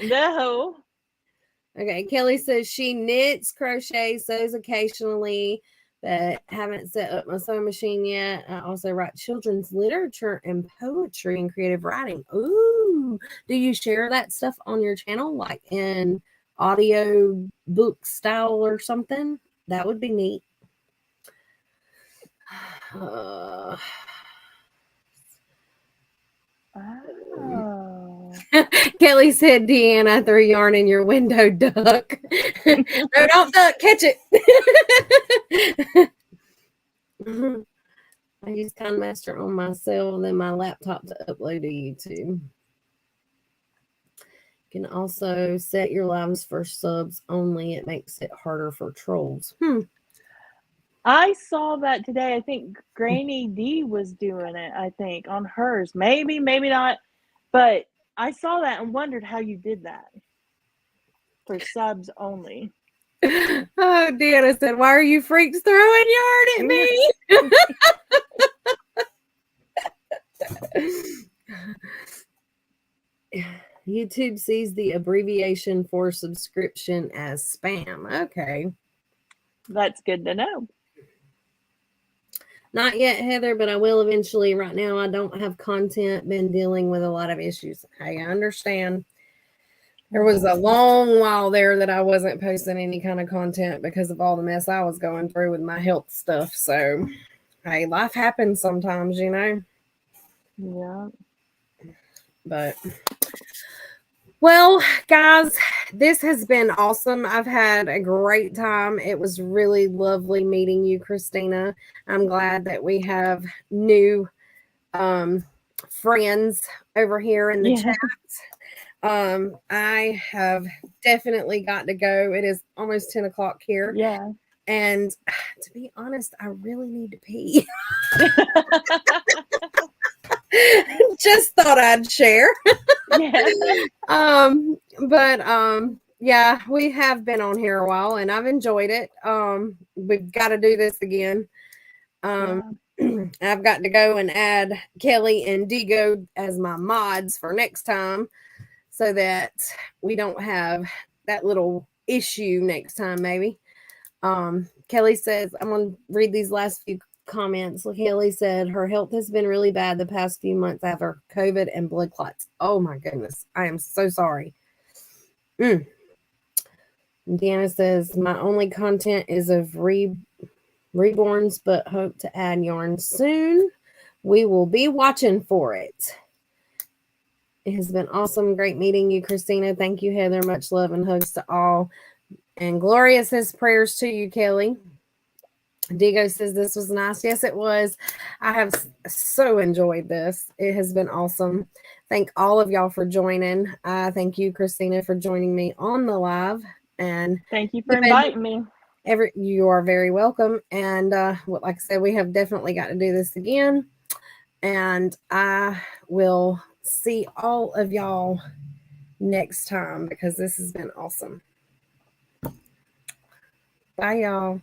No.
Okay. Kelly says she knits, crochets, sews occasionally, but haven't set up my sewing machine yet. I also write children's literature and poetry and creative writing. Ooh. Do you share that stuff on your channel, like in audio book style or something? That would be neat.
Oh.
Kelly said, Deanna, threw yarn in your window, duck. No, don't duck, catch it. I use KindMaster on my cell and then my laptop to upload to YouTube. You can also set your lives for subs only. It makes it harder for trolls.
I saw that today. I think Granny D was doing it, I think, on hers. Maybe, maybe not. But I saw that and wondered how you did that. For subs only.
Oh, Deanna said, why are you freaks throwing yarn at me? YouTube sees the abbreviation for subscription as spam. Okay.
That's good to know.
Not yet, Heather, but I will eventually. Right now, I don't have content, been dealing with a lot of issues. I understand. There was a long while there that I wasn't posting any kind of content because of all the mess I was going through with my health stuff. So, hey, life happens sometimes, you know.
Yeah.
But, well, guys, this has been awesome. I've had a great time. It was really lovely meeting you, Christina. I'm glad that we have new friends over here in the
Yeah.
chat. I have definitely got to go. It is almost 10 o'clock here.
Yeah.
And to be honest, I really need to pee. Just thought I'd share.
Yeah.
Yeah, we have been on here a while and I've enjoyed it. We've got to do this again.
Yeah.
I've got to go and add Kelly and Digo as my mods for next time so that we don't have that little issue next time, maybe. Kelly says, I'm going to read these last few comments. Kelly said her health has been really bad the past few months after COVID and blood clots. Oh my goodness. I am so sorry. Deanna says, my only content is of reborns, but hope to add yarn soon. We will be watching for it. It has been awesome. Great meeting you, Christina. Thank you, Heather. Much love and hugs to all. And Gloria says prayers to you, Kelly. Diego says this was nice. Yes, it was. I have so enjoyed this. It has been awesome. Thank all of y'all for joining. Thank you, Christina, for joining me on the live. And
thank you for inviting me.
You are very welcome. And like I said, we have definitely got to do this again. And I will see all of y'all next time because this has been awesome. Bye, y'all.